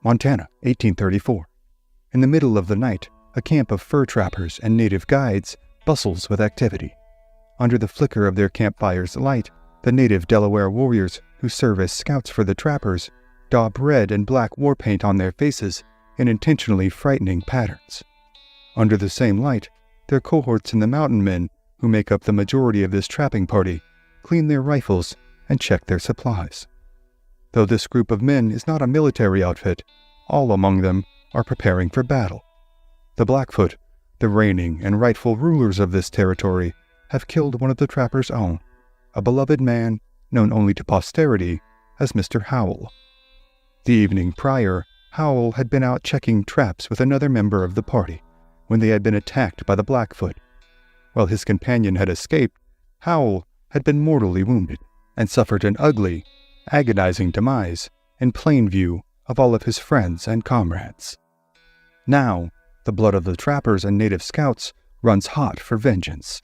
Montana, 1834. In the middle of the night, a camp of fur trappers and native guides bustles with activity. Under the flicker of their campfire's light, the native Delaware warriors who serve as scouts for the trappers daub red and black war paint on their faces in intentionally frightening patterns. Under the same light, their cohorts in the mountain men, who make up the majority of this trapping party, clean their rifles and check their supplies. Though this group of men is not a military outfit, all among them are preparing for battle. The Blackfoot, the reigning and rightful rulers of this territory, have killed one of the trappers' own, a beloved man known only to posterity as Mr. Howell. The evening prior, Howell had been out checking traps with another member of the party when they had been attacked by the Blackfoot. While his companion had escaped, Howell had been mortally wounded and suffered an ugly, agonizing demise in plain view of all of his friends and comrades. Now, the blood of the trappers and native scouts runs hot for vengeance.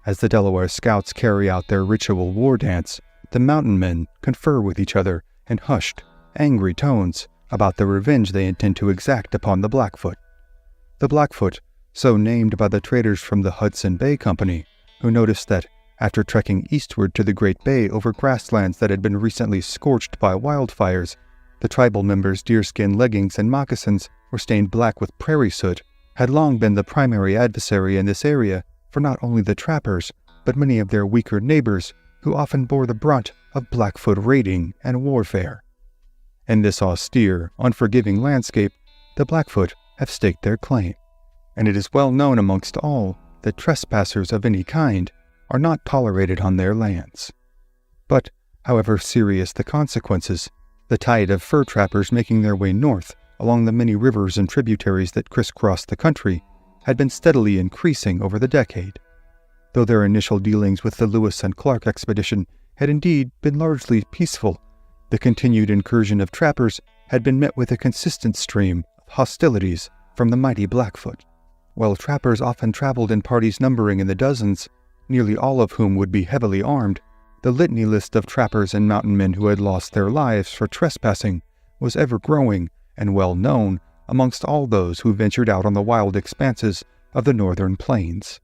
As the Delaware scouts carry out their ritual war dance, the mountain men confer with each other in hushed, angry tones about the revenge they intend to exact upon the Blackfoot. The Blackfoot, so named by the traders from the Hudson Bay Company, who noticed that after trekking eastward to the Great Bay over grasslands that had been recently scorched by wildfires, the tribal members' deerskin leggings and moccasins were stained black with prairie soot, had long been the primary adversary in this area for not only the trappers, but many of their weaker neighbors who often bore the brunt of Blackfoot raiding and warfare. In this austere, unforgiving landscape, the Blackfoot have staked their claim, and it is well known amongst all that trespassers of any kind are not tolerated on their lands. But, however serious the consequences, the tide of fur trappers making their way north along the many rivers and tributaries that crisscross the country had been steadily increasing over the decade. Though their initial dealings with the Lewis and Clark expedition had indeed been largely peaceful, the continued incursion of trappers had been met with a consistent stream of hostilities from the mighty Blackfoot. While trappers often traveled in parties numbering in the dozens, nearly all of whom would be heavily armed, the litany list of trappers and mountain men who had lost their lives for trespassing was ever growing and well known amongst all those who ventured out on the wild expanses of the northern plains.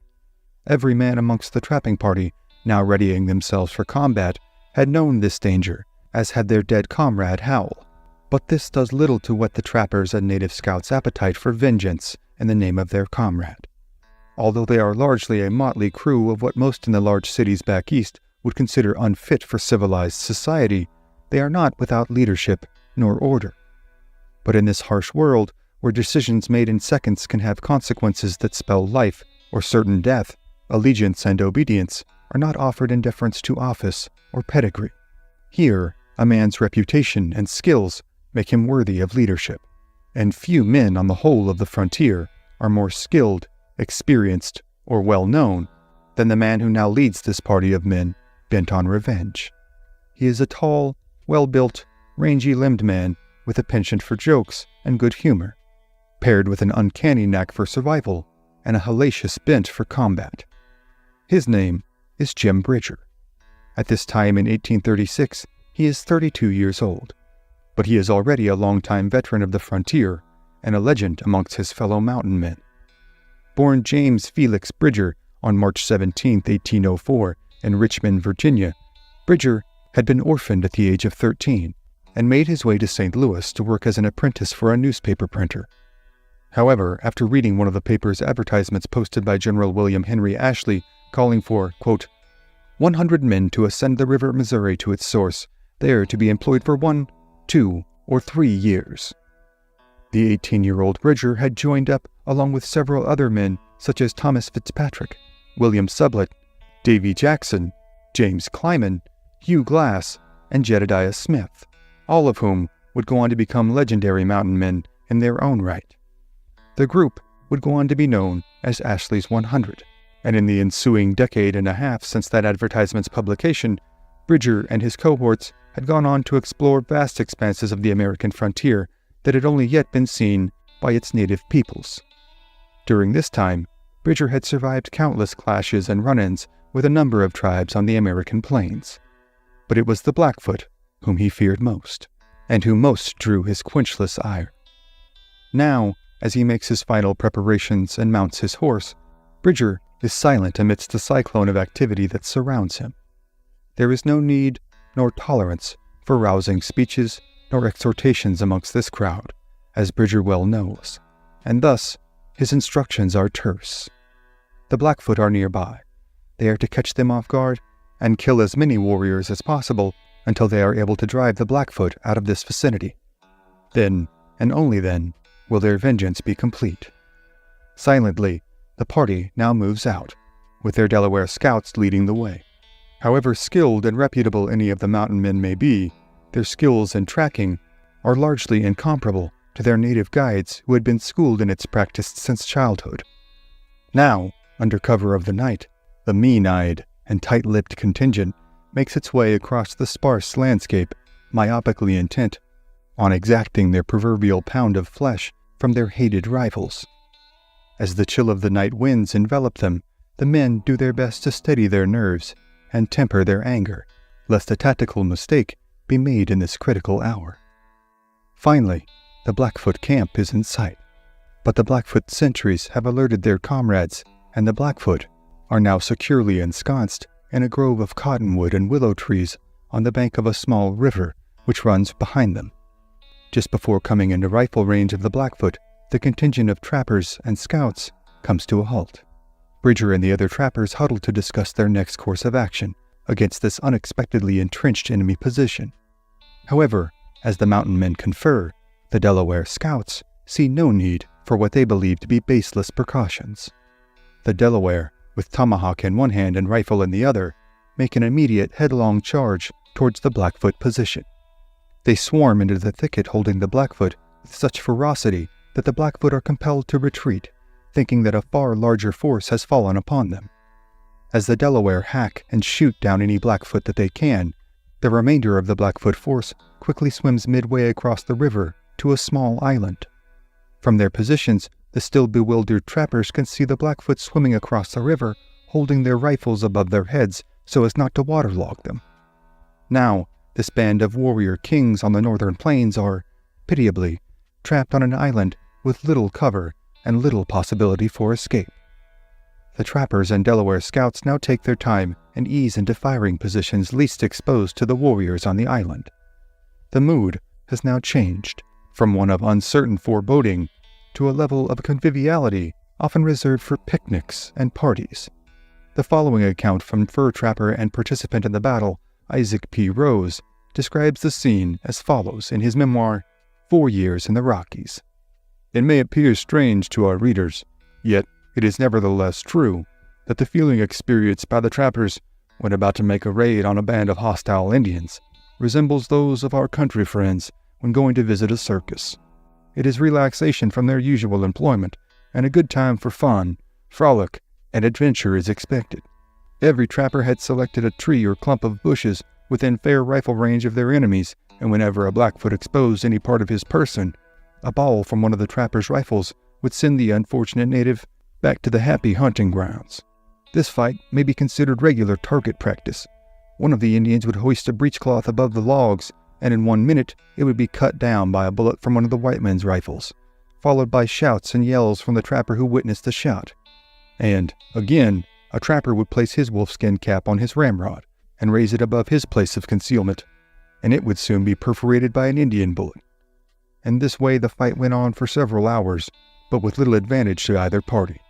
Every man amongst the trapping party, now readying themselves for combat, had known this danger, as had their dead comrade Howell. But this does little to whet the trappers' and native scouts' appetite for vengeance in the name of their comrade. Although they are largely a motley crew of what most in the large cities back east would consider unfit for civilized society, they are not without leadership nor order. But in this harsh world, where decisions made in seconds can have consequences that spell life or certain death, allegiance and obedience are not offered in deference to office or pedigree. Here, a man's reputation and skills make him worthy of leadership, and few men on the whole of the frontier are more skilled, experienced, or well-known than the man who now leads this party of men bent on revenge. He is a tall, well-built, rangy-limbed man with a penchant for jokes and good humor, paired with an uncanny knack for survival and a hellacious bent for combat. His name is Jim Bridger. At this time in 1836, he is 32 years old, but he is already a longtime veteran of the frontier and a legend amongst his fellow mountain men. Born James Felix Bridger on March 17, 1804, in Richmond, Virginia, Bridger had been orphaned at the age of 13 and made his way to St. Louis to work as an apprentice for a newspaper printer. However, after reading one of the paper's advertisements posted by General William Henry Ashley calling for, quote, 100 men to ascend the river Missouri to its source, there to be employed for 1, 2, or 3 years. The 18-year-old Bridger had joined up along with several other men such as Thomas Fitzpatrick, William Sublett, Davy Jackson, James Clyman, Hugh Glass, and Jedadiah Smith, all of whom would go on to become legendary mountain men in their own right. The group would go on to be known as Ashley's 100, and in the ensuing decade and a half since that advertisement's publication, Bridger and his cohorts had gone on to explore vast expanses of the American frontier that had only yet been seen by its native peoples. During this time, Bridger had survived countless clashes and run-ins with a number of tribes on the American plains, but it was the Blackfoot whom he feared most. and who most drew his quenchless ire. Now, as he makes his final preparations and mounts his horse, Bridger is silent amidst the cyclone of activity that surrounds him. There is no need nor tolerance for rousing speeches nor exhortations amongst this crowd, as Bridger well knows, and thus his instructions are terse. The Blackfoot are nearby. They are to catch them off guard and kill as many warriors as possible until they are able to drive the Blackfoot out of this vicinity. Then, and only then, will their vengeance be complete. Silently, the party now moves out, with their Delaware scouts leading the way. However skilled and reputable any of the mountain men may be, their skills in tracking are largely incomparable to their native guides who had been schooled in its practice since childhood. Now, under cover of the night, the mean-eyed and tight-lipped contingent makes its way across the sparse landscape, myopically intent on exacting their proverbial pound of flesh from their hated rivals. As the chill of the night winds envelop them, the men do their best to steady their nerves and temper their anger, lest a tactical mistake be made in this critical hour. Finally, the Blackfoot camp is in sight, but the Blackfoot sentries have alerted their comrades, and the Blackfoot are now securely ensconced in a grove of cottonwood and willow trees on the bank of a small river which runs behind them. Just before coming into rifle range of the Blackfoot, the contingent of trappers and scouts comes to a halt. Bridger and the other trappers huddle to discuss their next course of action against this unexpectedly entrenched enemy position. However, as the mountain men confer, the Delaware scouts see no need for what they believe to be baseless precautions. The Delaware, with tomahawk in one hand and rifle in the other, make an immediate headlong charge towards the Blackfoot position. They swarm into the thicket holding the Blackfoot with such ferocity that the Blackfoot are compelled to retreat, thinking that a far larger force has fallen upon them. As the Delaware hack and shoot down any Blackfoot that they can, the remainder of the Blackfoot force quickly swims midway across the river to a small island. From their positions, the still bewildered trappers can see the Blackfoot swimming across the river, holding their rifles above their heads so as not to waterlog them. Now, this band of warrior kings on the northern plains are, pitiably, trapped on an island with little cover and little possibility for escape. The trappers and Delaware scouts now take their time and ease into firing positions least exposed to the warriors on the island. The mood has now changed from one of uncertain foreboding to a level of conviviality often reserved for picnics and parties. The following account from fur trapper and participant in the battle, Isaac P. Rose, describes the scene as follows in his memoir, 4 Years in the Rockies. It may appear strange to our readers, yet it is nevertheless true that the feeling experienced by the trappers when about to make a raid on a band of hostile Indians resembles those of our country friends when going to visit a circus. It is relaxation from their usual employment, and a good time for fun, frolic, and adventure is expected. Every trapper had selected a tree or clump of bushes within fair rifle range of their enemies, and whenever a Blackfoot exposed any part of his person, a ball from one of the trapper's rifles would send the unfortunate native back to the happy hunting grounds. This fight may be considered regular target practice. One of the Indians would hoist a breechcloth above the logs, and in 1 minute it would be cut down by a bullet from one of the white men's rifles, followed by shouts and yells from the trapper who witnessed the shot. And, again, a trapper would place his wolfskin cap on his ramrod and raise it above his place of concealment, and it would soon be perforated by an Indian bullet. In this way the fight went on for several hours, but with little advantage to either party.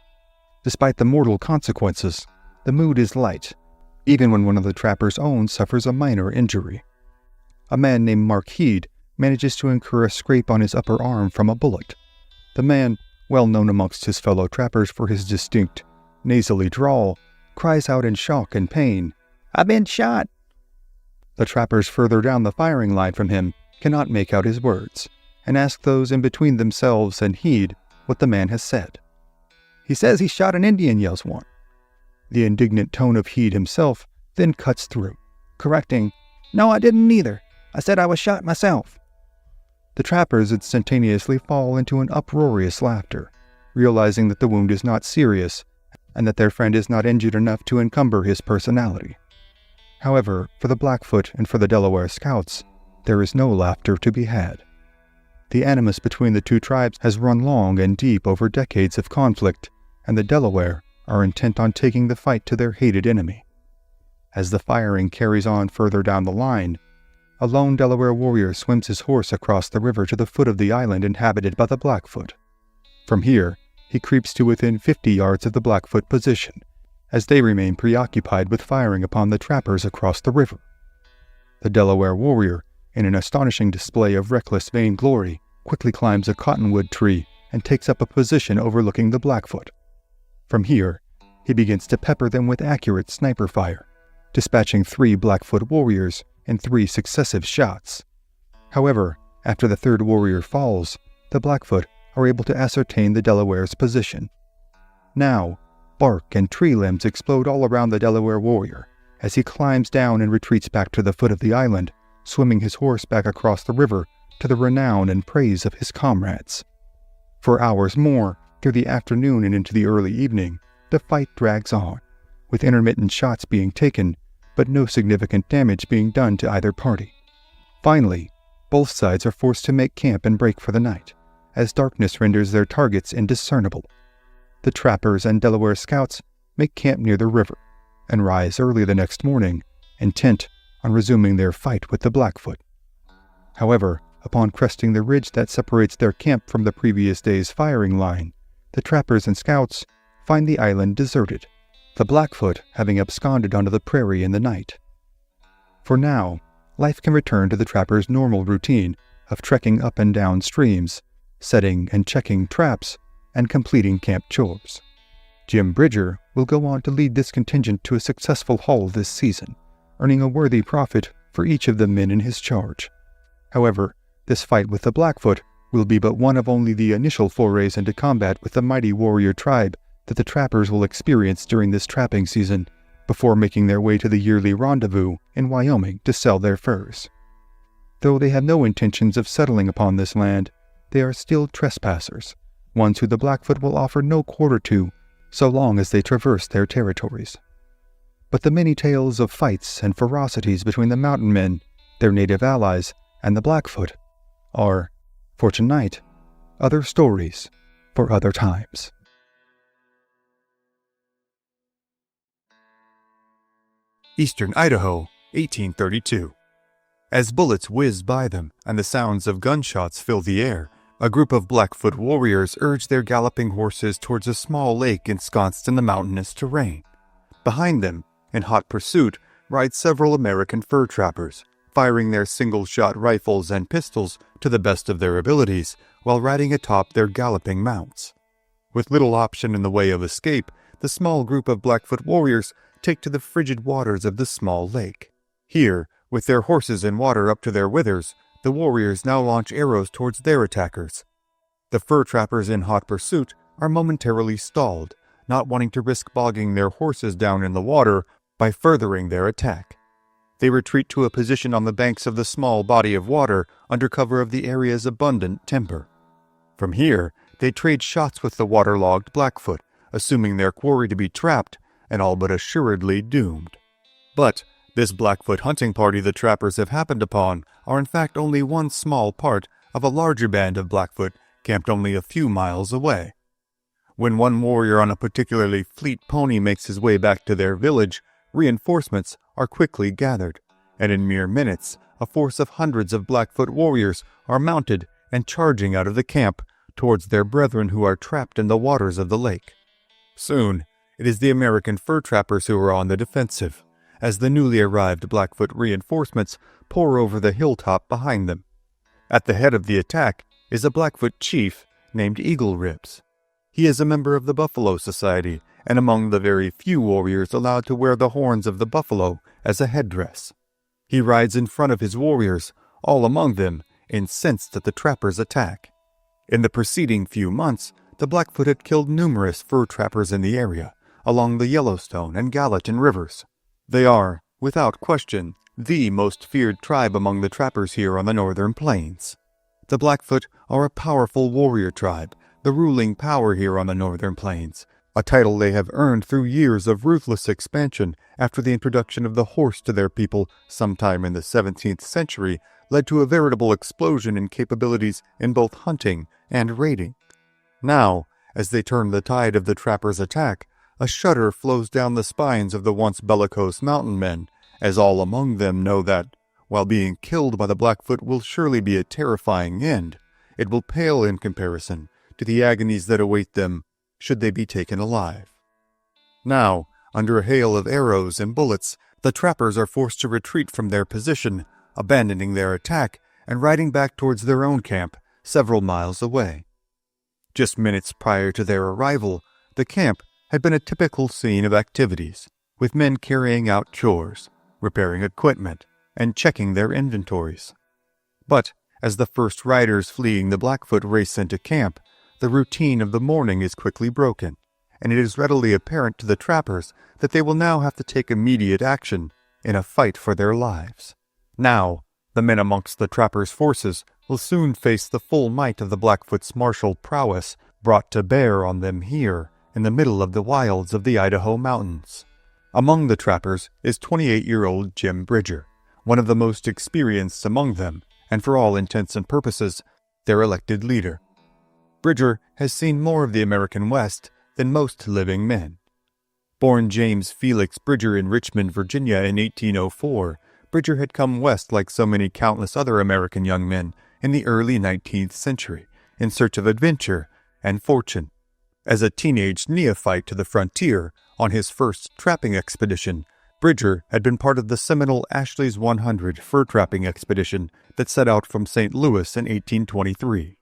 Despite the mortal consequences, the mood is light, even when one of the trapper's own suffers a minor injury. A man named Mark Heed manages to incur a scrape on his upper arm from a bullet. The man, well known amongst his fellow trappers for his distinct, nasally drawl, cries out in shock and pain, "I've been shot!" The trappers further down the firing line from him cannot make out his words, and ask those in between themselves and Heed what the man has said. "He says he shot an Indian," yells one. The indignant tone of Heed himself then cuts through, correcting, "No, I didn't either. I said I was shot myself." The trappers instantaneously fall into an uproarious laughter, realizing that the wound is not serious and that their friend is not injured enough to encumber his personality. However, for the Blackfoot and for the Delaware scouts, there is no laughter to be had. The animus between the two tribes has run long and deep over decades of conflict, and the Delaware are intent on taking the fight to their hated enemy. As the firing carries on further down the line, a lone Delaware warrior swims his horse across the river to the foot of the island inhabited by the Blackfoot. From here, he creeps to within 50 yards of the Blackfoot position, as they remain preoccupied with firing upon the trappers across the river. The Delaware warrior, in an astonishing display of reckless vainglory, quickly climbs a cottonwood tree and takes up a position overlooking the Blackfoot. From here, he begins to pepper them with accurate sniper fire, dispatching 3 Blackfoot warriors in 3 successive shots. However, after the third warrior falls, the Blackfoot are able to ascertain the Delaware's position. Now, bark and tree limbs explode all around the Delaware warrior as he climbs down and retreats back to the foot of the island, swimming his horse back across the river to the renown and praise of his comrades. For hours more, through the afternoon and into the early evening, the fight drags on, with intermittent shots being taken, but no significant damage being done to either party. Finally, both sides are forced to make camp and break for the night, as darkness renders their targets indiscernible. The trappers and Delaware scouts make camp near the river, and rise early the next morning, intent on resuming their fight with the Blackfoot. However, upon cresting the ridge that separates their camp from the previous day's firing line, the trappers and scouts find the island deserted, the Blackfoot having absconded onto the prairie in the night. For now, life can return to the trappers' normal routine of trekking up and down streams, setting and checking traps, and completing camp chores. Jim Bridger will go on to lead this contingent to a successful haul this season, earning a worthy profit for each of the men in his charge. However, this fight with the Blackfoot will be but one of only the initial forays into combat with the mighty warrior tribe that the trappers will experience during this trapping season, before making their way to the yearly rendezvous in Wyoming to sell their furs. Though they have no intentions of settling upon this land, they are still trespassers, ones who the Blackfoot will offer no quarter to, so long as they traverse their territories. But the many tales of fights and ferocities between the mountain men, their native allies, and the Blackfoot are, for tonight, other stories for other times. Eastern Idaho, 1832. As bullets whiz by them and the sounds of gunshots fill the air, a group of Blackfoot warriors urge their galloping horses towards a small lake ensconced in the mountainous terrain. Behind them, in hot pursuit, ride several American fur trappers, firing their single-shot rifles and pistols to the best of their abilities while riding atop their galloping mounts. With little option in the way of escape, the small group of Blackfoot warriors take to the frigid waters of the small lake. Here, with their horses in water up to their withers, the warriors now launch arrows towards their attackers. The fur trappers in hot pursuit are momentarily stalled, not wanting to risk bogging their horses down in the water by furthering their attack. They retreat to a position on the banks of the small body of water under cover of the area's abundant timber. From here, they trade shots with the waterlogged Blackfoot, assuming their quarry to be trapped and all but assuredly doomed. But this Blackfoot hunting party the trappers have happened upon are in fact only one small part of a larger band of Blackfoot camped only a few miles away. When one warrior on a particularly fleet pony makes his way back to their village, reinforcements are quickly gathered, and in mere minutes, a force of hundreds of Blackfoot warriors are mounted and charging out of the camp towards their brethren who are trapped in the waters of the lake. Soon, it is the American fur trappers who are on the defensive, as the newly arrived Blackfoot reinforcements pour over the hilltop behind them. At the head of the attack is a Blackfoot chief named Eagle Ribs. He is a member of the Buffalo Society and among the very few warriors allowed to wear the horns of the buffalo as a headdress. He rides in front of his warriors, all among them incensed at the trappers' attack. In the preceding few months, the Blackfoot had killed numerous fur trappers in the area, along the Yellowstone and Gallatin rivers. They are, without question, the most feared tribe among the trappers here on the northern plains. The Blackfoot are a powerful warrior tribe, the ruling power here on the northern plains, a title they have earned through years of ruthless expansion after the introduction of the horse to their people sometime in the 17th century led to a veritable explosion in capabilities in both hunting and raiding. Now, as they turn the tide of the trappers' attack, a shudder flows down the spines of the once bellicose mountain men, as all among them know that, while being killed by the Blackfoot will surely be a terrifying end, it will pale in comparison to the agonies that await them should they be taken alive. Now, under a hail of arrows and bullets, the trappers are forced to retreat from their position, abandoning their attack and riding back towards their own camp several miles away. Just minutes prior to their arrival, the camp had been a typical scene of activities, with men carrying out chores, repairing equipment, and checking their inventories. But as the first riders fleeing the Blackfoot race into camp, the routine of the morning is quickly broken, and it is readily apparent to the trappers that they will now have to take immediate action in a fight for their lives. Now, the men amongst the trappers' forces will soon face the full might of the Blackfoot's martial prowess brought to bear on them here in the middle of the wilds of the Idaho mountains. Among the trappers is 28-year-old Jim Bridger, one of the most experienced among them, and for all intents and purposes, their elected leader. Bridger has seen more of the American West than most living men. Born James Felix Bridger in Richmond, Virginia in 1804, Bridger had come west like so many countless other American young men in the early 19th century, in search of adventure and fortune. As a teenage neophyte to the frontier, on his first trapping expedition, Bridger had been part of the seminal Ashley's 100 fur trapping expedition that set out from St. Louis in 1823.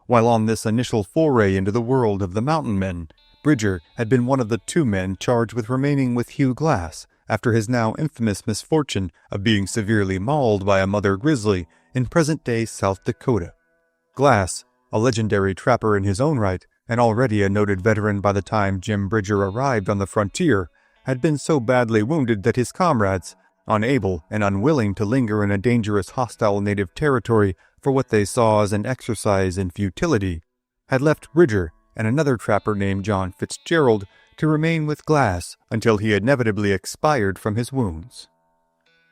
While on this initial foray into the world of the mountain men, Bridger had been one of the 2 men charged with remaining with Hugh Glass after his now infamous misfortune of being severely mauled by a mother grizzly in present-day South Dakota. Glass, a legendary trapper in his own right, and already a noted veteran by the time Jim Bridger arrived on the frontier, had been so badly wounded that his comrades, unable and unwilling to linger in a dangerous hostile native territory for what they saw as an exercise in futility, had left Bridger and another trapper named John Fitzgerald to remain with Glass until he inevitably expired from his wounds.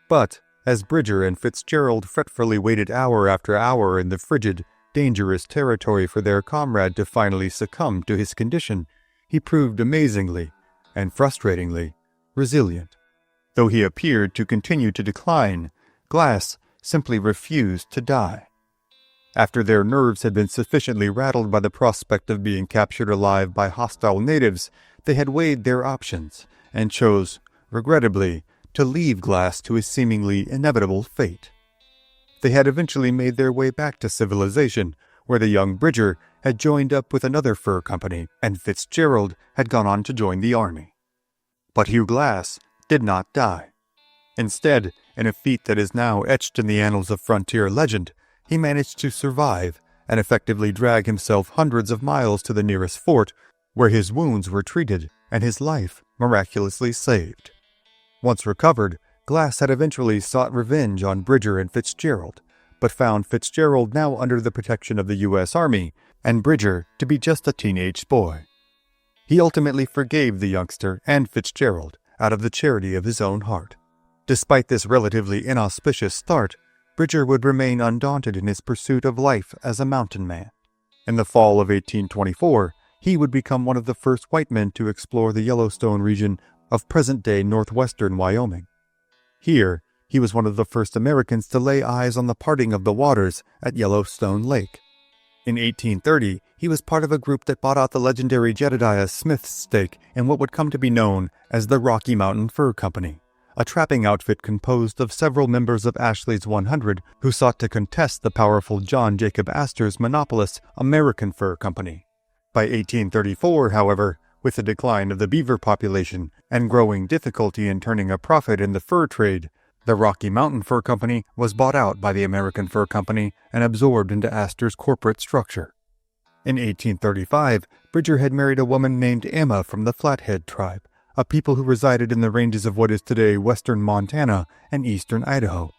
But as Bridger and Fitzgerald fretfully waited hour after hour in the frigid, dangerous territory for their comrade to finally succumb to his condition, he proved amazingly and frustratingly resilient. Though he appeared to continue to decline, Glass simply refused to die. After their nerves had been sufficiently rattled by the prospect of being captured alive by hostile natives, they had weighed their options and chose, regrettably, to leave Glass to his seemingly inevitable fate. They had eventually made their way back to civilization, where the young Bridger had joined up with another fur company, and Fitzgerald had gone on to join the army. But Hugh Glass did not die. Instead, in a feat that is now etched in the annals of frontier legend, he managed to survive and effectively drag himself hundreds of miles to the nearest fort, where his wounds were treated and his life miraculously saved. Once recovered, Glass had eventually sought revenge on Bridger and Fitzgerald, but found Fitzgerald now under the protection of the U.S. Army, and Bridger to be just a teenage boy. He ultimately forgave the youngster and Fitzgerald out of the charity of his own heart. Despite this relatively inauspicious start, Bridger would remain undaunted in his pursuit of life as a mountain man. In the fall of 1824, he would become one of the first white men to explore the Yellowstone region of present-day northwestern Wyoming. Here, he was one of the first Americans to lay eyes on the parting of the waters at Yellowstone Lake. In 1830, he was part of a group that bought out the legendary Jedadiah Smith's stake in what would come to be known as the Rocky Mountain Fur Company, a trapping outfit composed of several members of Ashley's 100 who sought to contest the powerful John Jacob Astor's monopolist American Fur Company. By 1834, however, with the decline of the beaver population and growing difficulty in turning a profit in the fur trade, the Rocky Mountain Fur Company was bought out by the American Fur Company and absorbed into Astor's corporate structure. In 1835, Bridger had married a woman named Emma from the Flathead tribe, a people who resided in the ranges of what is today western Montana and eastern Idaho.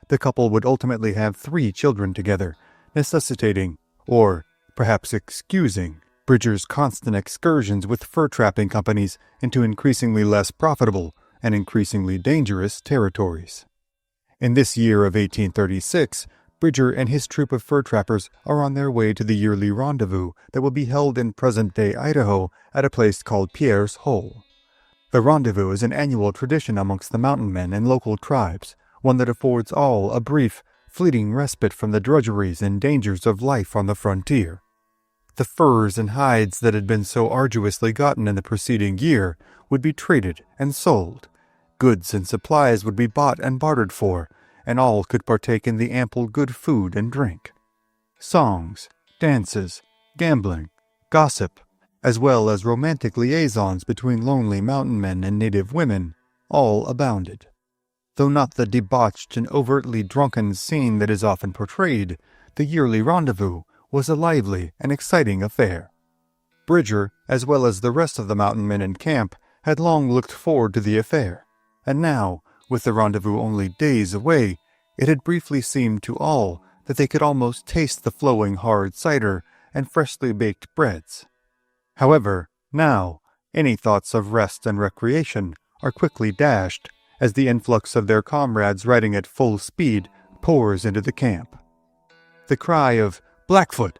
The couple would ultimately have 3 children together, necessitating, or perhaps excusing, Bridger's constant excursions with fur trapping companies into increasingly less profitable and increasingly dangerous territories. In this year of 1836, Bridger and his troop of fur trappers are on their way to the yearly rendezvous that will be held in present-day Idaho at a place called Pierre's Hole. The rendezvous is an annual tradition amongst the mountain men and local tribes, one that affords all a brief, fleeting respite from the drudgeries and dangers of life on the frontier. The furs and hides that had been so arduously gotten in the preceding year would be traded and sold. Goods and supplies would be bought and bartered for, and all could partake in the ample good food and drink. Songs, dances, gambling, gossip, as well as romantic liaisons between lonely mountain men and native women, all abounded. Though not the debauched and overtly drunken scene that is often portrayed, the yearly rendezvous was a lively and exciting affair. Bridger, as well as the rest of the mountain men in camp, had long looked forward to the affair, and now, with the rendezvous only days away, it had briefly seemed to all that they could almost taste the flowing hard cider and freshly baked breads. However, now, any thoughts of rest and recreation are quickly dashed as the influx of their comrades riding at full speed pours into the camp. The cry of "Blackfoot"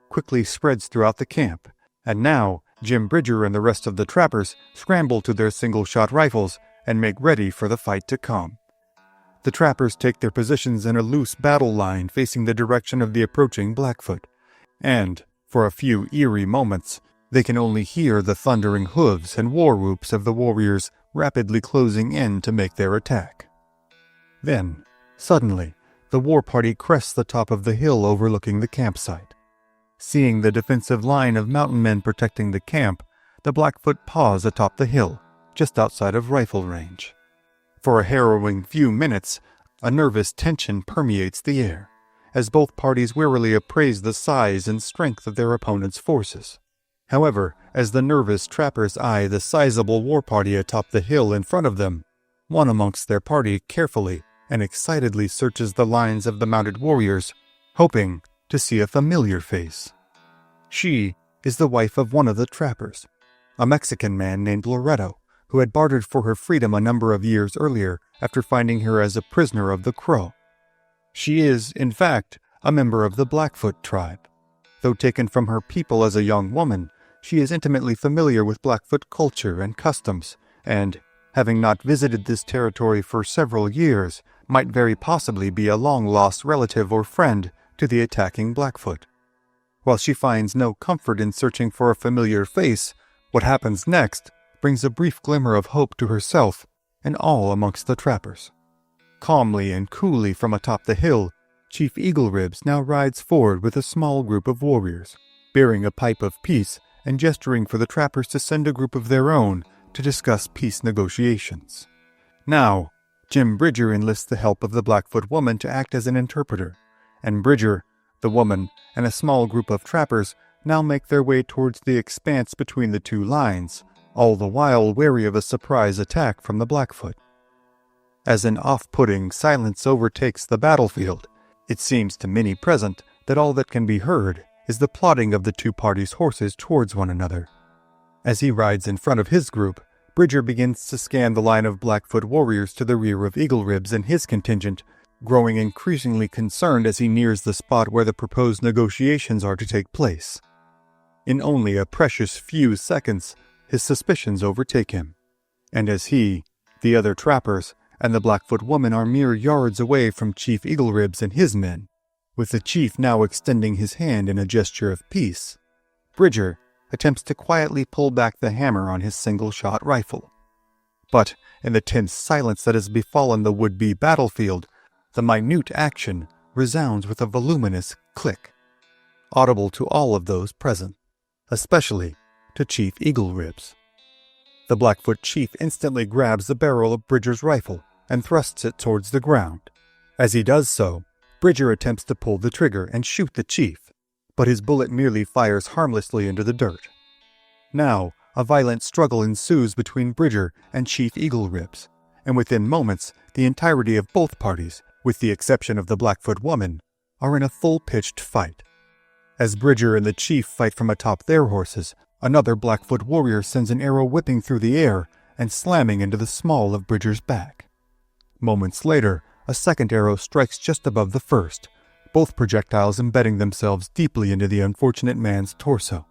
quickly spreads throughout the camp, and now Jim Bridger and the rest of the trappers scramble to their single-shot rifles and make ready for the fight to come. The trappers take their positions in a loose battle line facing the direction of the approaching Blackfoot, and, for a few eerie moments, they can only hear the thundering hooves and war whoops of the warriors rapidly closing in to make their attack. Then, suddenly, the war party crests the top of the hill overlooking the campsite. Seeing the defensive line of mountain men protecting the camp, the Blackfoot pause atop the hill, just outside of rifle range. For a harrowing few minutes, a nervous tension permeates the air, as both parties warily appraise the size and strength of their opponent's forces. However, as the nervous trappers eye the sizable war party atop the hill in front of them, one amongst their party carefully and excitedly searches the lines of the mounted warriors, hoping to see a familiar face. She is the wife of one of the trappers, a Mexican man named Loretto, who had bartered for her freedom a number of years earlier after finding her as a prisoner of the Crow. She is, in fact, a member of the Blackfoot tribe. Though taken from her people as a young woman, she is intimately familiar with Blackfoot culture and customs, and, having not visited this territory for several years, might very possibly be a long-lost relative or friend to the attacking Blackfoot. While she finds no comfort in searching for a familiar face, what happens next brings a brief glimmer of hope to herself and all amongst the trappers. Calmly and coolly from atop the hill, Chief Eagle-Ribs now rides forward with a small group of warriors, bearing a pipe of peace and gesturing for the trappers to send a group of their own to discuss peace negotiations. Now, Jim Bridger enlists the help of the Blackfoot woman to act as an interpreter, and Bridger, the woman, and a small group of trappers now make their way towards the expanse between the two lines, all the while wary of a surprise attack from the Blackfoot. As an off-putting silence overtakes the battlefield, it seems to many present that all that can be heard is the plodding of the two parties' horses towards one another. As he rides in front of his group, Bridger begins to scan the line of Blackfoot warriors to the rear of Eagle-Ribs and his contingent, growing increasingly concerned as he nears the spot where the proposed negotiations are to take place. In only a precious few seconds, his suspicions overtake him, and as he, the other trappers, and the Blackfoot woman are mere yards away from Chief Eagle-Ribs and his men, with the chief now extending his hand in a gesture of peace, Bridger attempts to quietly pull back the hammer on his single-shot rifle. But in the tense silence that has befallen the would-be battlefield, the minute action resounds with a voluminous click, audible to all of those present, especially to Chief Eagle-Ribs. The Blackfoot chief instantly grabs the barrel of Bridger's rifle and thrusts it towards the ground. As he does so, Bridger attempts to pull the trigger and shoot the chief, but his bullet merely fires harmlessly into the dirt. Now, a violent struggle ensues between Bridger and Chief Eagle-Ribs, and within moments, the entirety of both parties, with the exception of the Blackfoot woman, are in a full-pitched fight. As Bridger and the chief fight from atop their horses, another Blackfoot warrior sends an arrow whipping through the air and slamming into the small of Bridger's back. Moments later, a second arrow strikes just above the first, both projectiles embedding themselves deeply into the unfortunate man's torso.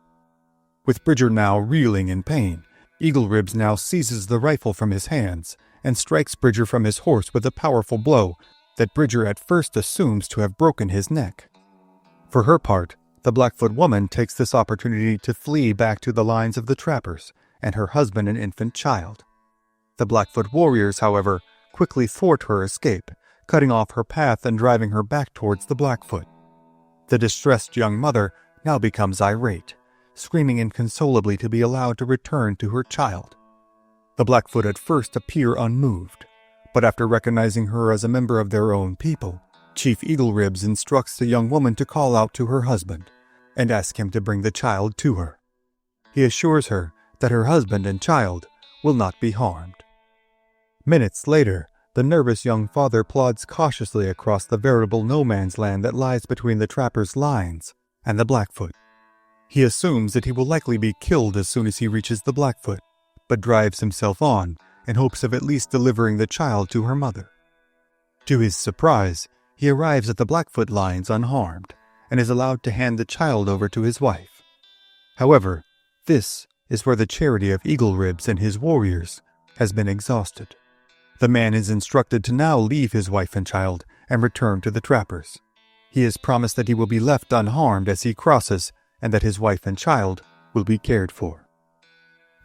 With Bridger now reeling in pain, Eagle Ribs now seizes the rifle from his hands and strikes Bridger from his horse with a powerful blow that Bridger at first assumes to have broken his neck. For her part, the Blackfoot woman takes this opportunity to flee back to the lines of the trappers and her husband and infant child. The Blackfoot warriors, however, quickly thwart her escape, cutting off her path and driving her back towards the Blackfoot. The distressed young mother now becomes irate, screaming inconsolably to be allowed to return to her child. The Blackfoot at first appear unmoved, but after recognizing her as a member of their own people, Chief Eagle Ribs instructs the young woman to call out to her husband and ask him to bring the child to her. He assures her that her husband and child will not be harmed. Minutes later, the nervous young father plods cautiously across the veritable no-man's land that lies between the trappers' lines and the Blackfoot. He assumes that he will likely be killed as soon as he reaches the Blackfoot, but drives himself on in hopes of at least delivering the child to her mother. To his surprise, he arrives at the Blackfoot lines unharmed and is allowed to hand the child over to his wife. However, this is where the charity of Eagle Ribs and his warriors has been exhausted. The man is instructed to now leave his wife and child and return to the trappers. He is promised that he will be left unharmed as he crosses and that his wife and child will be cared for.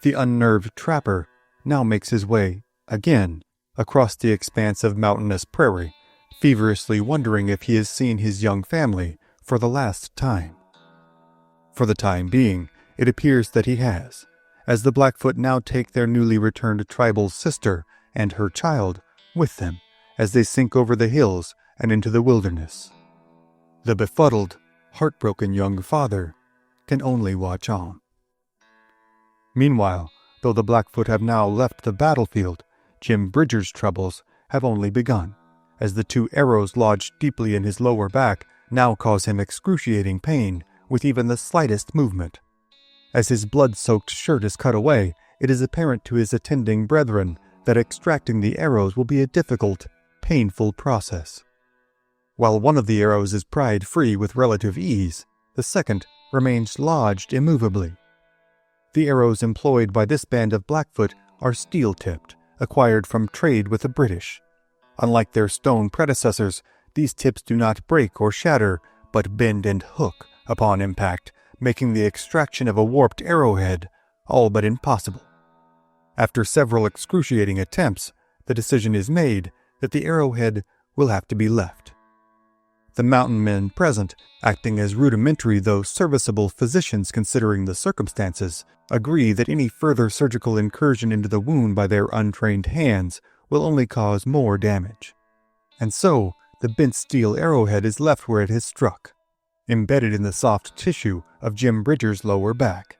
The unnerved trapper now makes his way, again, across the expanse of mountainous prairie, feverishly wondering if he has seen his young family for the last time. For the time being, it appears that he has, as the Blackfoot now take their newly returned tribal sister and her child with them as they sink over the hills and into the wilderness. The befuddled, heartbroken young father can only watch on. Meanwhile, though the Blackfoot have now left the battlefield, Jim Bridger's troubles have only begun, as the 2 arrows lodged deeply in his lower back now cause him excruciating pain with even the slightest movement. As his blood-soaked shirt is cut away, it is apparent to his attending brethren that extracting the arrows will be a difficult, painful process. While one of the arrows is pried free with relative ease, the second remains lodged immovably. The arrows employed by this band of Blackfoot are steel-tipped, acquired from trade with the British. Unlike their stone predecessors, these tips do not break or shatter, but bend and hook upon impact, making the extraction of a warped arrowhead all but impossible. After several excruciating attempts, the decision is made that the arrowhead will have to be left. The mountain men present, acting as rudimentary though serviceable physicians considering the circumstances, agree that any further surgical incursion into the wound by their untrained hands will only cause more damage. And so, the bent steel arrowhead is left where it has struck, embedded in the soft tissue of Jim Bridger's lower back.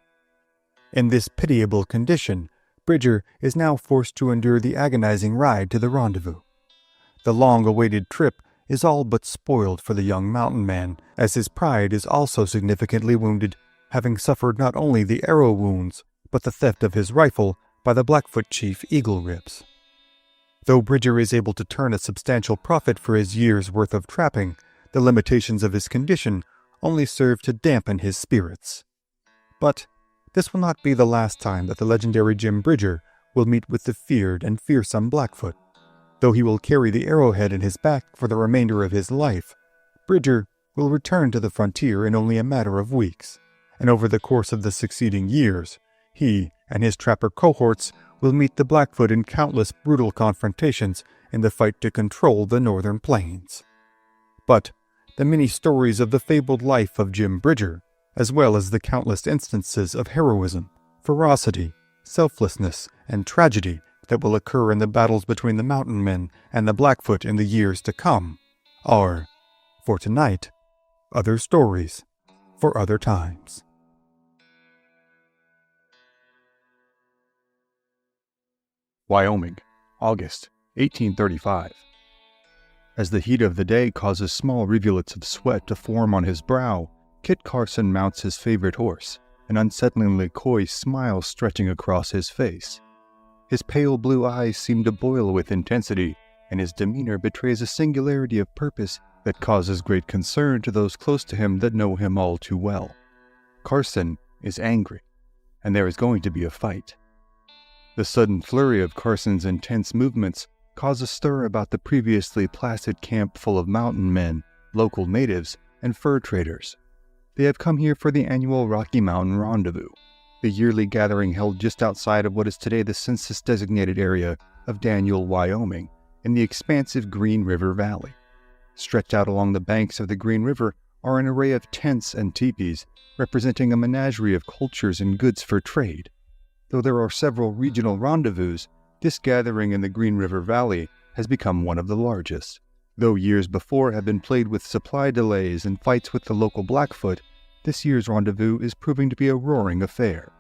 In this pitiable condition, Bridger is now forced to endure the agonizing ride to the rendezvous. The long-awaited trip is all but spoiled for the young mountain man, as his pride is also significantly wounded, having suffered not only the arrow wounds, but the theft of his rifle by the Blackfoot chief Eagle Ribs. Though Bridger is able to turn a substantial profit for his year's worth of trapping, the limitations of his condition only serve to dampen his spirits. But this will not be the last time that the legendary Jim Bridger will meet with the feared and fearsome Blackfoot. Though he will carry the arrowhead in his back for the remainder of his life, Bridger will return to the frontier in only a matter of weeks, and over the course of the succeeding years, he and his trapper cohorts will meet the Blackfoot in countless brutal confrontations in the fight to control the northern plains. But the many stories of the fabled life of Jim Bridger, as well as the countless instances of heroism, ferocity, selflessness, and tragedy that will occur in the battles between the mountain men and the Blackfoot in the years to come, are, for tonight, other stories for other times. Wyoming, August 1835. As the heat of the day causes small rivulets of sweat to form on his brow, Kit Carson mounts his favorite horse, an unsettlingly coy smile stretching across his face. His pale blue eyes seem to boil with intensity, and his demeanor betrays a singularity of purpose that causes great concern to those close to him that know him all too well. Carson is angry, and there is going to be a fight. The sudden flurry of Carson's intense movements cause a stir about the previously placid camp full of mountain men, local natives, and fur traders. They have come here for the annual Rocky Mountain Rendezvous, the yearly gathering held just outside of what is today the census-designated area of Daniel, Wyoming, in the expansive Green River Valley. Stretched out along the banks of the Green River are an array of tents and teepees, representing a menagerie of cultures and goods for trade. Though there are several regional rendezvous, this gathering in the Green River Valley has become one of the largest. Though years before have been plagued with supply delays and fights with the local Blackfoot, this year's rendezvous is proving to be a roaring affair.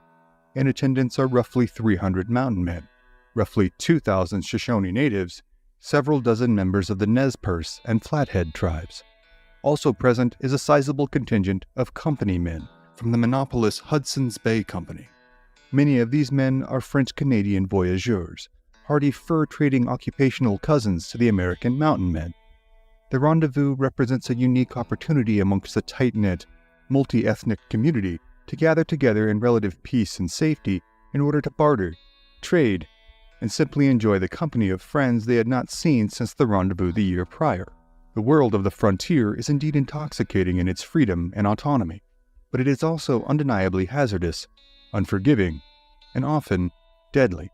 In attendance are roughly 300 mountain men, roughly 2,000 Shoshone natives, several dozen members of the Nez Perce and Flathead tribes. Also present is a sizable contingent of company men from the monopolist Hudson's Bay Company. Many of these men are French-Canadian voyageurs, hardy fur-trading occupational cousins to the American mountain men. The rendezvous represents a unique opportunity amongst the tight-knit, multi-ethnic community to gather together in relative peace and safety in order to barter, trade, and simply enjoy the company of friends they had not seen since the rendezvous the year prior. The world of the frontier is indeed intoxicating in its freedom and autonomy, but it is also undeniably hazardous, unforgiving, and often deadly.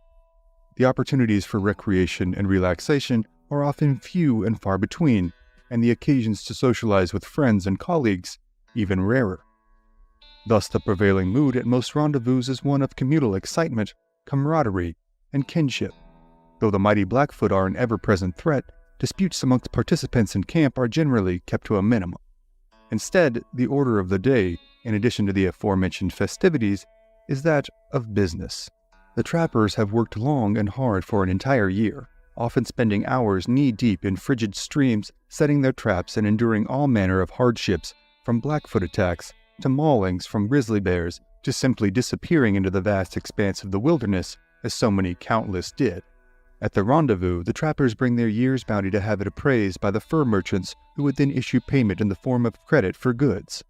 The opportunities for recreation and relaxation are often few and far between, and the occasions to socialize with friends and colleagues even rarer. Thus, the prevailing mood at most rendezvous is one of communal excitement, camaraderie, and kinship. Though the mighty Blackfoot are an ever-present threat, disputes amongst participants in camp are generally kept to a minimum. Instead, the order of the day, in addition to the aforementioned festivities, is that of business. The trappers have worked long and hard for an entire year, often spending hours knee-deep in frigid streams, setting their traps and enduring all manner of hardships, from Blackfoot attacks to maulings from grizzly bears to simply disappearing into the vast expanse of the wilderness, as so many countless did. At the rendezvous, the trappers bring their year's bounty to have it appraised by the fur merchants, who would then issue payment in the form of credit for goods.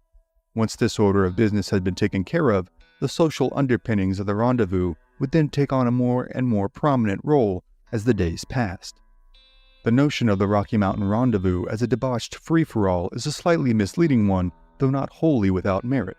Once this order of business had been taken care of, the social underpinnings of the rendezvous would then take on a more and more prominent role as the days passed. The notion of the Rocky Mountain Rendezvous as a debauched free-for-all is a slightly misleading one, though not wholly without merit.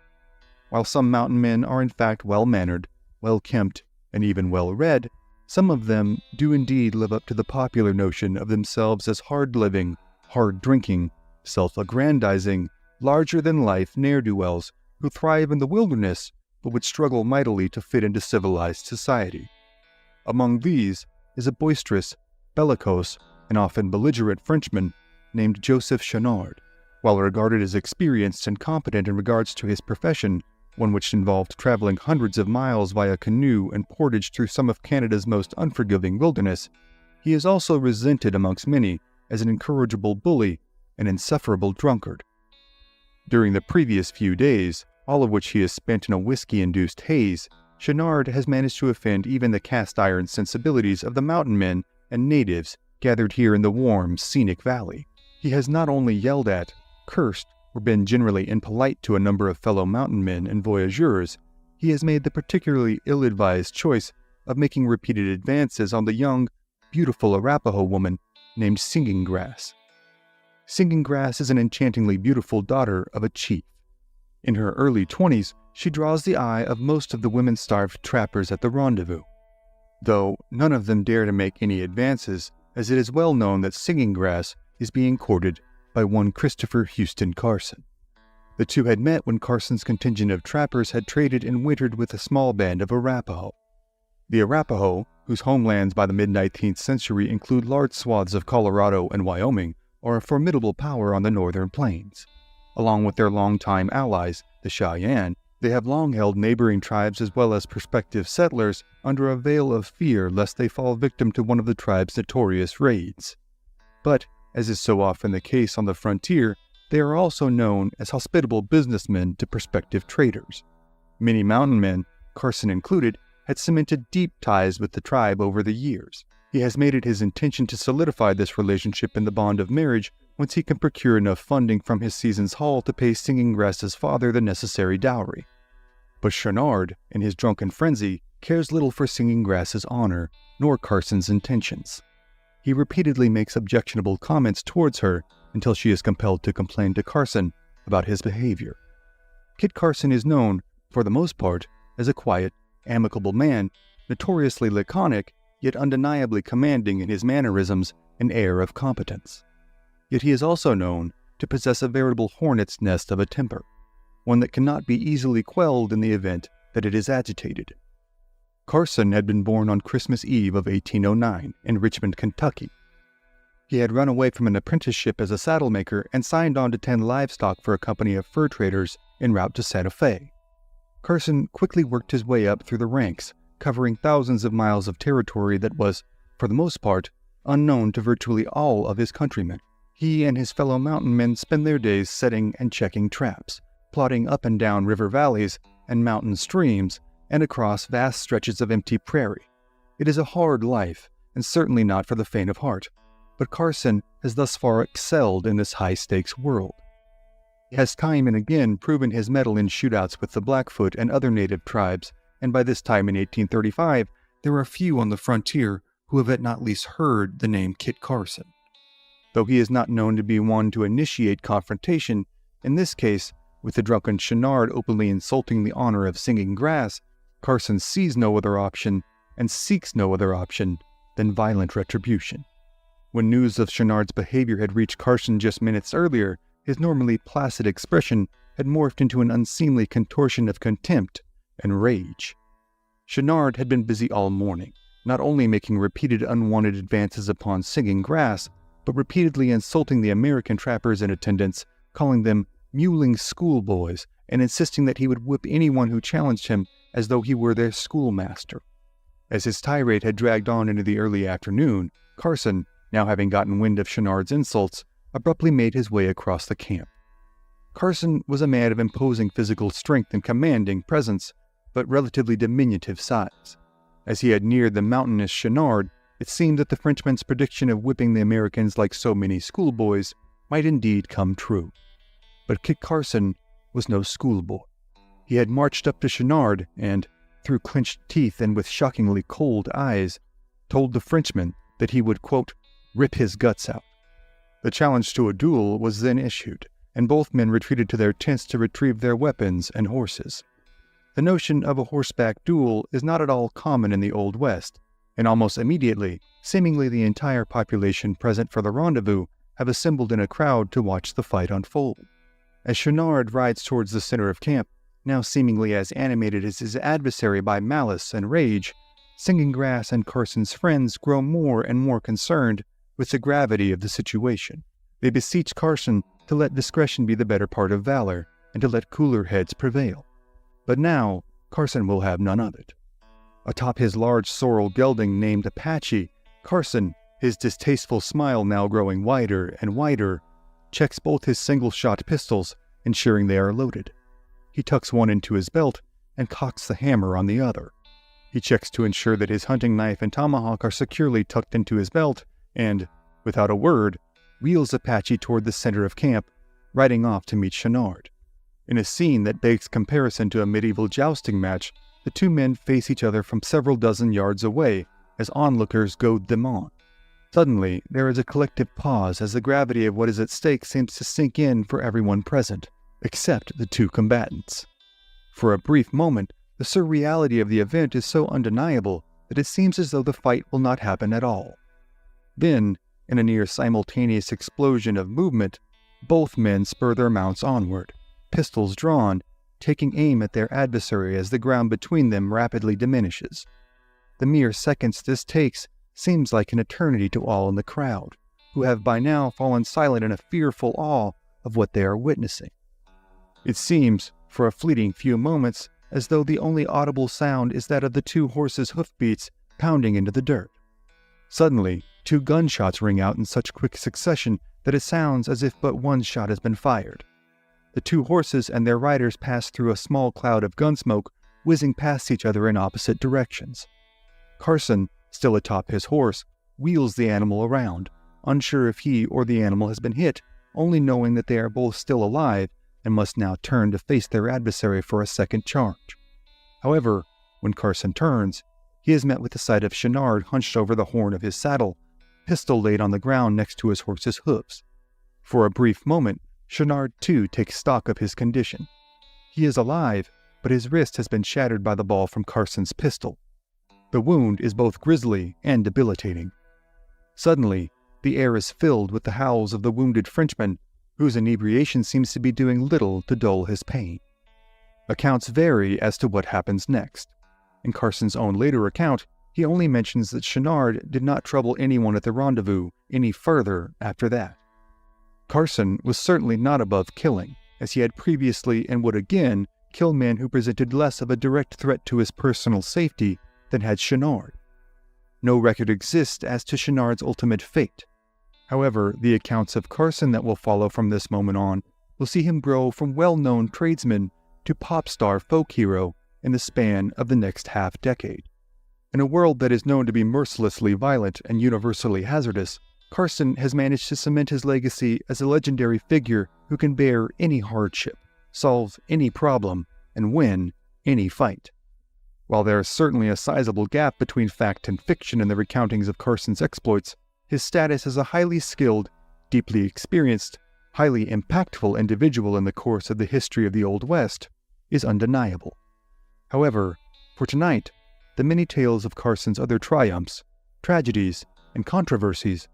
While some mountain men are in fact well-mannered, well-kempt, and even well-read, some of them do indeed live up to the popular notion of themselves as hard-living, hard-drinking, self-aggrandizing, larger-than-life ne'er-do-wells who thrive in the wilderness but would struggle mightily to fit into civilized society. Among these is a boisterous, bellicose, and often belligerent Frenchman named Joseph Chenard. While regarded as experienced and competent in regards to his profession, one which involved traveling hundreds of miles via canoe and portage through some of Canada's most unforgiving wilderness, he is also resented amongst many as an incorrigible bully and insufferable drunkard. During the previous few days, all of which he has spent in a whiskey-induced haze, Chenard has managed to offend even the cast-iron sensibilities of the mountain men and natives gathered here in the warm, scenic valley. He has not only yelled at, cursed, or been generally impolite to a number of fellow mountain men and voyageurs, he has made the particularly ill-advised choice of making repeated advances on the young, beautiful Arapaho woman named Singing Grass. Singing Grass is an enchantingly beautiful daughter of a chief. In her early 20s, she draws the eye of most of the women-starved trappers at the rendezvous, though none of them dare to make any advances, as it is well known that Singing Grass is being courted by one Christopher Houston Carson. The two had met when Carson's contingent of trappers had traded and wintered with a small band of Arapaho. The Arapaho, whose homelands by the mid-19th century include large swaths of Colorado and Wyoming, are a formidable power on the northern plains. Along with their longtime allies, the Cheyenne, they have long held neighboring tribes as well as prospective settlers under a veil of fear lest they fall victim to one of the tribe's notorious raids. But, as is so often the case on the frontier, They are also known as hospitable businessmen to prospective traders. Many mountain men, Carson included, had cemented deep ties with the tribe over the years. He has made it his intention to solidify this relationship in the bond of marriage once he can procure enough funding from his season's haul to pay Singing Grass's father the necessary dowry. But Chenard, in his drunken frenzy, cares little for Singing Grass's honor, nor Carson's intentions. He repeatedly makes objectionable comments towards her until she is compelled to complain to Carson about his behavior. Kit Carson is known, for the most part, as a quiet, amicable man, notoriously laconic, yet undeniably commanding in his mannerisms and air of competence. Yet he is also known to possess a veritable hornet's nest of a temper, one that cannot be easily quelled in the event that it is agitated. Carson had been born on Christmas Eve of 1809 in Richmond, Kentucky. He had run away from an apprenticeship as a saddle maker and signed on to tend livestock for a company of fur traders en route to Santa Fe. Carson quickly worked his way up through the ranks, covering thousands of miles of territory that was, for the most part, unknown to virtually all of his countrymen. He and his fellow mountain men spend their days setting and checking traps, plodding up and down river valleys and mountain streams, and across vast stretches of empty prairie. It is a hard life, and certainly not for the faint of heart, but Carson has thus far excelled in this high-stakes world. He has time and again proven his mettle in shootouts with the Blackfoot and other native tribes, and by this time in 1835, there are few on the frontier who have at not least heard the name Kit Carson. Though he is not known to be one to initiate confrontation, in this case, with the drunken Chenard openly insulting the honor of Singing Grass, Carson sees no other option and seeks no other option than violent retribution. When news of Chenard's behavior had reached Carson just minutes earlier, his normally placid expression had morphed into an unseemly contortion of contempt and rage. Chenard had been busy all morning, not only making repeated unwanted advances upon Singing Grass, but repeatedly insulting the American trappers in attendance, calling them muling schoolboys and insisting that he would whip anyone who challenged him as though he were their schoolmaster. As his tirade had dragged on into the early afternoon, Carson, now having gotten wind of Chenard's insults, abruptly made his way across the camp. Carson was a man of imposing physical strength and commanding presence, but relatively diminutive size. As he had neared the mountainous Chenard, it seemed that the Frenchman's prediction of whipping the Americans like so many schoolboys might indeed come true. But Kit Carson was no schoolboy. He had marched up to Chenard and, through clenched teeth and with shockingly cold eyes, told the Frenchman that he would, quote, rip his guts out. The challenge to a duel was then issued, and both men retreated to their tents to retrieve their weapons and horses. The notion of a horseback duel is not at all common in the Old West, and almost immediately, seemingly the entire population present for the rendezvous have assembled in a crowd to watch the fight unfold. As Chenard rides towards the center of camp, now seemingly as animated as his adversary by malice and rage, Singing Grass and Carson's friends grow more and more concerned with the gravity of the situation. They beseech Carson to let discretion be the better part of valor, and to let cooler heads prevail. But now, Carson will have none of it. Atop his large sorrel gelding named Apache, Carson, his distasteful smile now growing wider and wider, checks both his single-shot pistols, ensuring they are loaded. He tucks one into his belt and cocks the hammer on the other. He checks to ensure that his hunting knife and tomahawk are securely tucked into his belt and, without a word, wheels Apache toward the center of camp, riding off to meet Chenard. In a scene that begs comparison to a medieval jousting match, the two men face each other from several dozen yards away as onlookers goad them on. Suddenly, there is a collective pause as the gravity of what is at stake seems to sink in for everyone present, except the two combatants. For a brief moment, the surreality of the event is so undeniable that it seems as though the fight will not happen at all. Then, in a near simultaneous explosion of movement, both men spur their mounts onward, pistols drawn, taking aim at their adversary as the ground between them rapidly diminishes. The mere seconds this takes seems like an eternity to all in the crowd, who have by now fallen silent in a fearful awe of what they are witnessing. It seems, for a fleeting few moments, as though the only audible sound is that of the two horses' hoofbeats pounding into the dirt. Suddenly, two gunshots ring out in such quick succession that it sounds as if but one shot has been fired. The two horses and their riders pass through a small cloud of gun smoke, whizzing past each other in opposite directions. Carson, still atop his horse, wheels the animal around, unsure if he or the animal has been hit, only knowing that they are both still alive and must now turn to face their adversary for a second charge. However, when Carson turns, he is met with the sight of Chenard hunched over the horn of his saddle, pistol laid on the ground next to his horse's hooves. For a brief moment, Chenard too takes stock of his condition. He is alive, but his wrist has been shattered by the ball from Carson's pistol. The wound is both grisly and debilitating. Suddenly, the air is filled with the howls of the wounded Frenchman, whose inebriation seems to be doing little to dull his pain. Accounts vary as to what happens next. In Carson's own later account, he only mentions that Chenard did not trouble anyone at the rendezvous any further after that. Carson was certainly not above killing, as he had previously and would again kill men who presented less of a direct threat to his personal safety than had Chenard. No record exists as to Chenard's ultimate fate. However, the accounts of Carson that will follow from this moment on will see him grow from well-known tradesman to pop star folk hero in the span of the next half-decade. In a world that is known to be mercilessly violent and universally hazardous, Carson has managed to cement his legacy as a legendary figure who can bear any hardship, solve any problem, and win any fight. While there is certainly a sizable gap between fact and fiction in the recountings of Carson's exploits, his status as a highly skilled, deeply experienced, highly impactful individual in the course of the history of the Old West is undeniable. However, for tonight, the many tales of Carson's other triumphs, tragedies, and controversies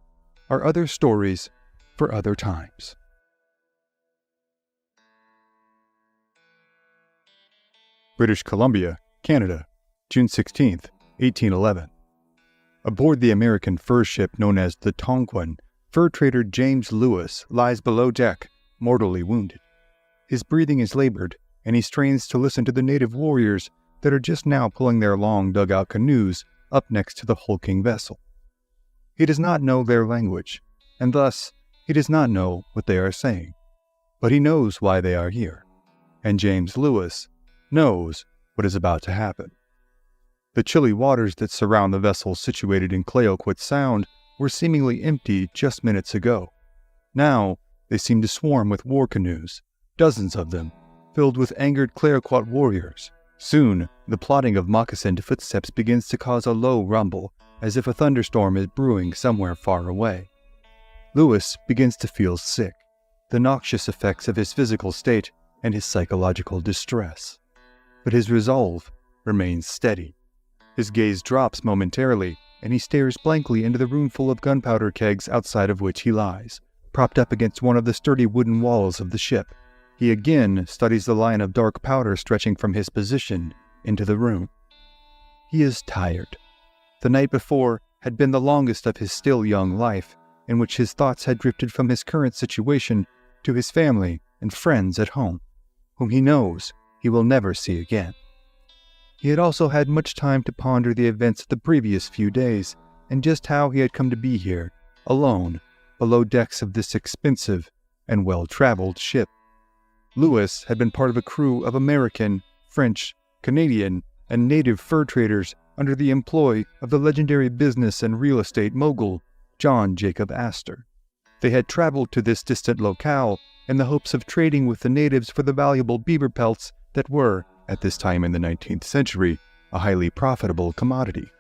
are other stories for other times. British Columbia, Canada, June 16, 1811. Aboard the American fur ship known as the Tonquin, fur trader James Lewis lies below deck, mortally wounded. His breathing is labored, and he strains to listen to the native warriors that are just now pulling their long dugout canoes up next to the hulking vessel. He does not know their language, and thus he does not know what they are saying. But he knows why they are here, and James Lewis knows what is about to happen. The chilly waters that surround the vessel situated in Clayoquot Sound were seemingly empty just minutes ago. Now they seem to swarm with war canoes, dozens of them, filled with angered Clayoquot warriors. Soon, the plodding of moccasined footsteps begins to cause a low rumble, as if a thunderstorm is brewing somewhere far away. Lewis begins to feel sick, the noxious effects of his physical state and his psychological distress. But his resolve remains steady. His gaze drops momentarily, and he stares blankly into the roomful of gunpowder kegs outside of which he lies, propped up against one of the sturdy wooden walls of the ship. He again studies the line of dark powder stretching from his position into the room. He is tired. The night before had been the longest of his still young life, in which his thoughts had drifted from his current situation to his family and friends at home, whom he knows he will never see again. He had also had much time to ponder the events of the previous few days, and just how he had come to be here, alone, below decks of this expensive and well-traveled ship. Lewis had been part of a crew of American, French, Canadian, and native fur traders under the employ of the legendary business and real estate mogul, John Jacob Astor. They had traveled to this distant locale in the hopes of trading with the natives for the valuable beaver pelts that were, at this time in the 19th century, a highly profitable commodity.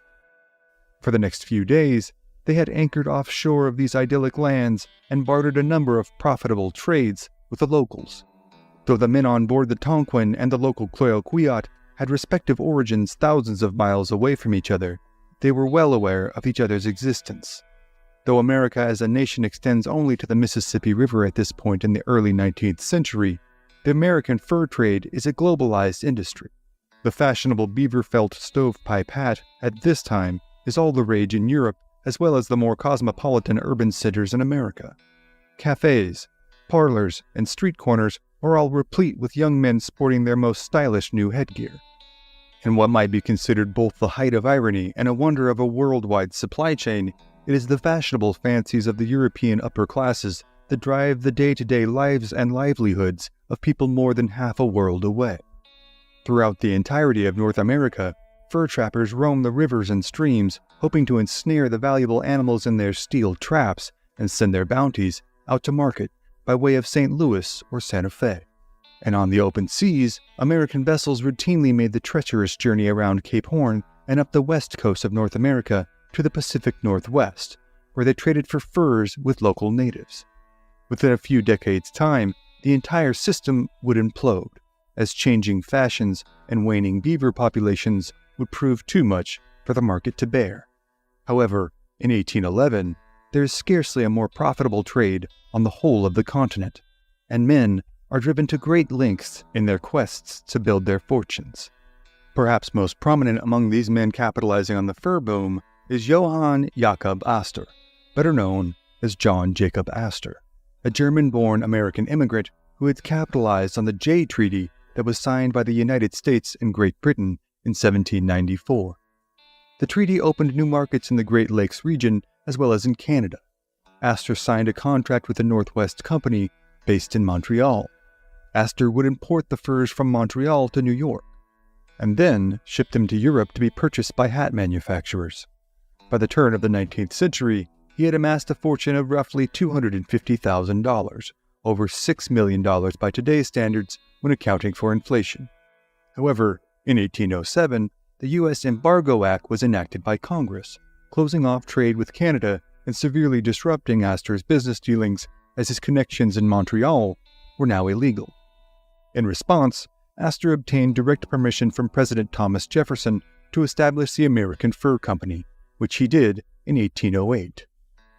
For the next few days, they had anchored offshore of these idyllic lands and bartered a number of profitable trades with the locals. Though the men on board the Tonquin and the local Clayoquot had respective origins thousands of miles away from each other, they were well aware of each other's existence. Though America as a nation extends only to the Mississippi River at this point in the early 19th century, the American fur trade is a globalized industry. The fashionable beaver felt stovepipe hat at this time is all the rage in Europe, as well as the more cosmopolitan urban centers in America. Cafes, parlors, and street corners are all replete with young men sporting their most stylish new headgear. In what might be considered both the height of irony and a wonder of a worldwide supply chain, it is the fashionable fancies of the European upper classes that drive the day-to-day lives and livelihoods of people more than half a world away. Throughout the entirety of North America, fur trappers roam the rivers and streams, hoping to ensnare the valuable animals in their steel traps and send their bounties out to market by way of St. Louis or Santa Fe. And on the open seas, American vessels routinely made the treacherous journey around Cape Horn and up the west coast of North America to the Pacific Northwest, where they traded for furs with local natives. Within a few decades' time, the entire system would implode, as changing fashions and waning beaver populations would prove too much for the market to bear. However, in 1811, there is scarcely a more profitable trade on the whole of the continent, and men are driven to great lengths in their quests to build their fortunes. Perhaps most prominent among these men capitalizing on the fur boom is Johann Jakob Astor, better known as John Jacob Astor, a German-born American immigrant who had capitalized on the Jay Treaty that was signed by the United States and Great Britain in 1794. The treaty opened new markets in the Great Lakes region as well as in Canada. Astor signed a contract with the Northwest Company based in Montreal. Astor would import the furs from Montreal to New York, and then ship them to Europe to be purchased by hat manufacturers. By the turn of the 19th century, he had amassed a fortune of roughly $250,000, over $6 million by today's standards when accounting for inflation. However, in 1807, the U.S. Embargo Act was enacted by Congress, closing off trade with Canada and severely disrupting Astor's business dealings as his connections in Montreal were now illegal. In response, Astor obtained direct permission from President Thomas Jefferson to establish the American Fur Company, which he did in 1808.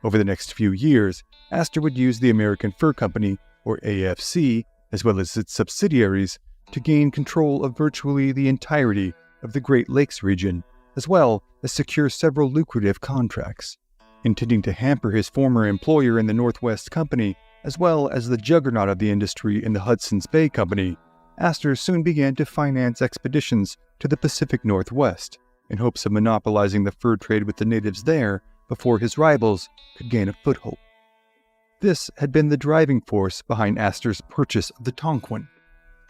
Over the next few years, Astor would use the American Fur Company, or AFC, as well as its subsidiaries, to gain control of virtually the entirety of the Great Lakes region, as well as secure several lucrative contracts. Intending to hamper his former employer in the Northwest Company, as well as the juggernaut of the industry in the Hudson's Bay Company, Astor soon began to finance expeditions to the Pacific Northwest in hopes of monopolizing the fur trade with the natives there before his rivals could gain a foothold. This had been the driving force behind Astor's purchase of the Tonquin.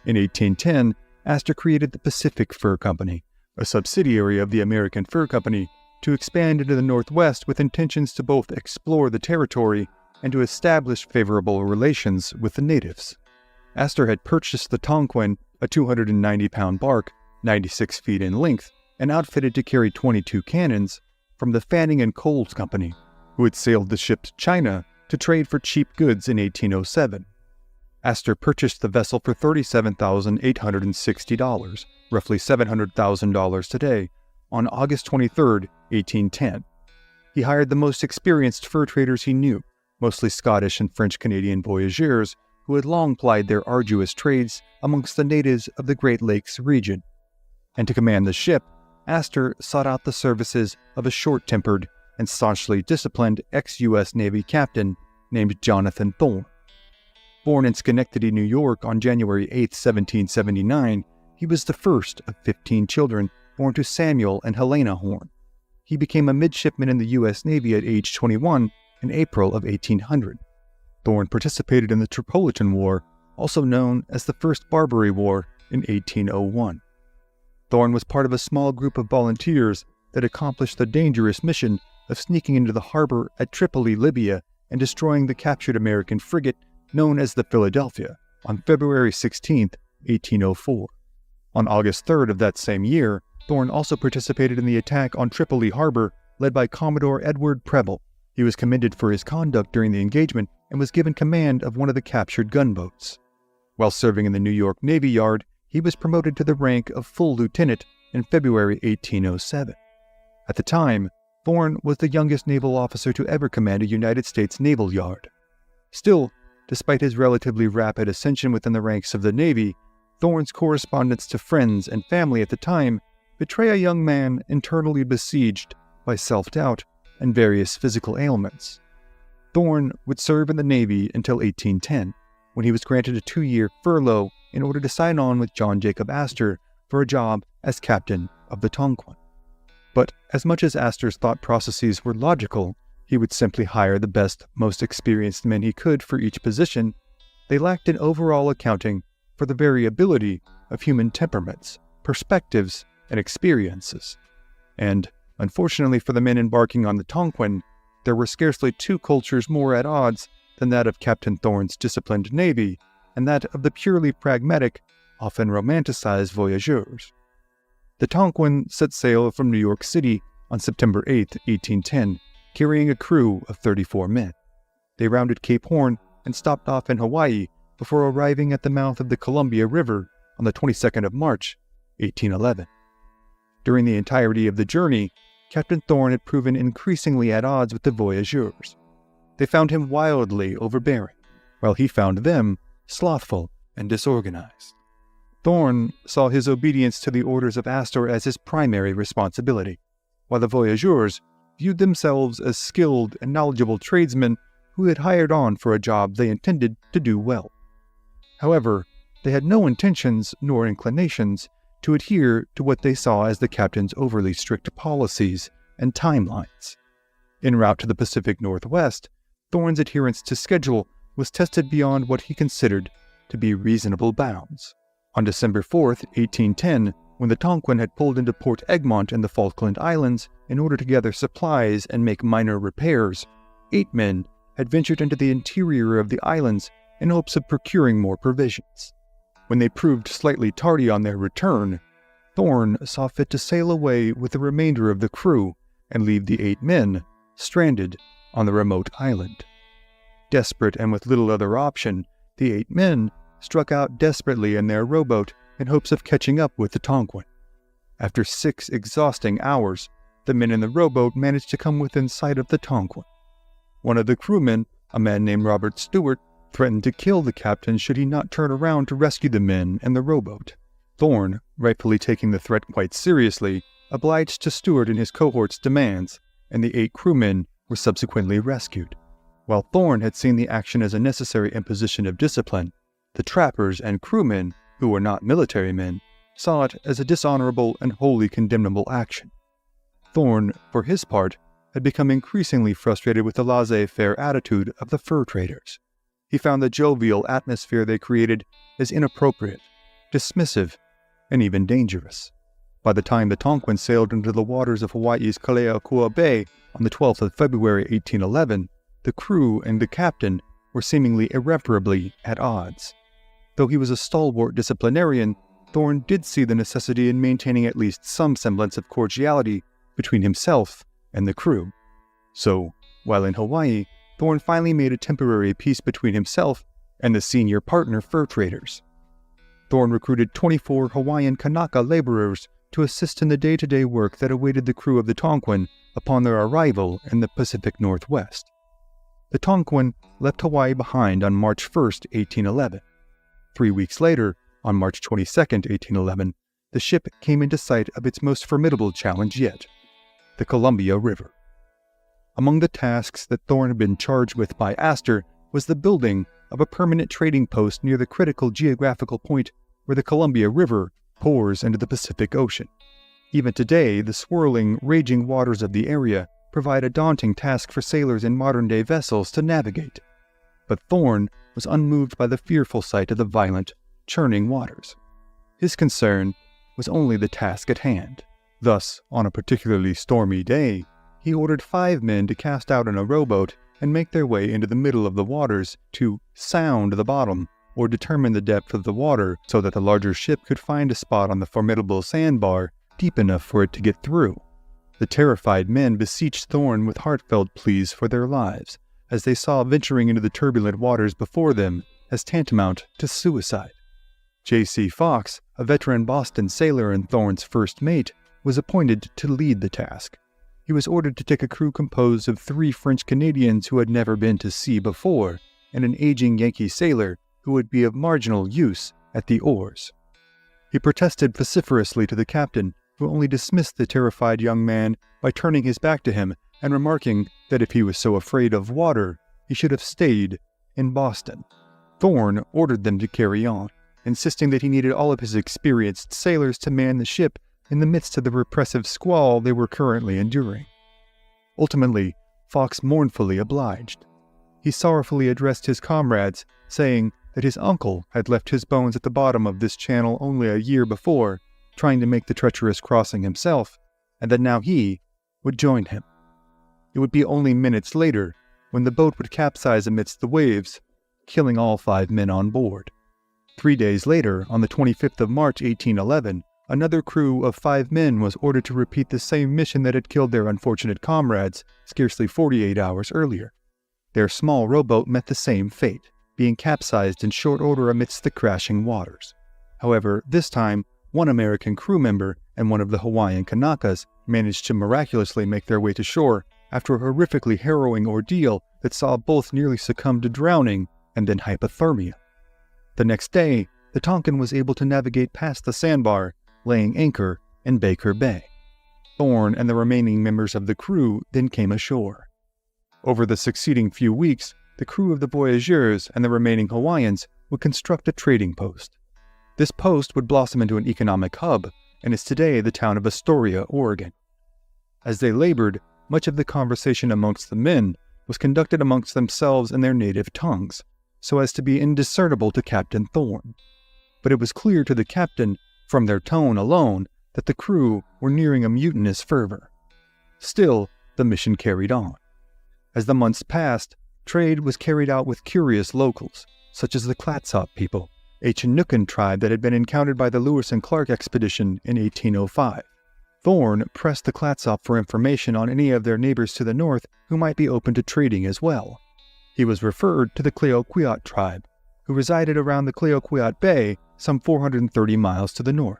In 1810, Astor created the Pacific Fur Company, a subsidiary of the American Fur Company, to expand into the Northwest with intentions to both explore the territory and to establish favorable relations with the natives. Astor had purchased the Tonquin, a 290-pound bark, 96 feet in length, and outfitted to carry 22 cannons, from the Fanning and Coles Company, who had sailed the ship to China to trade for cheap goods in 1807. Astor purchased the vessel for $37,860, roughly $700,000 today, on August 23, 1810. He hired the most experienced fur traders he knew, mostly Scottish and French-Canadian voyageurs, who had long plied their arduous trades amongst the natives of the Great Lakes region. And to command the ship, Astor sought out the services of a short-tempered and staunchly disciplined ex-U.S. Navy captain named Jonathan Thorne. Born in Schenectady, New York on January 8, 1779, he was the first of 15 children born to Samuel and Helena Horne. He became a midshipman in the U.S. Navy at age 21 in April of 1800. Thorne participated in the Tripolitan War, also known as the First Barbary War, in 1801. Thorne was part of a small group of volunteers that accomplished the dangerous mission of sneaking into the harbor at Tripoli, Libya, and destroying the captured American frigate known as the Philadelphia on February 16, 1804. On August 3rd of that same year, Thorne also participated in the attack on Tripoli Harbor led by Commodore Edward Preble. He was commended for his conduct during the engagement and was given command of one of the captured gunboats. While serving in the New York Navy Yard, he was promoted to the rank of full lieutenant in February 1807. At the time, Thorne was the youngest naval officer to ever command a United States naval yard. Still, despite his relatively rapid ascension within the ranks of the Navy, Thorne's correspondence to friends and family at the time betray a young man internally besieged by self-doubt and various physical ailments. Thorne would serve in the Navy until 1810, when he was granted a 2-year furlough in order to sign on with John Jacob Astor for a job as captain of the Tonquin. But as much as Astor's thought processes were logical, he would simply hire the best, most experienced men he could for each position, they lacked an overall accounting for the variability of human temperaments, perspectives, and experiences. And, unfortunately for the men embarking on the Tonquin, there were scarcely two cultures more at odds than that of Captain Thorne's disciplined navy and that of the purely pragmatic, often romanticized voyageurs. The Tonquin set sail from New York City on September 8, 1810, carrying a crew of 34 men. They rounded Cape Horn and stopped off in Hawaii before arriving at the mouth of the Columbia River on the 22nd of March, 1811. During the entirety of the journey, Captain Thorne had proven increasingly at odds with the voyageurs. They found him wildly overbearing, while he found them slothful and disorganized. Thorne saw his obedience to the orders of Astor as his primary responsibility, while the voyageurs viewed themselves as skilled and knowledgeable tradesmen who had hired on for a job they intended to do well. However, they had no intentions nor inclinations to adhere to what they saw as the captain's overly strict policies and timelines. En route to the Pacific Northwest, Thorne's adherence to schedule was tested beyond what he considered to be reasonable bounds. On December 4, 1810, when the Tonquin had pulled into Port Egmont in the Falkland Islands in order to gather supplies and make minor repairs, 8 men had ventured into the interior of the islands in hopes of procuring more provisions. When they proved slightly tardy on their return, Thorne saw fit to sail away with the remainder of the crew and leave the 8 men stranded on the remote island. Desperate and with little other option, the 8 men struck out desperately in their rowboat in hopes of catching up with the Tonquin. After 6 exhausting hours, the men in the rowboat managed to come within sight of the Tonquin. One of the crewmen, a man named Robert Stewart, threatened to kill the captain should he not turn around to rescue the men and the rowboat. Thorne, rightfully taking the threat quite seriously, obliged to Stewart in his cohort's demands, and the 8 crewmen were subsequently rescued. While Thorne had seen the action as a necessary imposition of discipline, the trappers and crewmen, who were not military men, saw it as a dishonorable and wholly condemnable action. Thorne, for his part, had become increasingly frustrated with the laissez-faire attitude of the fur traders. He found the jovial atmosphere they created as inappropriate, dismissive, and even dangerous. By the time the Tonquin sailed into the waters of Hawaii's Kaleakua Bay on the 12th of February 1811, the crew and the captain were seemingly irreparably at odds. Though he was a stalwart disciplinarian, Thorne did see the necessity in maintaining at least some semblance of cordiality between himself and the crew. So, while in Hawaii, Thorne finally made a temporary peace between himself and the senior partner fur traders. Thorne recruited 24 Hawaiian Kanaka laborers to assist in the day-to-day work that awaited the crew of the Tonquin upon their arrival in the Pacific Northwest. The Tonquin left Hawaii behind on March 1, 1811. 3 weeks later, on March 22, 1811, the ship came into sight of its most formidable challenge yet, the Columbia River. Among the tasks that Thorne had been charged with by Astor was the building of a permanent trading post near the critical geographical point where the Columbia River pours into the Pacific Ocean. Even today, the swirling, raging waters of the area provide a daunting task for sailors in modern-day vessels to navigate. But Thorne was unmoved by the fearful sight of the violent, churning waters. His concern was only the task at hand. Thus, on a particularly stormy day, he ordered 5 men to cast out in a rowboat and make their way into the middle of the waters to sound the bottom or determine the depth of the water so that the larger ship could find a spot on the formidable sandbar deep enough for it to get through. The terrified men beseeched Thorne with heartfelt pleas for their lives, as they saw venturing into the turbulent waters before them as tantamount to suicide. J.C. Fox, a veteran Boston sailor and Thorne's first mate, was appointed to lead the task. He was ordered to take a crew composed of 3 French Canadians who had never been to sea before, and an aging Yankee sailor who would be of marginal use at the oars. He protested vociferously to the captain, who only dismissed the terrified young man by turning his back to him and remarking that if he was so afraid of water, he should have stayed in Boston. Thorne ordered them to carry on, insisting that he needed all of his experienced sailors to man the ship in the midst of the repressive squall they were currently enduring. Ultimately, Fox mournfully obliged. He sorrowfully addressed his comrades, saying that his uncle had left his bones at the bottom of this channel only a year before, trying to make the treacherous crossing himself, and that now he would join him. It would be only minutes later when the boat would capsize amidst the waves, killing all 5 men on board. 3 days later, on the 25th of March 1811, another crew of 5 men was ordered to repeat the same mission that had killed their unfortunate comrades scarcely 48 hours earlier. Their small rowboat met the same fate, being capsized in short order amidst the crashing waters. However, this time, one American crew member and one of the Hawaiian Kanakas managed to miraculously make their way to shore after a horrifically harrowing ordeal that saw both nearly succumb to drowning and then hypothermia. The next day, the Tonquin was able to navigate past the sandbar, laying anchor in Baker Bay. Thorne and the remaining members of the crew then came ashore. Over the succeeding few weeks, the crew of the voyageurs and the remaining Hawaiians would construct a trading post. This post would blossom into an economic hub and is today the town of Astoria, Oregon. As they labored, much of the conversation amongst the men was conducted amongst themselves in their native tongues, so as to be indiscernible to Captain Thorne. But it was clear to the captain, from their tone alone, that the crew were nearing a mutinous fervor. Still, the mission carried on. As the months passed, trade was carried out with curious locals, such as the Clatsop people, a Chinookan tribe that had been encountered by the Lewis and Clark expedition in 1805. Thorne pressed the Clatsop for information on any of their neighbors to the north who might be open to trading as well. He was referred to the Cleoquiot tribe, who resided around the Cleoquiot Bay some 430 miles to the north.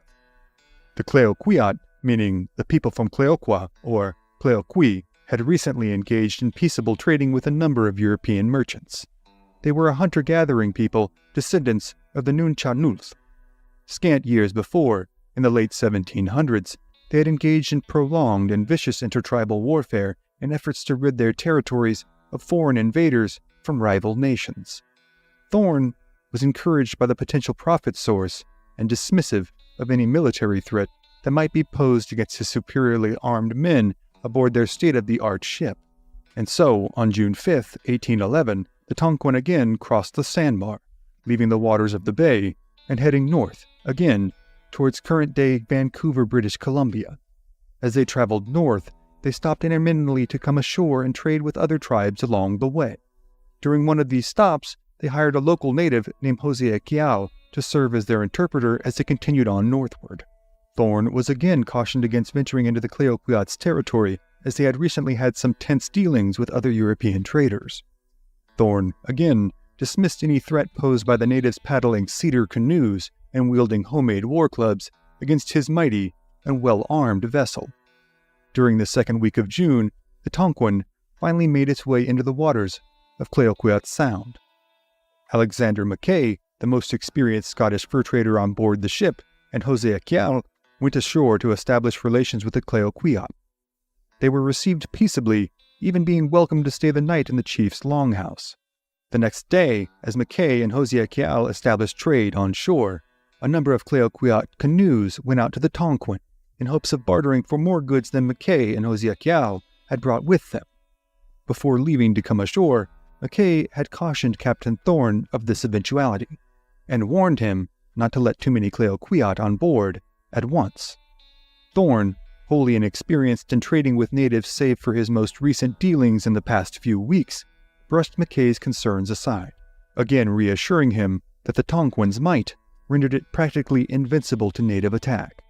The Cleoquiot, meaning the people from Cleoqua or Cleoqui, had recently engaged in peaceable trading with a number of European merchants. They were a hunter-gathering people, descendants of the Nunchanuls. Scant years before, in the late 1700s, they had engaged in prolonged and vicious intertribal warfare in efforts to rid their territories of foreign invaders from rival nations. Thorne was encouraged by the potential profit source and dismissive of any military threat that might be posed against his superiorly armed men aboard their state-of-the-art ship. And so, on June 5, 1811, the Tonquin again crossed the sandbar, leaving the waters of the bay and heading north, again, towards current-day Vancouver, British Columbia. As they traveled north, they stopped intermittently to come ashore and trade with other tribes along the way. During one of these stops, they hired a local native named Hosea Kiao to serve as their interpreter as they continued on northward. Thorne was again cautioned against venturing into the Cleoquiot's territory, as they had recently had some tense dealings with other European traders. Thorne, again, dismissed any threat posed by the natives paddling cedar canoes and wielding homemade war clubs against his mighty and well-armed vessel. During the second week of June, the Tonquin finally made its way into the waters of Cleoquiot Sound. Alexander Mackay, the most experienced Scottish fur trader on board the ship, and Hosea Kiao went ashore to establish relations with the Cleoquiot. They were received peaceably, even being welcome to stay the night in the chief's longhouse. The next day, as Mackay and Hosea Kiao established trade on shore, a number of Cleoquiot canoes went out to the Tonquin in hopes of bartering for more goods than Mackay and Hosea Kiao had brought with them. Before leaving to come ashore, Mackay had cautioned Captain Thorne of this eventuality, and warned him not to let too many Cleoquiot on board at once. Thorne, wholly inexperienced in trading with natives save for his most recent dealings in the past few weeks, brushed Mackay's concerns aside, again reassuring him that the Tonquin's might rendered it practically invincible to native attack.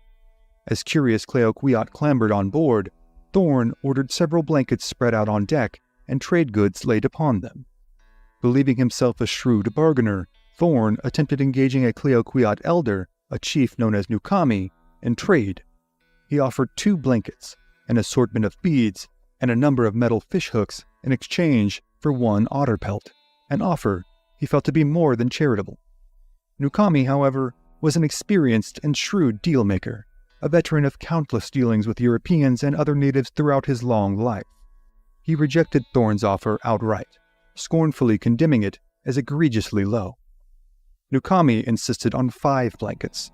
As curious Cleoquiot clambered on board, Thorne ordered several blankets spread out on deck and trade goods laid upon them. Believing himself a shrewd bargainer, Thorne attempted engaging a Cleoquiot elder, a chief known as Nukami, in trade. He offered 2 blankets, an assortment of beads, and a number of metal fishhooks in exchange for 1 otter pelt, an offer he felt to be more than charitable. Nukami, however, was an experienced and shrewd deal-maker, a veteran of countless dealings with Europeans and other natives throughout his long life. He rejected Thorne's offer outright, scornfully condemning it as egregiously low. Nukami insisted on 5 blankets.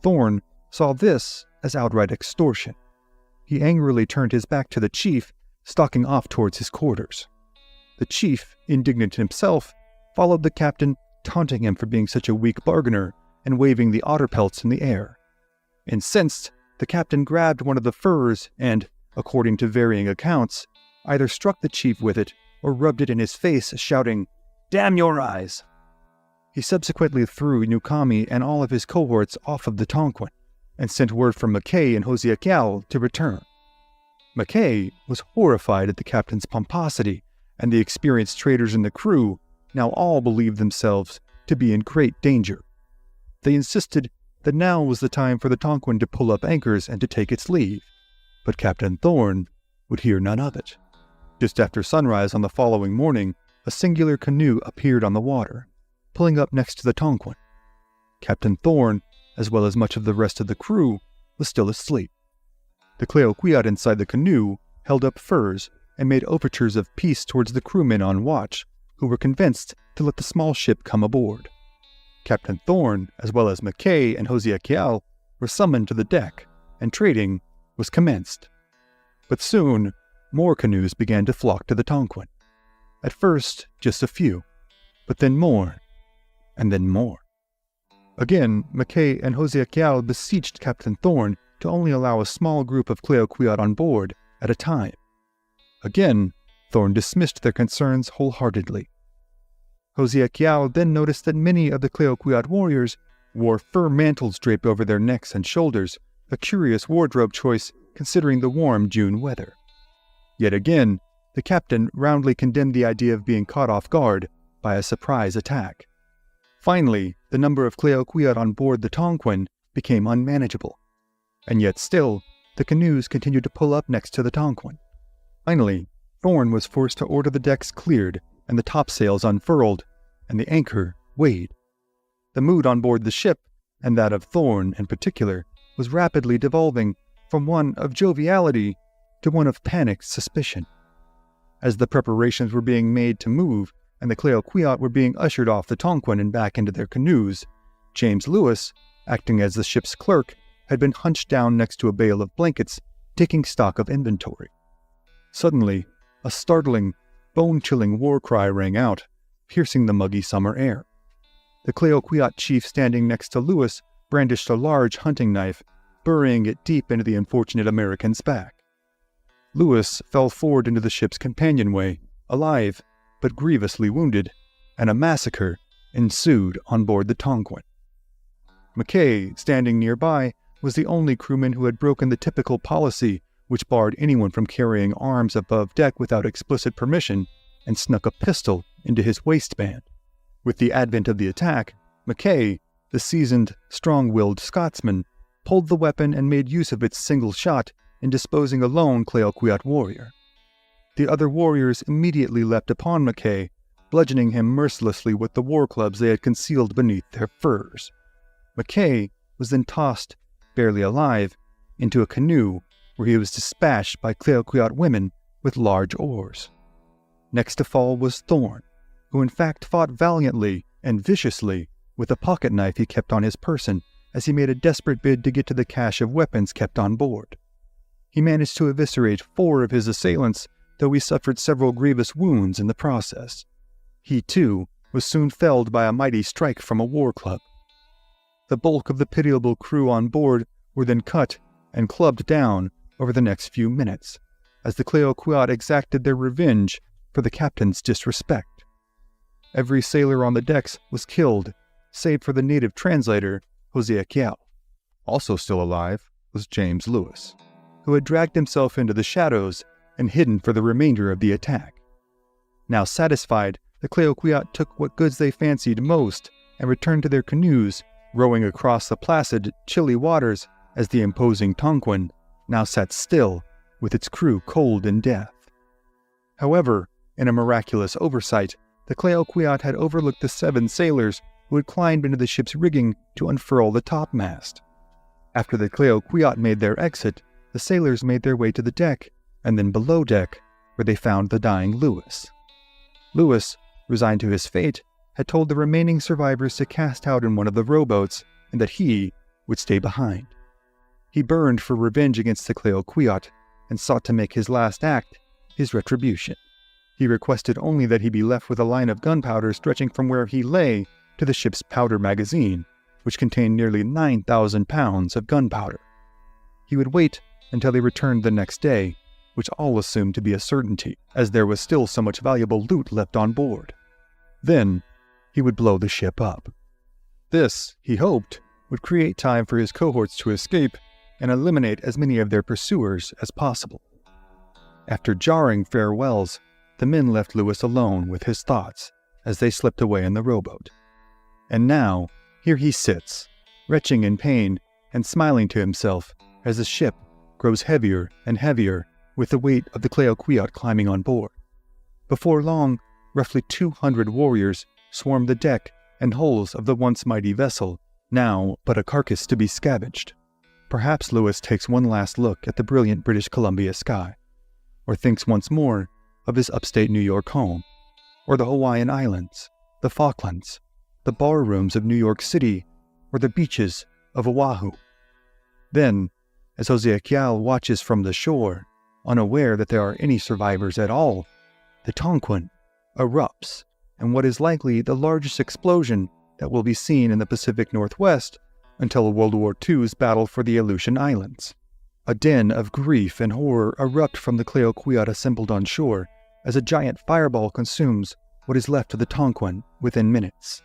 Thorne saw this as outright extortion. He angrily turned his back to the chief stalking off towards his quarters. The chief, indignant himself, followed the captain, taunting him for being such a weak bargainer and waving the otter pelts in the air. Incensed, the captain grabbed one of the furs and, according to varying accounts, either struck the chief with it or rubbed it in his face, shouting, "Damn your eyes!" He subsequently threw Nukami and all of his cohorts off of the Tonquin and sent word from Mackay and Hosiakiao to return. Mackay was horrified at the captain's pomposity, and the experienced traders in the crew now all believed themselves to be in great danger. They insisted that now was the time for the Tonquin to pull up anchors and to take its leave, but Captain Thorn would hear none of it. Just after sunrise on the following morning, a singular canoe appeared on the water, pulling up next to the Tonquin. Captain Thorn, as well as much of the rest of the crew, was still asleep. The Cleoquiot inside the canoe held up furs and made overtures of peace towards the crewmen on watch, who were convinced to let the small ship come aboard. Captain Thorn, as well as Mackay and Hosiakiao, were summoned to the deck, and trading was commenced. But soon, more canoes began to flock to the Tonquin. At first, just a few, but then more, and then more. Again, Mackay and Hosiakiao beseeched Captain Thorn to only allow a small group of Cleoquiot on board at a time. Again, Thorn dismissed their concerns wholeheartedly. Hosiakiao then noticed that many of the Cleoquiot warriors wore fur mantles draped over their necks and shoulders, a curious wardrobe choice considering the warm June weather. Yet again, the captain roundly condemned the idea of being caught off guard by a surprise attack. Finally, the number of Cleoquiot on board the Tonquin became unmanageable, and yet still, the canoes continued to pull up next to the Tonquin. Finally, Thorn was forced to order the decks cleared and the topsails unfurled, and the anchor weighed. The mood on board the ship, and that of Thorn in particular, was rapidly devolving from one of joviality to one of panicked suspicion. As the preparations were being made to move, and the Cleoquiot were being ushered off the Tonquin and back into their canoes, James Lewis, acting as the ship's clerk, had been hunched down next to a bale of blankets, taking stock of inventory. Suddenly, a startling, bone-chilling war cry rang out, piercing the muggy summer air. The Cleoquiot chief standing next to Lewis brandished a large hunting knife, burying it deep into the unfortunate American's back. Lewis fell forward into the ship's companionway, alive, but grievously wounded, and a massacre ensued on board the Tonquin. Mackay, standing nearby, was the only crewman who had broken the typical policy which barred anyone from carrying arms above deck without explicit permission, and snuck a pistol into his waistband. With the advent of the attack, Mackay, the seasoned, strong-willed Scotsman, pulled the weapon and made use of its single shot in disposing a lone Cleoquiot warrior. The other warriors immediately leapt upon Mackay, bludgeoning him mercilessly with the war clubs they had concealed beneath their furs. Mackay was then tossed, barely alive, into a canoe where he was dispatched by Cleoquiot women with large oars. Next to fall was Thorn, who in fact fought valiantly and viciously with a pocket knife he kept on his person as he made a desperate bid to get to the cache of weapons kept on board. He managed to eviscerate 4 of his assailants, though he suffered several grievous wounds in the process. He, too, was soon felled by a mighty strike from a war club. The bulk of the pitiable crew on board were then cut and clubbed down over the next few minutes, as the Cleoquiot exacted their revenge for the captain's disrespect. Every sailor on the decks was killed, save for the native translator, Hosiakiao. Also still alive was James Lewis, who had dragged himself into the shadows and hidden for the remainder of the attack. Now satisfied, the Cleoquiot took what goods they fancied most and returned to their canoes, rowing across the placid, chilly waters as the imposing Tonquin now sat still, with its crew cold in death. However, in a miraculous oversight, the Cleoquiot had overlooked the 7 sailors who had climbed into the ship's rigging to unfurl the topmast. After the Cleoquiot made their exit, the sailors made their way to the deck, and then below deck, where they found the dying Lewis. Lewis, resigned to his fate, had told the remaining survivors to cast out in one of the rowboats, and that he would stay behind. He burned for revenge against the Cleoquiot, and sought to make his last act his retribution. He requested only that he be left with a line of gunpowder stretching from where he lay to the ship's powder magazine, which contained nearly 9,000 pounds of gunpowder. He would wait until they returned the next day, which all assumed to be a certainty, as there was still so much valuable loot left on board. Then, he would blow the ship up. This, he hoped, would create time for his cohorts to escape and eliminate as many of their pursuers as possible. After jarring farewells, the men left Lewis alone with his thoughts as they slipped away in the rowboat. And now, here he sits, retching in pain and smiling to himself as the ship grows heavier and heavier with the weight of the Coexist climbing on board. Before long, roughly 200 warriors swarmed the deck and hulls of the once mighty vessel, now but a carcass to be scavenged. Perhaps Lewis takes one last look at the brilliant British Columbia sky, or thinks once more of his upstate New York home, or the Hawaiian Islands, the Falklands, the bar rooms of New York City, or the beaches of Oahu. Then, as Hokc watches from the shore, unaware that there are any survivors at all, the Tonquin erupts in what is likely the largest explosion that will be seen in the Pacific Northwest until World War II's battle for the Aleutian Islands. A din of grief and horror erupt from the Coexist assembled on shore as a giant fireball consumes what is left of the Tonquin within minutes.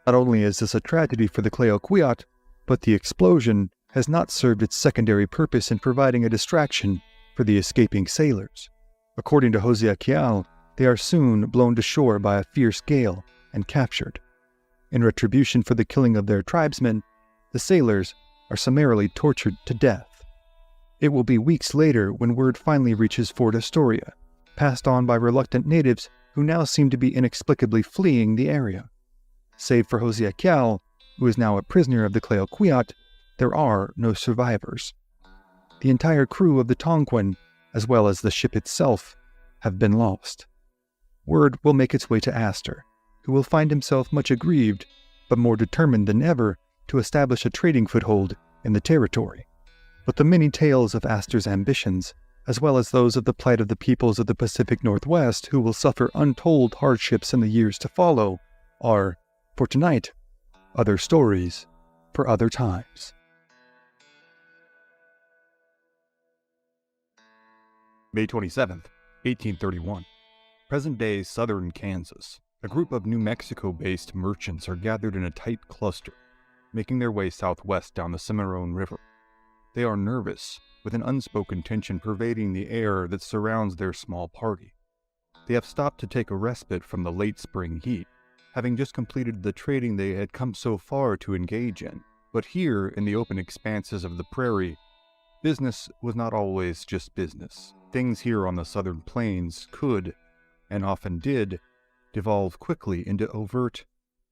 Not only is this a tragedy for the Coexist, but the explosion has not served its secondary purpose in providing a distraction for the escaping sailors. According to Hokc, they are soon blown to shore by a fierce gale and captured. In retribution for the killing of their tribesmen, the sailors are summarily tortured to death. It will be weeks later when word finally reaches Fort Astoria, passed on by reluctant natives who now seem to be inexplicably fleeing the area. Save for Hokc, who is now a prisoner of the Coexist, there are no survivors. The entire crew of the Tonquin, as well as the ship itself, have been lost. Word will make its way to Astor, who will find himself much aggrieved, but more determined than ever to establish a trading foothold in the territory. But the many tales of Astor's ambitions, as well as those of the plight of the peoples of the Pacific Northwest who will suffer untold hardships in the years to follow, are, for tonight, other stories for other times. May 27th, 1831. Present-day southern Kansas. A group of New Mexico-based merchants are gathered in a tight cluster, making their way southwest down the Cimarron River. They are nervous, with an unspoken tension pervading the air that surrounds their small party. They have stopped to take a respite from the late spring heat, having just completed the trading they had come so far to engage in. But here, in the open expanses of the prairie, business was not always just business. Things here on the southern plains could, and often did, devolve quickly into overt,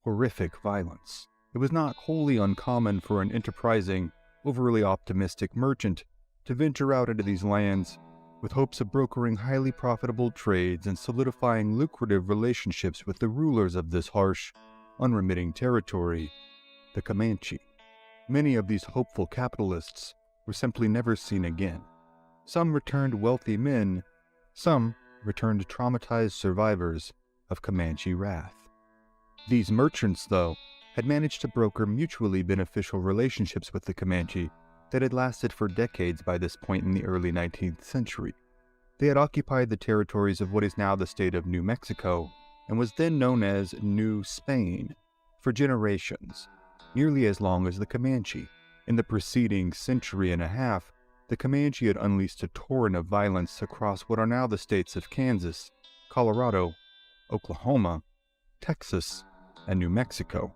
horrific violence. It was not wholly uncommon for an enterprising, overly optimistic merchant to venture out into these lands with hopes of brokering highly profitable trades and solidifying lucrative relationships with the rulers of this harsh, unremitting territory, the Comanche. Many of these hopeful capitalists were simply never seen again. Some returned wealthy men, some returned traumatized survivors of Comanche wrath. These merchants, though, had managed to broker mutually beneficial relationships with the Comanche that had lasted for decades by this point in the early 19th century. They had occupied the territories of what is now the state of New Mexico and was then known as New Spain for generations, nearly as long as the Comanche. In the preceding century and a half, the Comanche had unleashed a torrent of violence across what are now the states of Kansas, Colorado, Oklahoma, Texas, and New Mexico.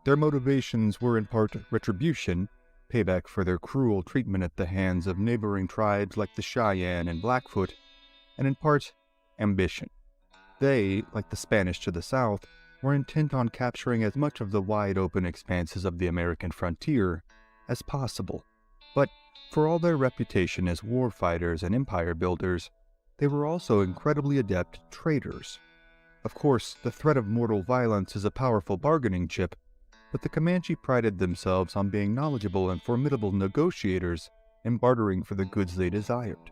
Their motivations were in part retribution, payback for their cruel treatment at the hands of neighboring tribes like the Cheyenne and Blackfoot, and in part ambition. They, like the Spanish to the south, were intent on capturing as much of the wide-open expanses of the American frontier as possible. But for all their reputation as war fighters and empire builders, they were also incredibly adept traders. Of course, the threat of mortal violence is a powerful bargaining chip, but the Comanche prided themselves on being knowledgeable and formidable negotiators and bartering for the goods they desired.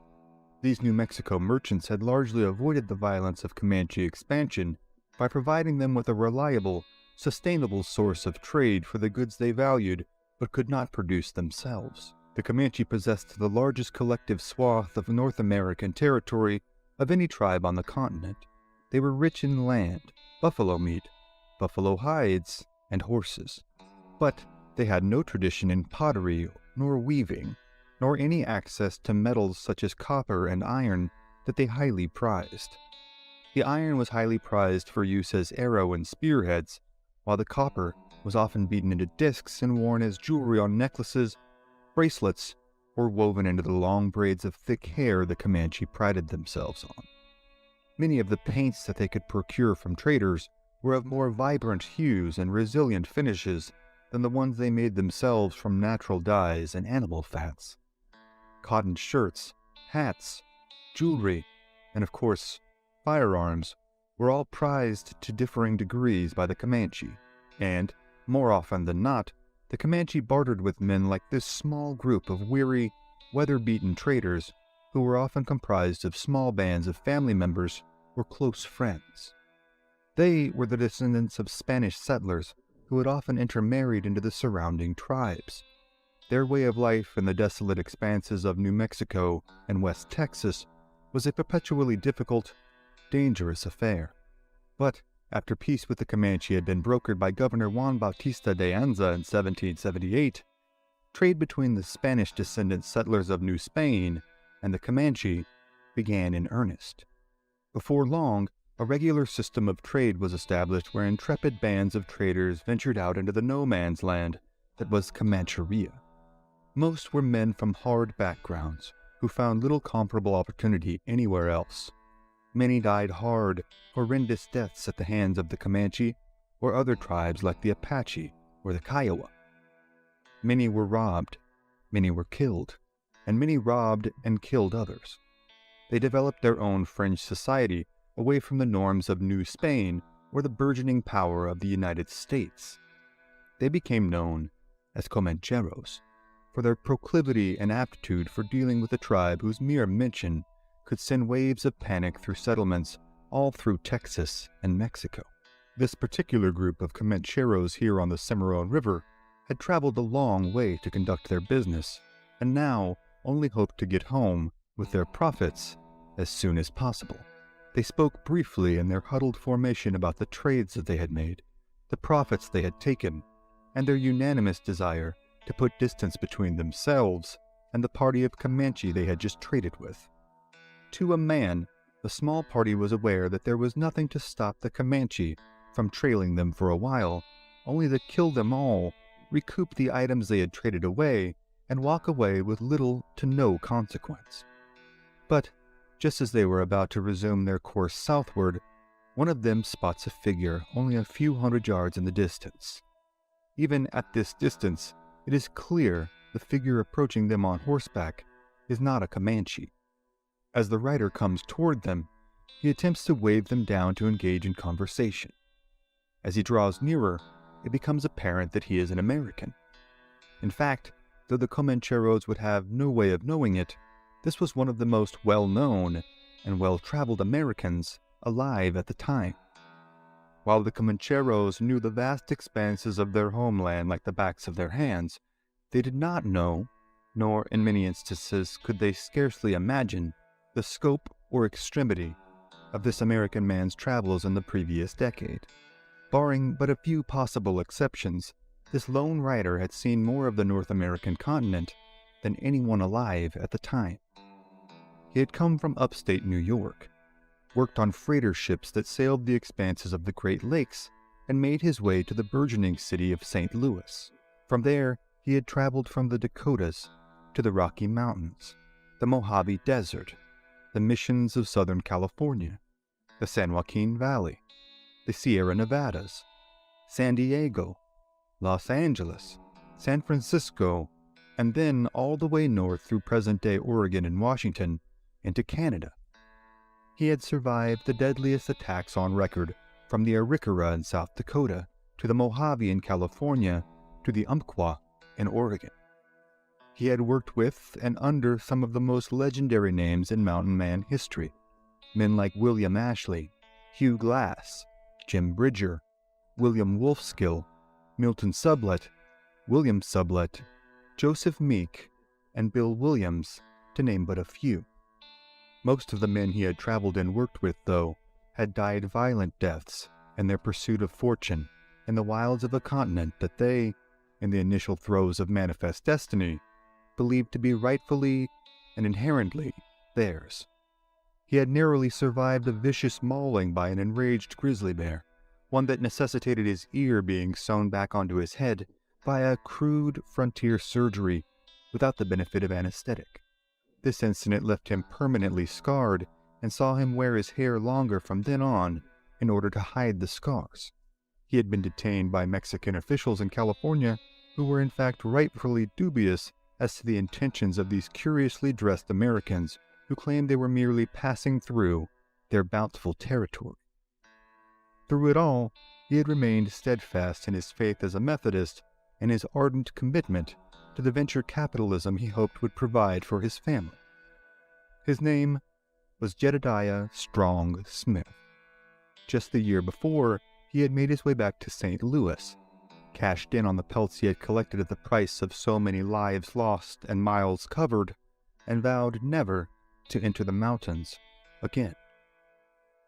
These New Mexico merchants had largely avoided the violence of Comanche expansion by providing them with a reliable, sustainable source of trade for the goods they valued but could not produce themselves. The Comanche possessed the largest collective swath of North American territory of any tribe on the continent. They were rich in land, buffalo meat, buffalo hides, and horses. But they had no tradition in pottery nor weaving, nor any access to metals such as copper and iron that they highly prized. The iron was highly prized for use as arrow and spearheads, while the copper was often beaten into discs and worn as jewelry on necklaces, bracelets, or woven into the long braids of thick hair the Comanche prided themselves on. Many of the paints that they could procure from traders were of more vibrant hues and resilient finishes than the ones they made themselves from natural dyes and animal fats. Cotton shirts, hats, jewelry, and of course, firearms were all prized to differing degrees by the Comanche, and, more often than not, the Comanche bartered with men like this small group of weary, weather-beaten traders who were often comprised of small bands of family members or close friends. They were the descendants of Spanish settlers who had often intermarried into the surrounding tribes. Their way of life in the desolate expanses of New Mexico and West Texas was a perpetually difficult, dangerous affair. But after peace with the Comanche had been brokered by Governor Juan Bautista de Anza in 1778, trade between the Spanish descendant settlers of New Spain and the Comanche began in earnest. Before long, a regular system of trade was established where intrepid bands of traders ventured out into the no-man's land that was Comancheria. Most were men from hard backgrounds who found little comparable opportunity anywhere else. Many died hard, horrendous deaths at the hands of the Comanche or other tribes like the Apache or the Kiowa. Many were robbed, many were killed, and many robbed and killed others. They developed their own fringe society away from the norms of New Spain or the burgeoning power of the United States. They became known as Comancheros for their proclivity and aptitude for dealing with a tribe whose mere mention could send waves of panic through settlements all through Texas and Mexico. This particular group of Comancheros here on the Cimarron River had traveled a long way to conduct their business, and now only hoped to get home with their profits as soon as possible. They spoke briefly in their huddled formation about the trades that they had made, the profits they had taken, and their unanimous desire to put distance between themselves and the party of Comanche they had just traded with. To a man, the small party was aware that there was nothing to stop the Comanche from trailing them for a while, only to kill them all, recoup the items they had traded away, and walk away with little to no consequence. But just as they were about to resume their course southward, one of them spots a figure only a few hundred yards in the distance. Even at this distance, it is clear the figure approaching them on horseback is not a Comanche. As the rider comes toward them, he attempts to wave them down to engage in conversation. As he draws nearer, it becomes apparent that he is an American. In fact, though the Comancheros would have no way of knowing it, this was one of the most well-known and well-traveled Americans alive at the time. While the Comancheros knew the vast expanses of their homeland like the backs of their hands, they did not know, nor in many instances could they scarcely imagine, the scope or extremity of this American man's travels in the previous decade. Barring but a few possible exceptions, this lone rider had seen more of the North American continent than anyone alive at the time. He had come from upstate New York, worked on freighter ships that sailed the expanses of the Great Lakes, and made his way to the burgeoning city of St. Louis. From there, he had traveled from the Dakotas to the Rocky Mountains, the Mojave Desert, the missions of Southern California, the San Joaquin Valley, the Sierra Nevadas, San Diego, Los Angeles, San Francisco, and then all the way north through present-day Oregon and Washington into Canada. He had survived the deadliest attacks on record, from the Arikara in South Dakota to the Mojave in California to the Umpqua in Oregon. He had worked with and under some of the most legendary names in mountain man history. Men like William Ashley, Hugh Glass, Jim Bridger, William Wolfskill, Milton Sublette, William Sublette, Joseph Meek, and Bill Williams, to name but a few. Most of the men he had traveled and worked with, though, had died violent deaths in their pursuit of fortune in the wilds of a continent that they, in the initial throes of manifest destiny, believed to be rightfully and inherently theirs. He had narrowly survived a vicious mauling by an enraged grizzly bear, one that necessitated his ear being sewn back onto his head via crude frontier surgery without the benefit of anesthetic. This incident left him permanently scarred and saw him wear his hair longer from then on in order to hide the scars. He had been detained by Mexican officials in California who were in fact rightfully dubious as to the intentions of these curiously dressed Americans who claimed they were merely passing through their bountiful territory. Through it all, he had remained steadfast in his faith as a Methodist and his ardent commitment to the venture capitalism he hoped would provide for his family. His name was Jedadiah Strong Smith. Just the year before, he had made his way back to St. Louis, cashed in on the pelts he had collected at the price of so many lives lost and miles covered, and vowed never to enter the mountains again.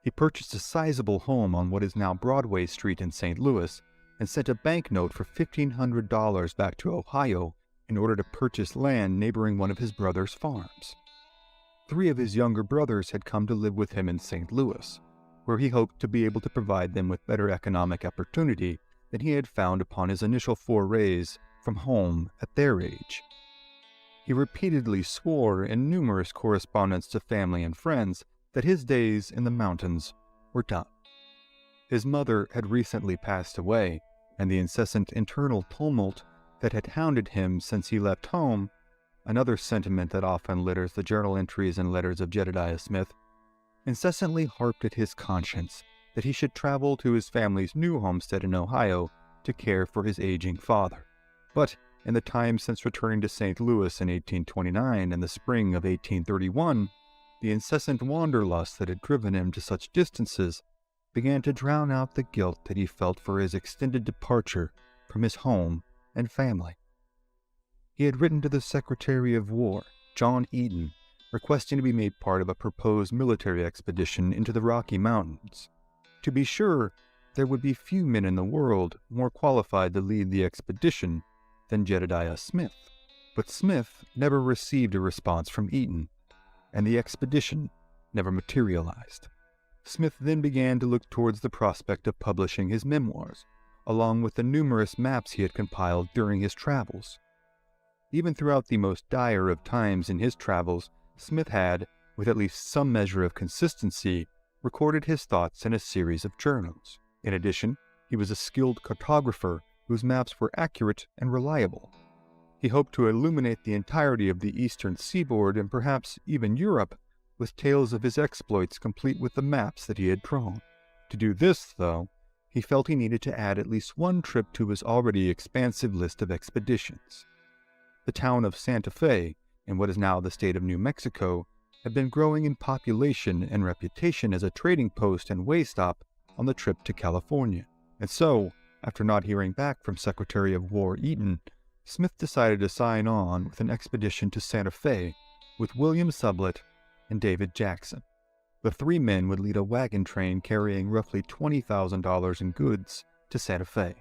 He purchased a sizable home on what is now Broadway Street in St. Louis and sent a banknote for $1,500 back to Ohio in order to purchase land neighboring one of his brother's farms. 3 of his younger brothers had come to live with him in St. Louis, where he hoped to be able to provide them with better economic opportunity than he had found upon his initial forays from home at their age. He repeatedly swore in numerous correspondence to family and friends that his days in the mountains were done. His mother had recently passed away, and the incessant internal tumult that had hounded him since he left home, another sentiment that often litters the journal entries and letters of Jedadiah Smith, incessantly harped at his conscience that he should travel to his family's new homestead in Ohio to care for his aging father. But in the time since returning to St. Louis in 1829 and the spring of 1831, the incessant wanderlust that had driven him to such distances began to drown out the guilt that he felt for his extended departure from his home and family. He had written to the Secretary of War, John Eaton, requesting to be made part of a proposed military expedition into the Rocky Mountains. To be sure, there would be few men in the world more qualified to lead the expedition than Jedadiah Smith, but Smith never received a response from Eaton, and the expedition never materialized. Smith then began to look towards the prospect of publishing his memoirs, along with the numerous maps he had compiled during his travels. Even throughout the most dire of times in his travels, Smith had, with at least some measure of consistency, recorded his thoughts in a series of journals. In addition, he was a skilled cartographer whose maps were accurate and reliable. He hoped to illuminate the entirety of the eastern seaboard and perhaps even Europe with tales of his exploits complete with the maps that he had drawn. To do this, though, he felt he needed to add at least one trip to his already expansive list of expeditions. The town of Santa Fe, in what is now the state of New Mexico, had been growing in population and reputation as a trading post and way stop on the trip to California. And so, after not hearing back from Secretary of War Eaton, Smith decided to sign on with an expedition to Santa Fe with William Sublette and David Jackson. The 3 men would lead a wagon train carrying roughly $20,000 in goods to Santa Fe.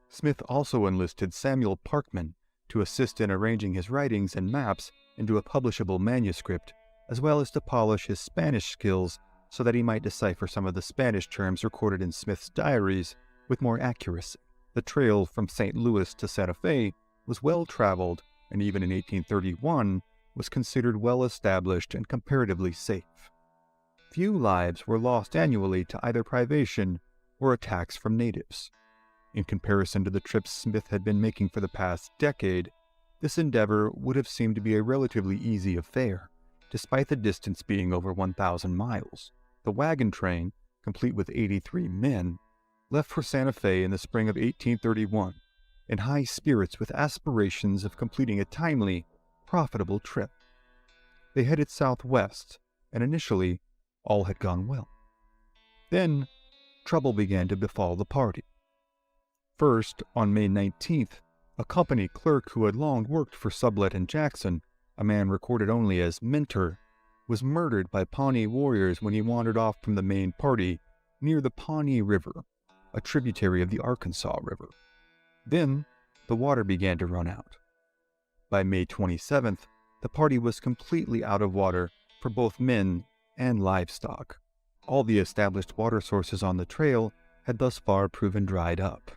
Smith also enlisted Samuel Parkman to assist in arranging his writings and maps into a publishable manuscript, as well as to polish his Spanish skills so that he might decipher some of the Spanish terms recorded in Smith's diaries with more accuracy. The trail from St. Louis to Santa Fe was well traveled, and even in 1831 was considered well established and comparatively safe. Few lives were lost annually to either privation or attacks from natives. In comparison to the trips Smith had been making for the past decade, this endeavor would have seemed to be a relatively easy affair, despite the distance being over 1,000 miles. The wagon train, complete with 83 men, left for Santa Fe in the spring of 1831, in high spirits with aspirations of completing a timely profitable trip. They headed southwest, and initially, all had gone well. Then, trouble began to befall the party. First, on May 19th, a company clerk who had long worked for Sublette and Jackson, a man recorded only as Mentor, was murdered by Pawnee warriors when he wandered off from the main party near the Pawnee River, a tributary of the Arkansas River. Then, the water began to run out. By May 27th, the party was completely out of water for both men and livestock. All the established water sources on the trail had thus far proven dried up.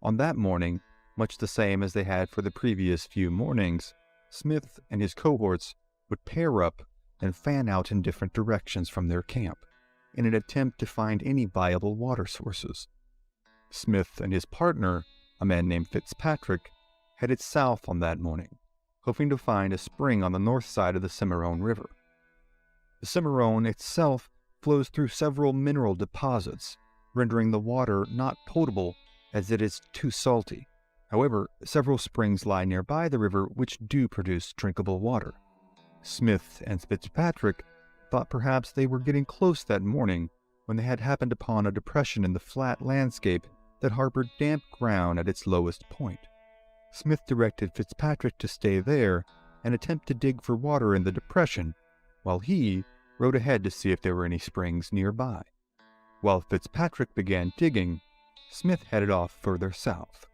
On that morning, much the same as they had for the previous few mornings, Smith and his cohorts would pair up and fan out in different directions from their camp in an attempt to find any viable water sources. Smith and his partner, a man named Fitzpatrick, headed south on that morning, hoping to find a spring on the north side of the Cimarron River. The Cimarron itself flows through several mineral deposits, rendering the water not potable as it is too salty. However, several springs lie nearby the river which do produce drinkable water. Smith and Fitzpatrick thought perhaps they were getting close that morning when they had happened upon a depression in the flat landscape that harbored damp ground at its lowest point. Smith directed Fitzpatrick to stay there and attempt to dig for water in the depression, while he rode ahead to see if there were any springs nearby. While Fitzpatrick began digging, Smith headed off further south.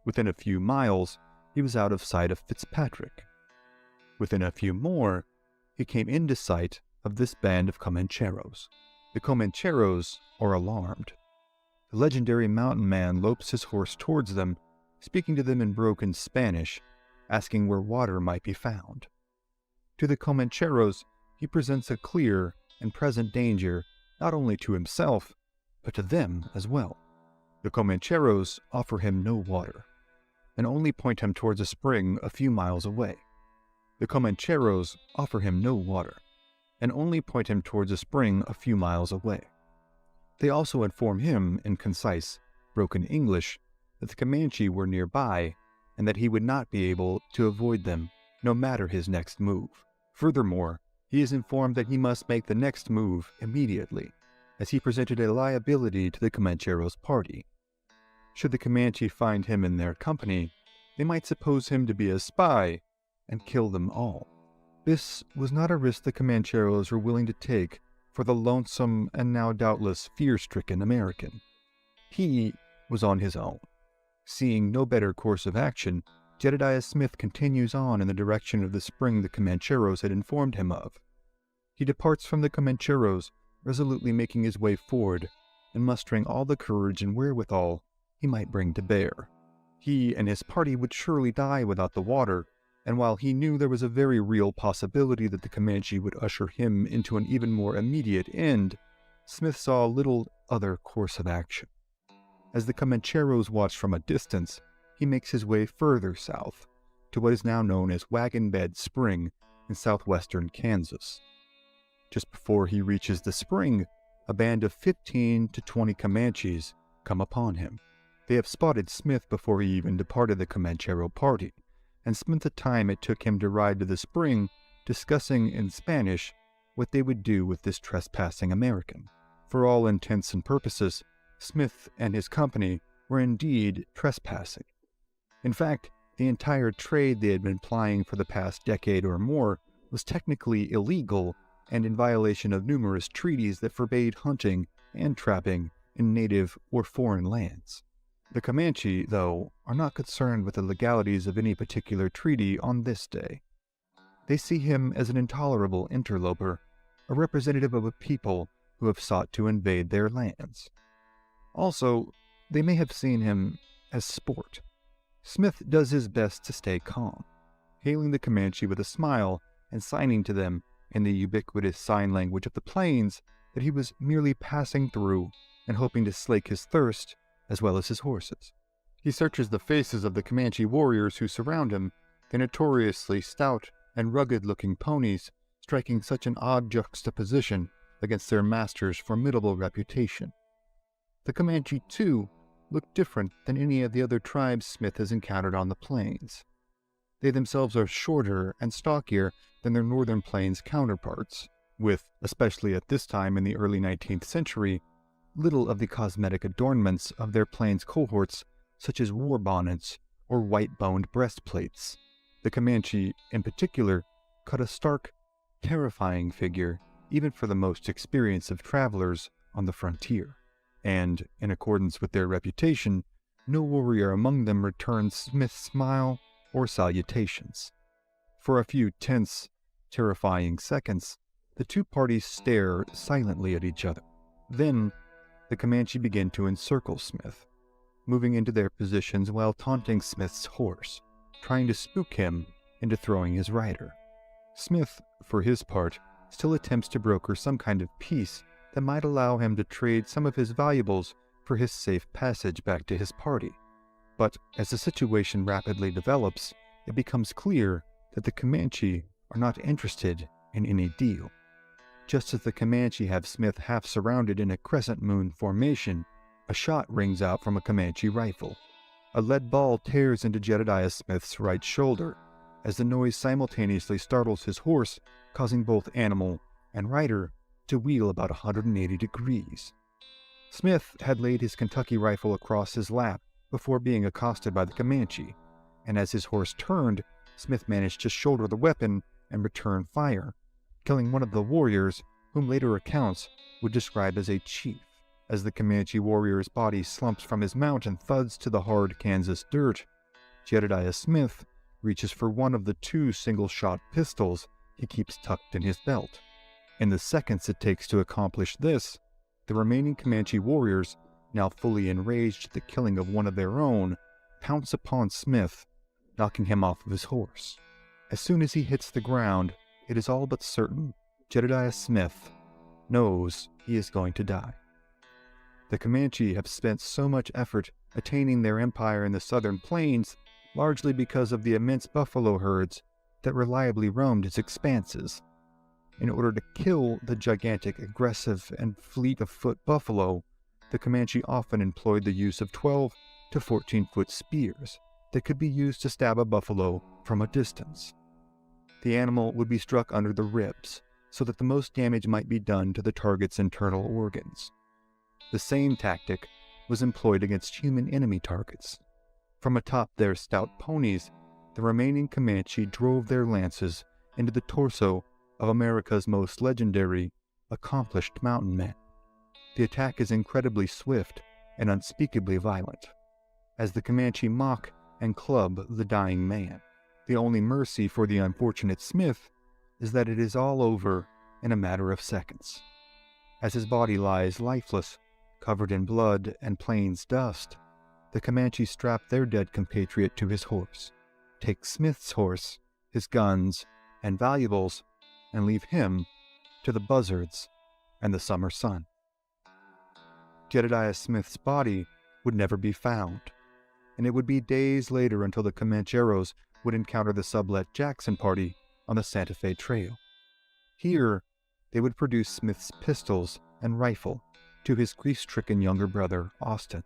Within a few miles, he was out of sight of Fitzpatrick. Within a few more, he came into sight of this band of Comancheros. The Comancheros are alarmed. The legendary mountain man lopes his horse towards them, speaking to them in broken Spanish, asking where water might be found. To the Comancheros, he presents a clear and present danger not only to himself, but to them as well. The Comancheros offer him no water, and only point him towards a spring a few miles away. The Comancheros offer him no water, and only point him towards a spring a few miles away. They also inform him in concise, broken English that the Comanche were nearby and that he would not be able to avoid them no matter his next move. Furthermore, he is informed that he must make the next move immediately, as he presented a liability to the Comancheros' party. Should the Comanche find him in their company, they might suppose him to be a spy and kill them all. This was not a risk the Comancheros were willing to take for the lonesome and now doubtless fear-stricken American. He was on his own. Seeing no better course of action, Jedadiah Smith continues on in the direction of the spring the Comancheros had informed him of. He departs from the Comancheros, resolutely making his way forward and mustering all the courage and wherewithal he might bring to bear. He and his party would surely die without the water, and while he knew there was a very real possibility that the Comanche would usher him into an even more immediate end, Smith saw little other course of action. As the Comancheros watched from a distance, he makes his way further south, to what is now known as Wagon Bed Spring in southwestern Kansas. Just before he reaches the spring, a band of 15 to 20 Comanches come upon him. They have spotted Smith before he even departed the Comanchero party, and spent the time it took him to ride to the spring discussing in Spanish what they would do with this trespassing American. For all intents and purposes, Smith and his company were indeed trespassing. In fact, the entire trade they had been plying for the past decade or more was technically illegal and in violation of numerous treaties that forbade hunting and trapping in native or foreign lands. The Comanche, though, are not concerned with the legalities of any particular treaty on this day. They see him as an intolerable interloper, a representative of a people who have sought to invade their lands. Also, they may have seen him as sport. Smith does his best to stay calm, hailing the Comanche with a smile and signing to them in the ubiquitous sign language of the plains that he was merely passing through and hoping to slake his thirst as well as his horses. He searches the faces of the Comanche warriors who surround him, the notoriously stout and rugged-looking ponies striking such an odd juxtaposition against their master's formidable reputation. The Comanche, too, looked different than any of the other tribes Smith has encountered on the plains. They themselves are shorter and stockier than their northern plains counterparts, with, especially at this time in the early 19th century, little of the cosmetic adornments of their plains cohorts, such as war bonnets or white-boned breastplates. The Comanche, in particular, cut a stark, terrifying figure even for the most experienced of travelers on the frontier, and, in accordance with their reputation, no warrior among them returned Smith's smile or salutations. For a few tense, terrifying seconds, the two parties stare silently at each other. Then, the Comanche begin to encircle Smith, moving into their positions while taunting Smith's horse, trying to spook him into throwing his rider. Smith, for his part, still attempts to broker some kind of peace that might allow him to trade some of his valuables for his safe passage back to his party. But as the situation rapidly develops, it becomes clear that the Comanche are not interested in any deal. Just as the Comanche have Smith half surrounded in a crescent moon formation, a shot rings out from a Comanche rifle. A lead ball tears into Jedadiah Smith's right shoulder, as the noise simultaneously startles his horse, causing both animal and rider to wheel about 180 degrees. Smith had laid his Kentucky rifle across his lap before being accosted by the Comanche, and as his horse turned, Smith managed to shoulder the weapon and return fire, killing one of the warriors, whom later accounts would describe as a chief. As the Comanche warrior's body slumps from his mount and thuds to the hard Kansas dirt, Jedadiah Smith reaches for one of the two single-shot pistols he keeps tucked in his belt. In the seconds it takes to accomplish this, the remaining Comanche warriors, now fully enraged at the killing of one of their own, pounce upon Smith, knocking him off of his horse. As soon as he hits the ground, it is all but certain Jedadiah Smith knows he is going to die. The Comanche have spent so much effort attaining their empire in the southern plains, largely because of the immense buffalo herds that reliably roamed its expanses. In order to kill the gigantic, aggressive, and fleet-of-foot buffalo, the Comanche often employed the use of 12 to 14-foot spears that could be used to stab a buffalo from a distance. The animal would be struck under the ribs, so that the most damage might be done to the target's internal organs. The same tactic was employed against human enemy targets. From atop their stout ponies, the remaining Comanche drove their lances into the torso of America's most legendary, accomplished mountain man. The attack is incredibly swift and unspeakably violent, as the Comanche mock and club the dying man. The only mercy for the unfortunate Smith is that it is all over in a matter of seconds. As his body lies lifeless, covered in blood and plains dust, the Comanche strap their dead compatriot to his horse, take Smith's horse, his guns, and valuables, and leave him to the buzzards and the summer sun. Jedadiah Smith's body would never be found, and it would be days later until the Comancheros would encounter the sublet Jackson party on the Santa Fe Trail. Here, they would produce Smith's pistols and rifle to his grief-stricken younger brother, Austin.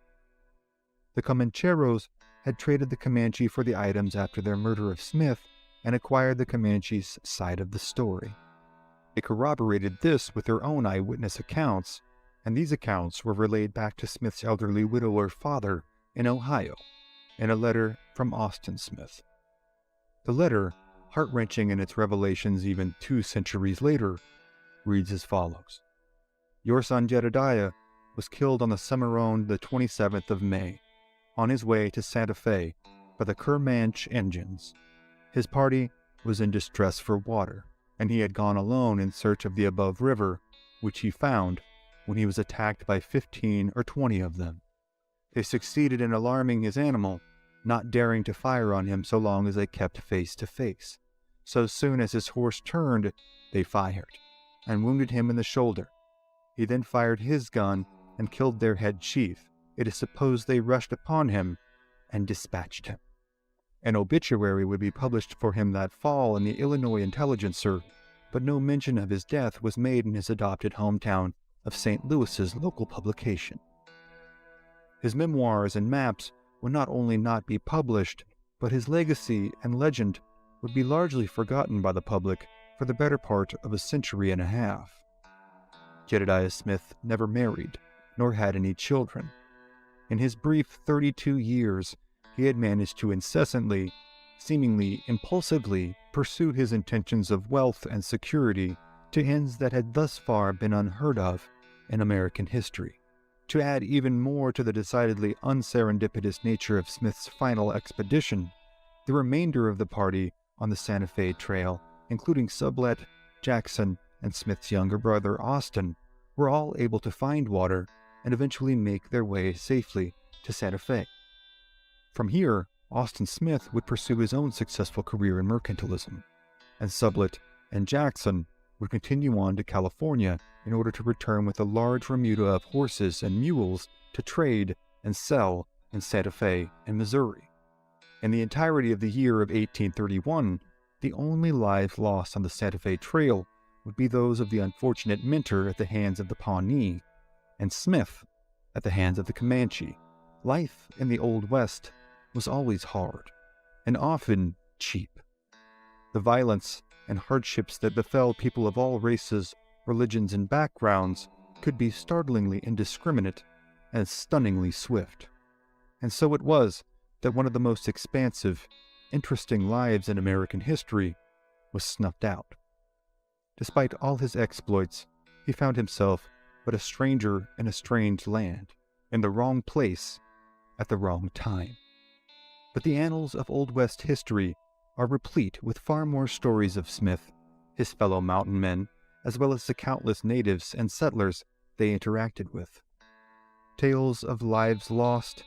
The Comancheros had traded the Comanche for the items after their murder of Smith and acquired the Comanche's side of the story. They corroborated this with their own eyewitness accounts, and these accounts were relayed back to Smith's elderly widower father in Ohio in a letter from Austin Smith. The letter, heart-wrenching in its revelations even 2 centuries later, reads as follows. Your son Jedadiah was killed on the Cimarron the 27th of May, on his way to Santa Fe by the Comanche Indians. His party was in distress for water, and he had gone alone in search of the above river, which he found when he was attacked by 15 or 20 of them. They succeeded in alarming his animal, not daring to fire on him so long as they kept face to face. So soon as his horse turned, they fired, and wounded him in the shoulder. He then fired his gun and killed their head chief. It is supposed they rushed upon him and dispatched him. An obituary would be published for him that fall in the Illinois Intelligencer, but no mention of his death was made in his adopted hometown of St. Louis's local publication. His memoirs and maps would not only not be published, but his legacy and legend would be largely forgotten by the public for the better part of a century and a half. Jedadiah Smith never married, nor had any children. In his brief 32 years, he had managed to incessantly, seemingly impulsively, pursue his intentions of wealth and security to ends that had thus far been unheard of in American history. To add even more to the decidedly unserendipitous nature of Smith's final expedition, the remainder of the party on the Santa Fe Trail, including Sublette, Jackson, and Smith's younger brother Austin, were all able to find water and eventually make their way safely to Santa Fe. From here, Austin Smith would pursue his own successful career in mercantilism, and Sublette and Jackson would continue on to California in order to return with a large remuda of horses and mules to trade and sell in Santa Fe and Missouri. In the entirety of the year of 1831, the only lives lost on the Santa Fe Trail would be those of the unfortunate Minter at the hands of the Pawnee, and Smith at the hands of the Comanche. Life in the Old West was always hard, and often cheap. The violence and hardships that befell people of all races, religions, and backgrounds could be startlingly indiscriminate and stunningly swift. And so it was that one of the most expansive, interesting lives in American history was snuffed out. Despite all his exploits, he found himself but a stranger in a strange land, in the wrong place, at the wrong time. But the annals of Old West history are replete with far more stories of Smith, his fellow mountain men, as well as the countless natives and settlers they interacted with. Tales of lives lost,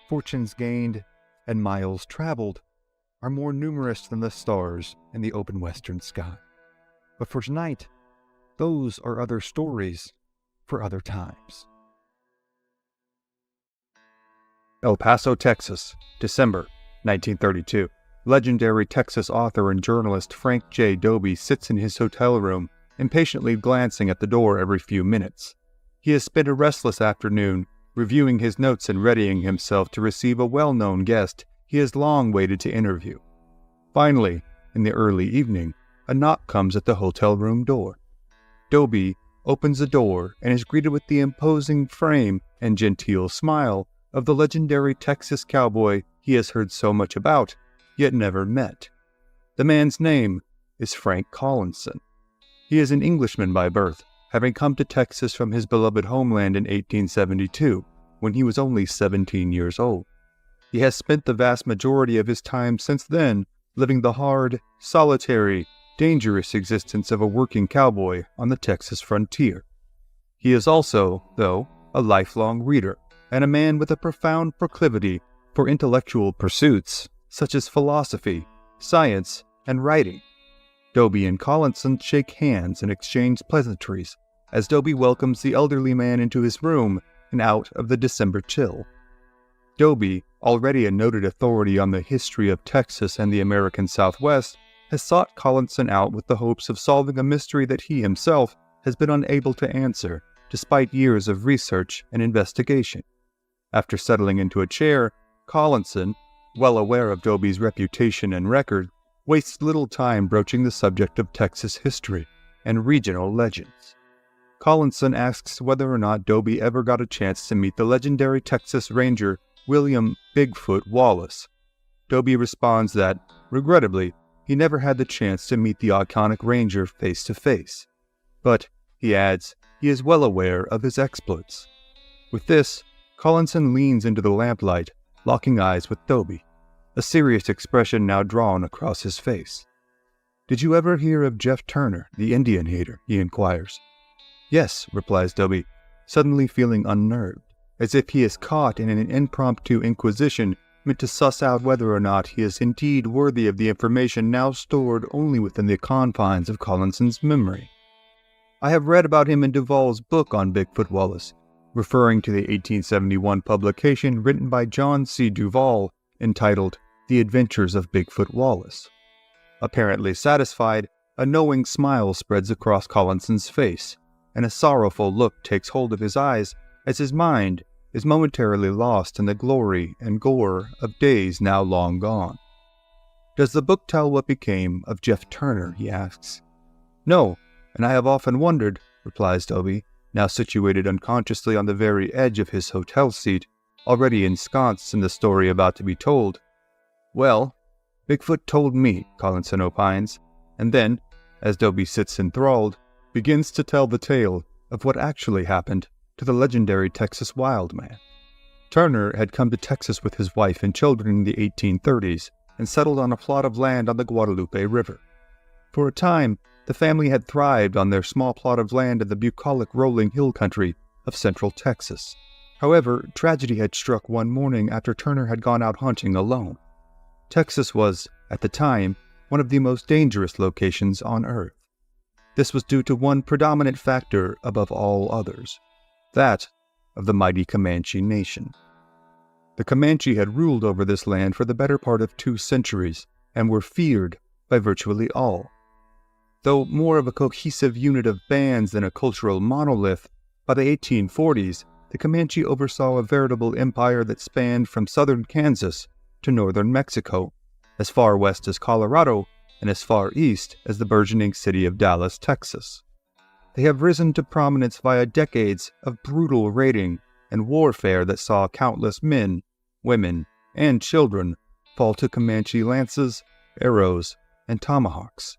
fortunes gained, and miles traveled are more numerous than the stars in the open western sky. But for tonight, those are other stories for other times. El Paso, Texas, December 1932. Legendary Texas author and journalist Frank J. Dobie sits in his hotel room, impatiently glancing at the door every few minutes. He has spent a restless afternoon reviewing his notes and readying himself to receive a well-known guest he has long waited to interview. Finally, in the early evening, a knock comes at the hotel room door. Dobie opens the door and is greeted with the imposing frame and genteel smile of the legendary Texas cowboy he has heard so much about, yet never met. The man's name is Frank Collinson. He is an Englishman by birth, having come to Texas from his beloved homeland in 1872, when he was only 17 years old. He has spent the vast majority of his time since then living the hard, solitary, dangerous existence of a working cowboy on the Texas frontier. He is also, though, a lifelong reader, and a man with a profound proclivity for intellectual pursuits such as philosophy, science, and writing. Dobie and Collinson shake hands and exchange pleasantries as Dobie welcomes the elderly man into his room and out of the December chill. Dobie, already a noted authority on the history of Texas and the American Southwest, has sought Collinson out with the hopes of solving a mystery that he himself has been unable to answer, despite years of research and investigation. After settling into a chair, Collinson, well aware of Dobie's reputation and record, wastes little time broaching the subject of Texas history and regional legends. Collinson asks whether or not Dobie ever got a chance to meet the legendary Texas Ranger William Bigfoot Wallace. Dobie responds that, regrettably, he never had the chance to meet the iconic ranger face to face. But, he adds, he is well aware of his exploits. With this, Collinson leans into the lamplight, locking eyes with Dobie, a serious expression now drawn across his face. "Did you ever hear of Jeff Turner, the Indian hater?" he inquires. "Yes," replies Dobie, suddenly feeling unnerved, as if he is caught in an impromptu inquisition meant to suss out whether or not he is indeed worthy of the information now stored only within the confines of Collinson's memory. "I have read about him in Duvall's book on Bigfoot Wallace," referring to the 1871 publication written by John C. Duvall entitled The Adventures of Bigfoot Wallace. Apparently satisfied, a knowing smile spreads across Collinson's face, and a sorrowful look takes hold of his eyes as his mind is momentarily lost in the glory and gore of days now long gone. "Does the book tell what became of Jeff Turner?" he asks. "No, and I have often wondered," replies Dobie, now situated unconsciously on the very edge of his hotel seat, already ensconced in the story about to be told. "Well, Bigfoot told me," Collinson opines, and then, as Dobie sits enthralled, begins to tell the tale of what actually happened to the legendary Texas wild man. Turner had come to Texas with his wife and children in the 1830s and settled on a plot of land on the Guadalupe River. For a time, the family had thrived on their small plot of land in the bucolic rolling hill country of central Texas. However, tragedy had struck one morning after Turner had gone out hunting alone. Texas was, at the time, one of the most dangerous locations on Earth. This was due to one predominant factor above all others, that of the mighty Comanche nation. The Comanche had ruled over this land for the better part of 2 centuries and were feared by virtually all. Though more of a cohesive unit of bands than a cultural monolith, by the 1840s, the Comanche oversaw a veritable empire that spanned from southern Kansas to northern Mexico, as far west as Colorado, and as far east as the burgeoning city of Dallas, Texas. They have risen to prominence via decades of brutal raiding and warfare that saw countless men, women, and children fall to Comanche lances, arrows, and tomahawks.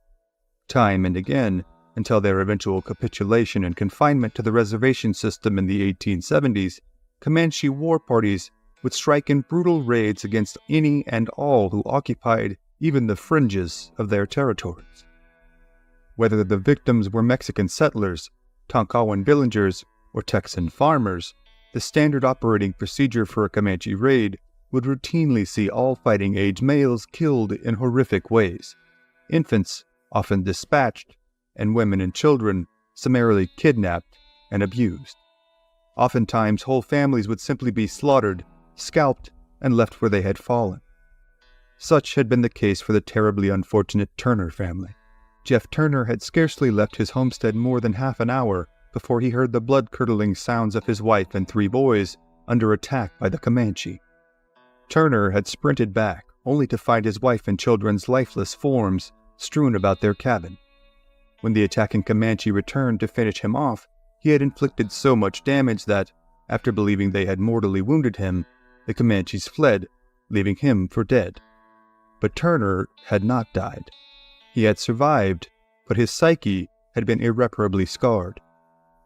Time and again, until their eventual capitulation and confinement to the reservation system in the 1870s, Comanche war parties would strike in brutal raids against any and all who occupied even the fringes of their territories. Whether the victims were Mexican settlers, Tonquin villagers, or Texan farmers, the standard operating procedure for a Comanche raid would routinely see all fighting-age males killed in horrific ways, infants often dispatched, and women and children summarily kidnapped and abused. Oftentimes, whole families would simply be slaughtered, scalped, and left where they had fallen. Such had been the case for the terribly unfortunate Turner family. Jeff Turner had scarcely left his homestead more than half an hour before he heard the blood-curdling sounds of his wife and 3 boys under attack by the Comanche. Turner had sprinted back, only to find his wife and children's lifeless forms strewn about their cabin. When the attacking Comanche returned to finish him off, he had inflicted so much damage that, after believing they had mortally wounded him, the Comanches fled, leaving him for dead. But Turner had not died. He had survived, but his psyche had been irreparably scarred.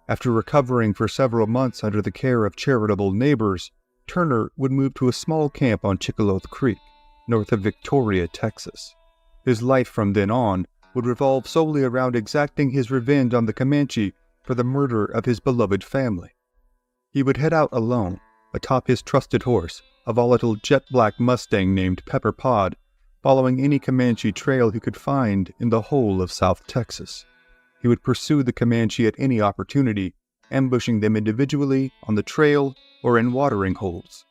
After recovering for several months under the care of charitable neighbors, Turner would move to a small camp on Chicoloth Creek, north of Victoria, Texas. His life from then on would revolve solely around exacting his revenge on the Comanche for the murder of his beloved family. He would head out alone, atop his trusted horse, a volatile jet-black Mustang named Pepper Pod, following any Comanche trail he could find in the whole of South Texas. He would pursue the Comanche at any opportunity, ambushing them individually, on the trail, or in watering holes.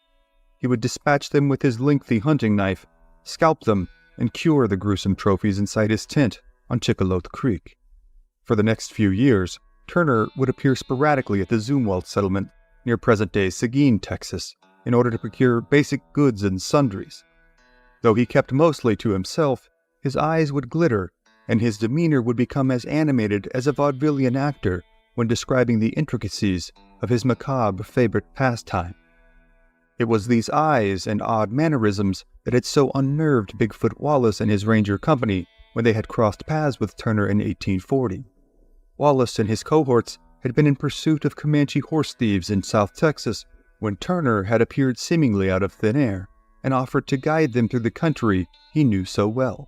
He would dispatch them with his lengthy hunting knife, scalp them, and cure the gruesome trophies inside his tent on Chicoloth Creek. For the next few years, Turner would appear sporadically at the Zumwalt settlement near present-day Seguin, Texas, in order to procure basic goods and sundries. Though he kept mostly to himself, his eyes would glitter, and his demeanor would become as animated as a vaudevillian actor when describing the intricacies of his macabre favorite pastime. It was these eyes and odd mannerisms that had so unnerved Bigfoot Wallace and his ranger company when they had crossed paths with Turner in 1840. Wallace and his cohorts had been in pursuit of Comanche horse thieves in South Texas when Turner had appeared seemingly out of thin air and offered to guide them through the country he knew so well.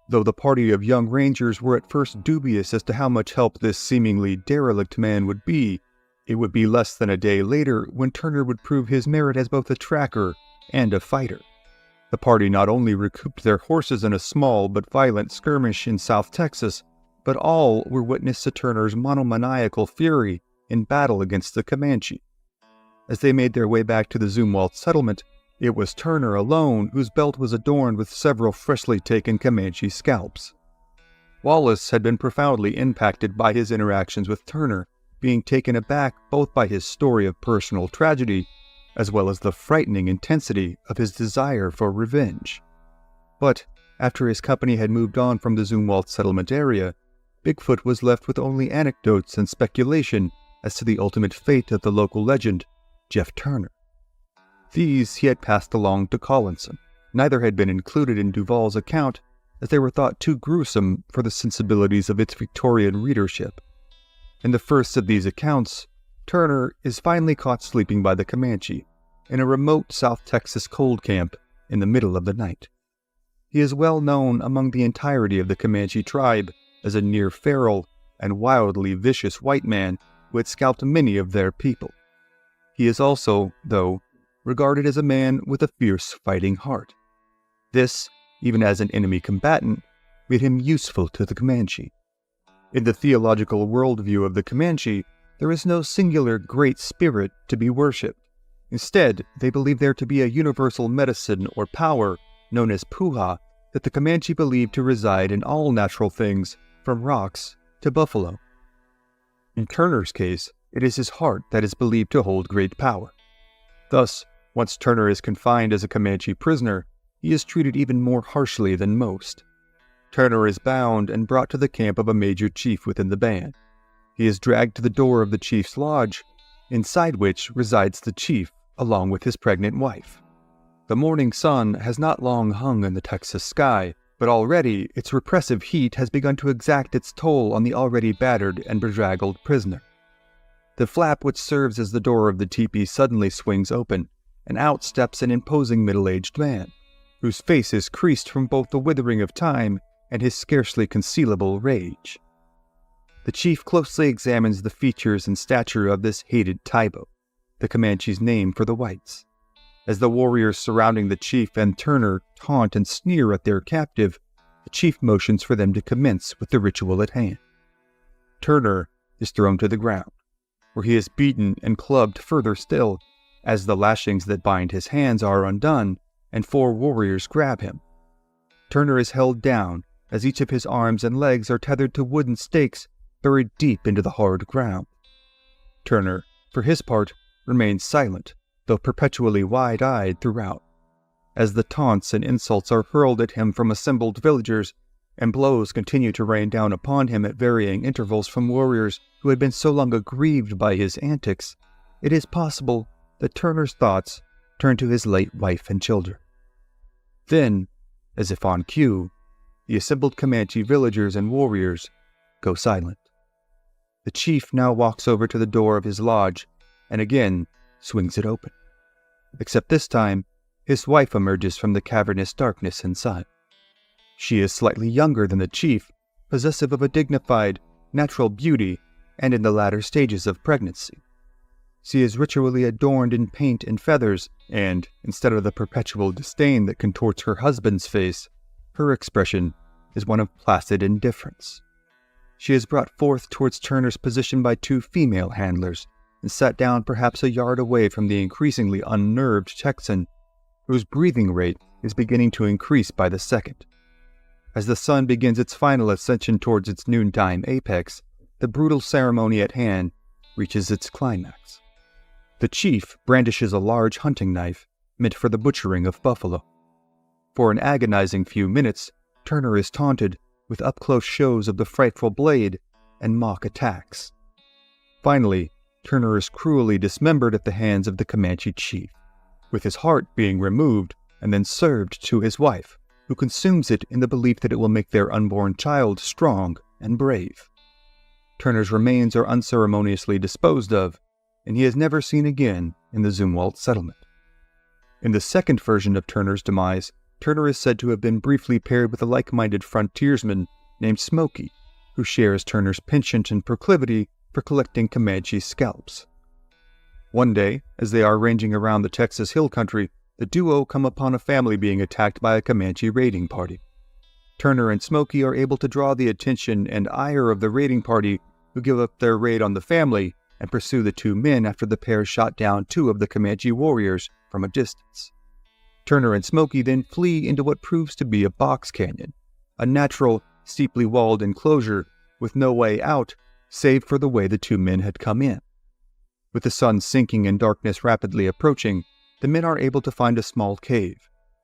Though the party of young rangers were at first dubious as to how much help this seemingly derelict man would be, it would be less than a day later when Turner would prove his merit as both a tracker and a fighter. The party not only recouped their horses in a small but violent skirmish in South Texas, but all were witness to Turner's monomaniacal fury in battle against the Comanche. As they made their way back to the Zumwalt settlement, it was Turner alone whose belt was adorned with several freshly taken Comanche scalps. Wallace had been profoundly impacted by his interactions with Turner, being taken aback both by his story of personal tragedy as well as the frightening intensity of his desire for revenge. But, After his company had moved on from the Zumwalt settlement area, Bigfoot was left with only anecdotes and speculation as to the ultimate fate of the local legend, Jeff Turner. These he had passed along to Collinson. Neither had been included in Duval's account, as they were thought too gruesome for the sensibilities of its Victorian readership. In the first of these accounts, Turner is finally caught sleeping by the Comanche in a remote South Texas cold camp in the middle of the night. He is well known among the entirety of the Comanche tribe as a near-feral and wildly vicious white man who had scalped many of their people. He is also, though, regarded as a man with a fierce fighting heart. This, even as an enemy combatant, made him useful to the Comanche. In the theological worldview of the Comanche, there is no singular great spirit to be worshipped. Instead, they believe there to be a universal medicine or power, known as puha, that the Comanche believe to reside in all natural things, from rocks to buffalo. In Turner's case, it is his heart that is believed to hold great power. Thus, once Turner is confined as a Comanche prisoner, he is treated even more harshly than most. Turner is bound and brought to the camp of a major chief within the band. He is dragged to the door of the chief's lodge, inside which resides the chief along with his pregnant wife. The morning sun has not long hung in the Texas sky, but already its repressive heat has begun to exact its toll on the already battered and bedraggled prisoner. The flap which serves as the door of the teepee suddenly swings open, and out steps an imposing middle-aged man, whose face is creased from both the withering of time and his scarcely concealable rage. The chief closely examines the features and stature of this hated Taibo, the Comanche's name for the whites. As the warriors surrounding the chief and Turner taunt and sneer at their captive, the chief motions for them to commence with the ritual at hand. Turner is thrown to the ground, where he is beaten and clubbed further still, as the lashings that bind his hands are undone, and 4 warriors grab him. Turner is held down, as each of his arms and legs are tethered to wooden stakes buried deep into the hard ground. Turner, for his part, remains silent, though perpetually wide-eyed throughout, as the taunts and insults are hurled at him from assembled villagers, and blows continue to rain down upon him at varying intervals from warriors who had been so long aggrieved by his antics. It is possible that Turner's thoughts turn to his late wife and children. Then, as if on cue, the assembled Comanche villagers and warriors go silent. The chief now walks over to the door of his lodge and again swings it open. Except this time, his wife emerges from the cavernous darkness inside. She is slightly younger than the chief, possessive of a dignified, natural beauty, and in the latter stages of pregnancy. She is ritually adorned in paint and feathers, and, instead of the perpetual disdain that contorts her husband's face, her expression is one of placid indifference. She is brought forth towards Turner's position by 2 female handlers, and sat down perhaps a yard away from the increasingly unnerved Texan, whose breathing rate is beginning to increase by the second. As the sun begins its final ascension towards its noontime apex, the brutal ceremony at hand reaches its climax. The chief brandishes a large hunting knife meant for the butchering of buffalo. For an agonizing few minutes, Turner is taunted with up-close shows of the frightful blade and mock attacks. Finally, Turner is cruelly dismembered at the hands of the Comanche chief, with his heart being removed and then served to his wife, who consumes it in the belief that it will make their unborn child strong and brave. Turner's remains are unceremoniously disposed of, and he is never seen again in the Zumwalt settlement. In the second version of Turner's demise, Turner is said to have been briefly paired with a like-minded frontiersman named Smoky, who shares Turner's penchant and proclivity for collecting Comanche scalps. One day, as they are ranging around the Texas hill country, the duo come upon a family being attacked by a Comanche raiding party. Turner and Smoky are able to draw the attention and ire of the raiding party, who give up their raid on the family and pursue the 2 men after the pair shot down 2 of the Comanche warriors from a distance. Turner and Smoky then flee into what proves to be a box canyon, a natural, steeply walled enclosure with no way out save for the way the 2 men had come in. With the sun sinking and darkness rapidly approaching, the men are able to find a small cave,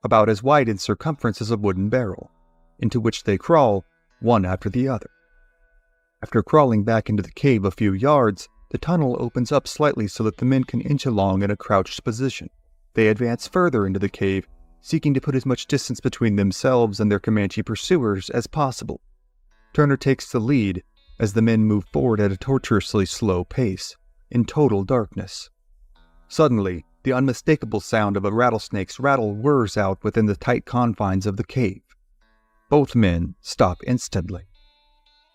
about as wide in circumference as a wooden barrel. into which they crawl, one after the other. After crawling back into the cave a few yards, the tunnel opens up slightly so that the men can inch along in a crouched position. They advance further into the cave, seeking to put as much distance between themselves and their Comanche pursuers as possible. Turner takes the lead as the men move forward at a tortuously slow pace, in total darkness. Suddenly, the unmistakable sound of a rattlesnake's rattle whirs out within the tight confines of the cave. Both men stop instantly.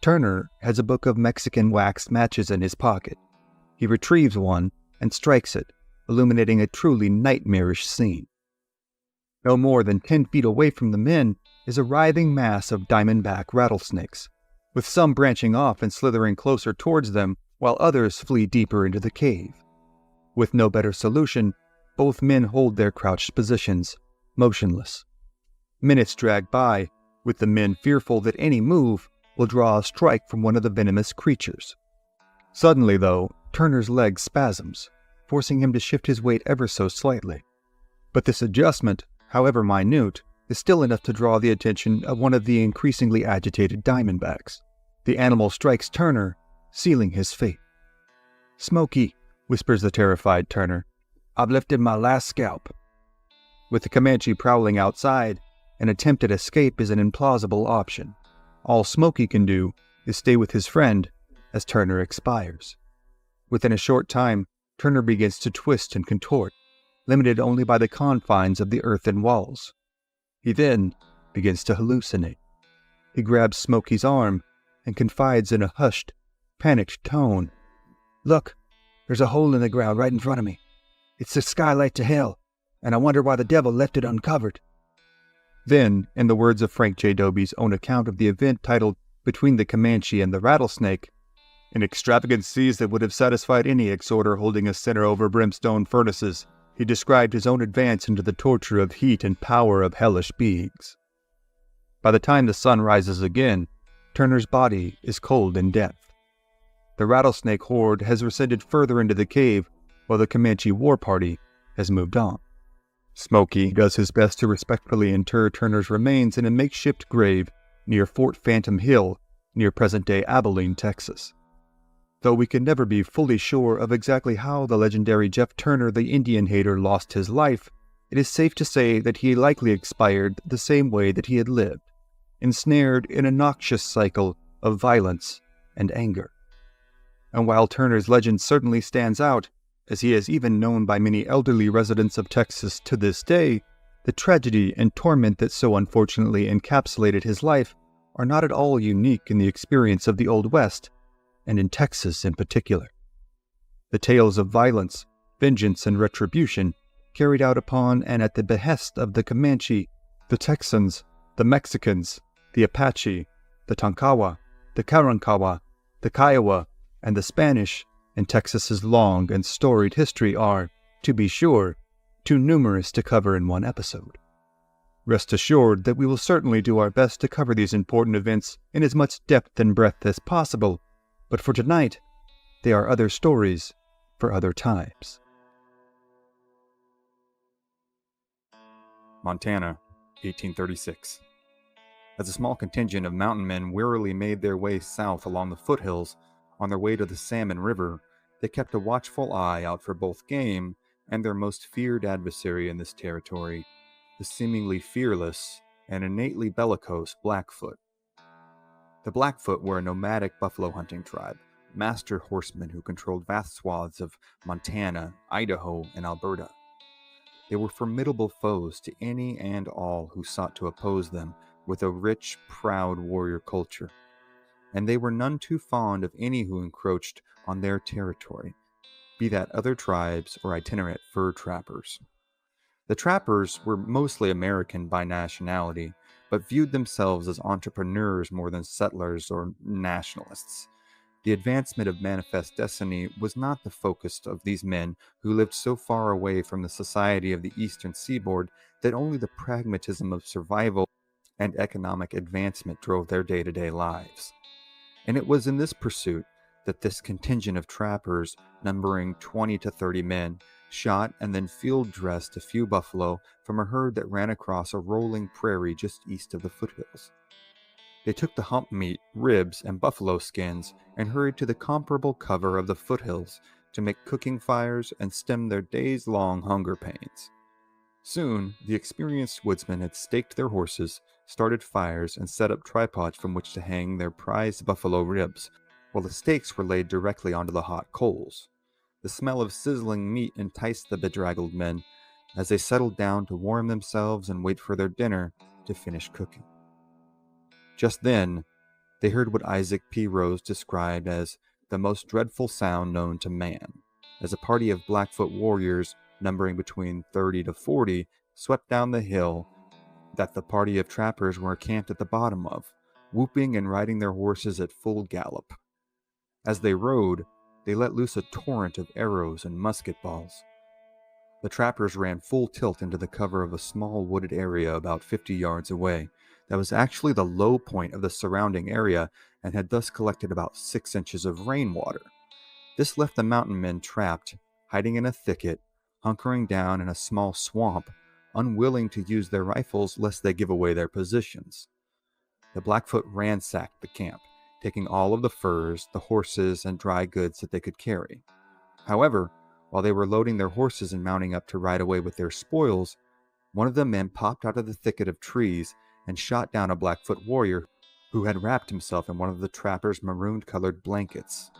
Turner has a book of Mexican wax matches in his pocket. He retrieves one and strikes it, illuminating a truly nightmarish scene. No more than 10 feet away from the men is a writhing mass of diamondback rattlesnakes, with some branching off and slithering closer towards them while others flee deeper into the cave. With no better solution, both men hold their crouched positions, motionless. Minutes drag by, with the men fearful that any move will draw a strike from one of the venomous creatures. Suddenly, though, Turner's leg spasms, forcing him to shift his weight ever so slightly. But this adjustment, however minute, is still enough to draw the attention of one of the increasingly agitated diamondbacks. The animal strikes Turner, sealing his fate. "Smoky," whispers the terrified Turner. "I've lifted my last scalp." With the Comanche prowling outside, an attempt at escape is an implausible option. All Smoky can do is stay with his friend as Turner expires. Within a short time, Turner begins to twist and contort, limited only by the confines of the earthen walls. He then begins to hallucinate. He grabs Smoky's arm and confides in a hushed, panicked tone. "Look, there's a hole in the ground right in front of me. It's the skylight to hell, and I wonder why the devil left it uncovered." Then, in the words of Frank J. Dobie's own account of the event titled Between the Comanche and the Rattlesnake, "in extravagant seas that would have satisfied any exhorter holding a sinner over brimstone furnaces, he described his own advance into the torture of heat and power of hellish beings." By the time the sun rises again, Turner's body is cold in death. The rattlesnake horde has receded further into the cave, while the Comanche war party has moved on. Smoky does his best to respectfully inter Turner's remains in a makeshift grave near Fort Phantom Hill, near present-day Abilene, Texas. Though we can never be fully sure of exactly how the legendary Jeff Turner the Indian hater lost his life, it is safe to say that he likely expired the same way that he had lived, ensnared in a noxious cycle of violence and anger. And while Turner's legend certainly stands out, as he is even known by many elderly residents of Texas to this day, the tragedy and torment that so unfortunately encapsulated his life are not at all unique in the experience of the Old West, and in Texas in particular. The tales of violence, vengeance, and retribution carried out upon and at the behest of the Comanche, the Texans, the Mexicans, the Apache, the Tonkawa, the Karankawa, the Kiowa, and the Spanish in Texas's long and storied history are, to be sure, too numerous to cover in one episode. Rest assured that we will certainly do our best to cover these important events in as much depth and breadth as possible, but for tonight, they are other stories for other times. Montana, 1836. As a small contingent of mountain men wearily made their way south along the foothills on their way to the Salmon River, they kept a watchful eye out for both game and their most feared adversary in this territory, the seemingly fearless and innately bellicose Blackfoot. The Blackfoot were a nomadic buffalo hunting tribe, master horsemen who controlled vast swaths of Montana, Idaho, and Alberta. They were formidable foes to any and all who sought to oppose them with a rich, proud warrior culture, and they were none too fond of any who encroached on their territory, be that other tribes or itinerant fur trappers. The trappers were mostly American by nationality, but viewed themselves as entrepreneurs more than settlers or nationalists. The advancement of manifest destiny was not the focus of these men who lived so far away from the society of the eastern seaboard that only the pragmatism of survival and economic advancement drove their day-to-day lives. And it was in this pursuit that this contingent of trappers, numbering 20 to 30 men, shot, and then field dressed a few buffalo from a herd that ran across a rolling prairie just east of the foothills. They took the hump meat, ribs, and buffalo skins and hurried to the comparable cover of the foothills to make cooking fires and stem their days-long hunger pains. Soon, the experienced woodsmen had staked their horses, started fires, and set up tripods from which to hang their prized buffalo ribs, while the stakes were laid directly onto the hot coals. The smell of sizzling meat enticed the bedraggled men as they settled down to warm themselves and wait for their dinner to finish cooking. Just then, they heard what Isaac P. Rose described as the most dreadful sound known to man, as a party of Blackfoot warriors numbering between 30 to 40 swept down the hill that the party of trappers were camped at the bottom of, whooping and riding their horses at full gallop. As they rode, they let loose a torrent of arrows and musket balls. The trappers ran full tilt into the cover of a small wooded area about 50 yards away that was actually the low point of the surrounding area and had thus collected about 6 inches of rainwater. This left the mountain men trapped, hiding in a thicket, hunkering down in a small swamp, unwilling to use their rifles lest they give away their positions. The Blackfoot ransacked the camp, taking all of the furs, the horses, and dry goods that they could carry. However, while they were loading their horses and mounting up to ride away with their spoils, one of the men popped out of the thicket of trees and shot down a Blackfoot warrior who had wrapped himself in one of the trappers' maroon-colored blankets.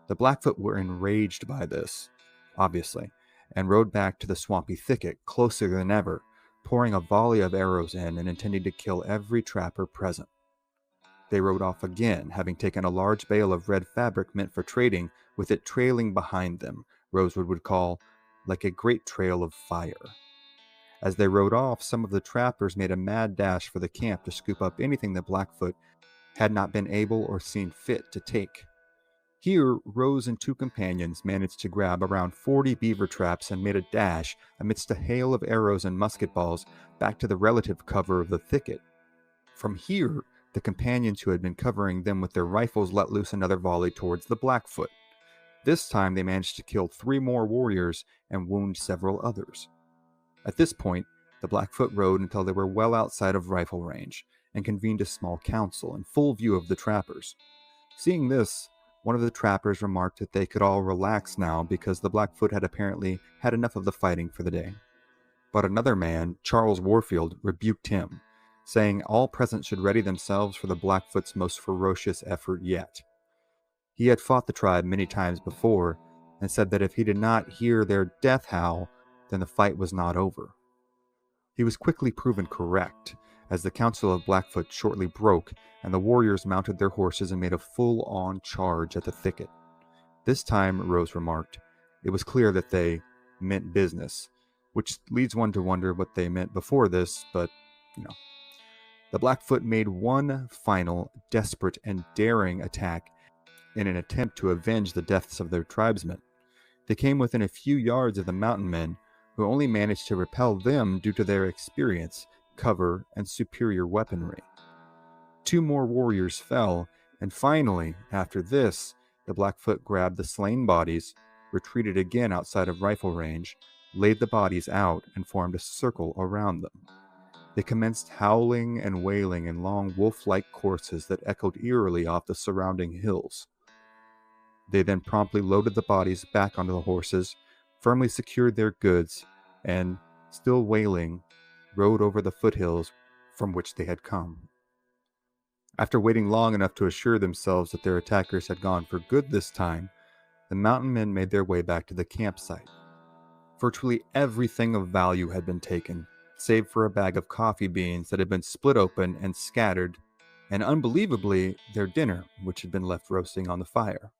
The Blackfoot were enraged by this, obviously, and rode back to the swampy thicket closer than ever, pouring a volley of arrows in and intending to kill every trapper present. They rode off again, having taken a large bale of red fabric meant for trading, with it trailing behind them, Rosewood would call, like a great trail of fire. As they rode off, some of the trappers made a mad dash for the camp to scoop up anything that Blackfoot had not been able or seen fit to take. Here, Rose and 2 companions managed to grab around 40 beaver traps and made a dash, amidst a hail of arrows and musket balls, back to the relative cover of the thicket. From here, the companions who had been covering them with their rifles let loose another volley towards the Blackfoot. This time they managed to kill 3 more warriors and wound several others. At this point, the Blackfoot rode until they were well outside of rifle range, and convened a small council in full view of the trappers. Seeing this, one of the trappers remarked that they could all relax now because the Blackfoot had apparently had enough of the fighting for the day. But another man, Charles Warfield, rebuked him, saying all present should ready themselves for the Blackfoot's most ferocious effort yet. He had fought the tribe many times before, and said that if he did not hear their death howl, then the fight was not over. He was quickly proven correct, as the council of Blackfoot shortly broke, and the warriors mounted their horses and made a full-on charge at the thicket. This time, Rose remarked, it was clear that they meant business, which leads one to wonder what they meant before this, but, The Blackfoot made one final, desperate, and daring attack in an attempt to avenge the deaths of their tribesmen. They came within a few yards of the mountain men, who only managed to repel them due to their experience, cover, and superior weaponry. 2 more warriors fell, and finally, after this, the Blackfoot grabbed the slain bodies, retreated again outside of rifle range, laid the bodies out, and formed a circle around them. They commenced howling and wailing in long wolf-like courses that echoed eerily off the surrounding hills. They then promptly loaded the bodies back onto the horses, firmly secured their goods, and, still wailing, rode over the foothills from which they had come. After waiting long enough to assure themselves that their attackers had gone for good this time, the mountain men made their way back to the campsite. Virtually everything of value had been taken, save for a bag of coffee beans that had been split open and scattered, and unbelievably, their dinner, which had been left roasting on the fire.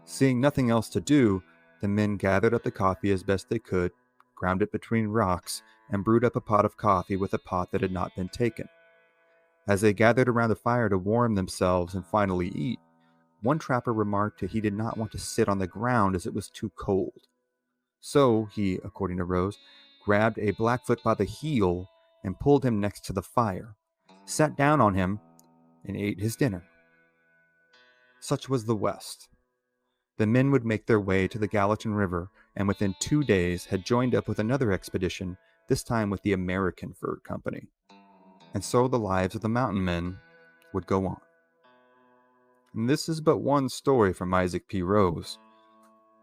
Seeing nothing else to do, the men gathered up the coffee as best they could, ground it between rocks, and brewed up a pot of coffee with a pot that had not been taken. As they gathered around the fire to warm themselves and finally eat, one trapper remarked that he did not want to sit on the ground as it was too cold. So he, according to Rose, grabbed a Blackfoot by the heel and pulled him next to the fire, sat down on him, and ate his dinner. Such was the West. The men would make their way to the Gallatin River and within 2 days had joined up with another expedition, this time with the American Fur Company. And so the lives of the mountain men would go on. And this is but one story from Isaac P. Rose,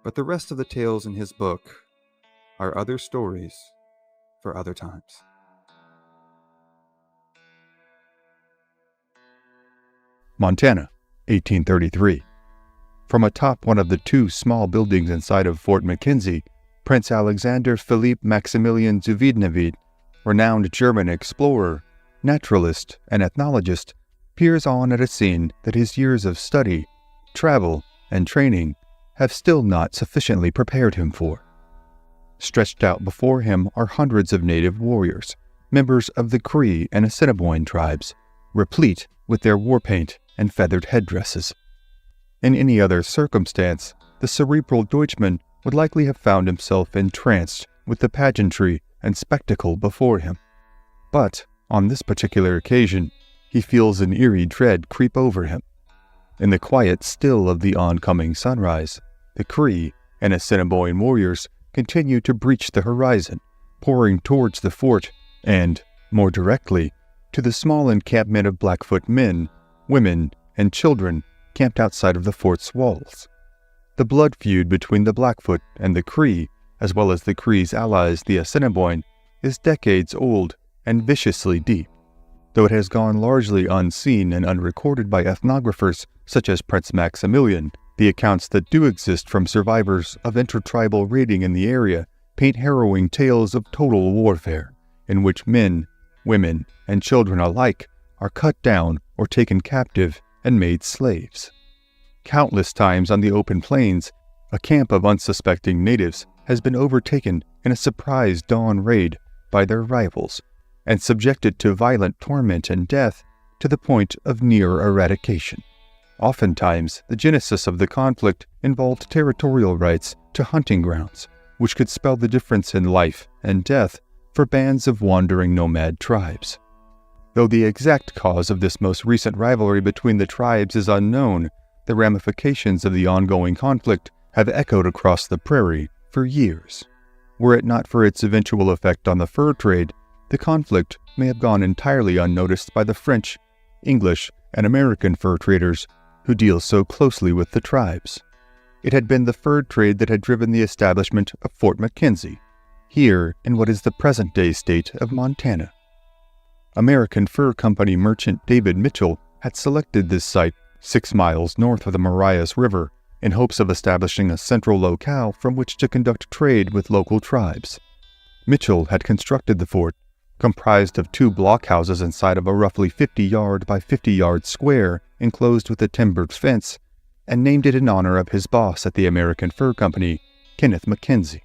but the rest of the tales in his book are other stories for other times. Montana, 1833. From atop one of the 2 small buildings inside of Fort McKenzie, Prince Alexander Philippe Maximilian Zuvidnevit, renowned German explorer, naturalist, and ethnologist, peers on at a scene that his years of study, travel, and training have still not sufficiently prepared him for. Stretched out before him are hundreds of native warriors, members of the Cree and Assiniboine tribes, replete with their war paint and feathered headdresses. In any other circumstance, the cerebral Deutschman would likely have found himself entranced with the pageantry and spectacle before him. But, on this particular occasion, he feels an eerie dread creep over him. In the quiet still of the oncoming sunrise, the Cree and Assiniboine warriors continue to breach the horizon, pouring towards the fort and, more directly, to the small encampment of Blackfoot men, women, and children camped outside of the fort's walls. The blood feud between the Blackfoot and the Cree, as well as the Cree's allies the Assiniboine, is decades old and viciously deep, though it has gone largely unseen and unrecorded by ethnographers such as Prince Maximilian. The accounts that do exist from survivors of intertribal raiding in the area paint harrowing tales of total warfare, in which men, women, and children alike are cut down or taken captive and made slaves. Countless times on the open plains, a camp of unsuspecting natives has been overtaken in a surprise dawn raid by their rivals and subjected to violent torment and death to the point of near eradication. Oftentimes, the genesis of the conflict involved territorial rights to hunting grounds, which could spell the difference in life and death for bands of wandering nomad tribes. Though the exact cause of this most recent rivalry between the tribes is unknown, the ramifications of the ongoing conflict have echoed across the prairie for years. Were it not for its eventual effect on the fur trade, the conflict may have gone entirely unnoticed by the French, English, and American fur traders who deal so closely with the tribes. It had been the fur trade that had driven the establishment of Fort McKenzie, here in what is the present-day state of Montana. American Fur Company merchant David Mitchell had selected this site 6 miles north of the Marias River in hopes of establishing a central locale from which to conduct trade with local tribes. Mitchell had constructed the fort, comprised of 2 blockhouses inside of a roughly 50-yard by 50-yard square enclosed with a timbered fence, and named it in honor of his boss at the American Fur Company, Kenneth Mackenzie.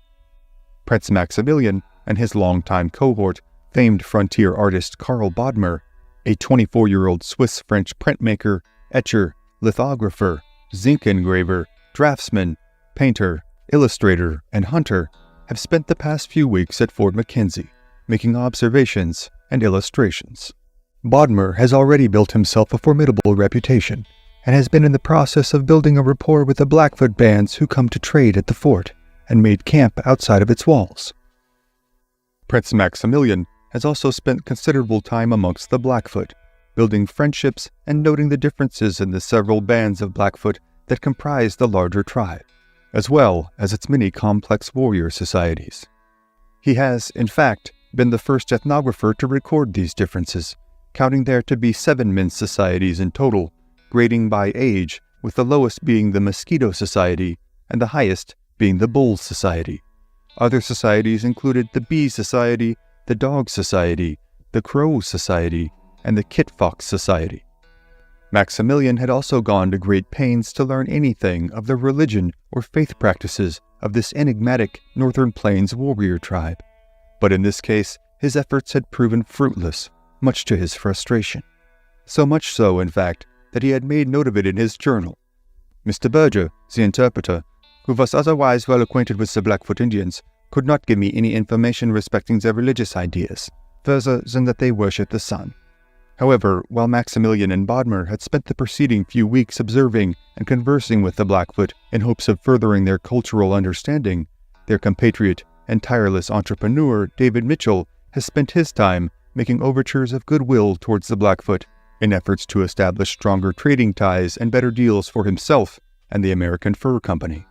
Prince Maximilian and his longtime cohort, famed frontier artist Carl Bodmer, a 24-year-old Swiss-French printmaker, etcher, lithographer, zinc engraver, draftsman, painter, illustrator, and hunter, have spent the past few weeks at Fort McKenzie, making observations and illustrations. Bodmer has already built himself a formidable reputation, and has been in the process of building a rapport with the Blackfoot bands who come to trade at the fort, and made camp outside of its walls. Prince Maximilian has also spent considerable time amongst the Blackfoot, building friendships and noting the differences in the several bands of Blackfoot that comprise the larger tribe, as well as its many complex warrior societies. He has, in fact, been the first ethnographer to record these differences, counting there to be 7 men's societies in total, grading by age, with the lowest being the Mosquito Society and the highest being the Bull Society. Other societies included the Bee Society, the Dog Society, the Crow Society, and the Kit Fox Society. Maximilian had also gone to great pains to learn anything of the religion or faith practices of this enigmatic Northern Plains warrior tribe, but in this case his efforts had proven fruitless, much to his frustration. So much so, in fact, that he had made note of it in his journal. Mr. Berger, the interpreter, who was otherwise well acquainted with the Blackfoot Indians, could not give me any information respecting their religious ideas, further than that they worship the sun. However, while Maximilian and Bodmer had spent the preceding few weeks observing and conversing with the Blackfoot in hopes of furthering their cultural understanding, Their compatriot and tireless entrepreneur David Mitchell has spent his time making overtures of goodwill towards the Blackfoot in efforts to establish stronger trading ties and better deals for himself and the American Fur Company.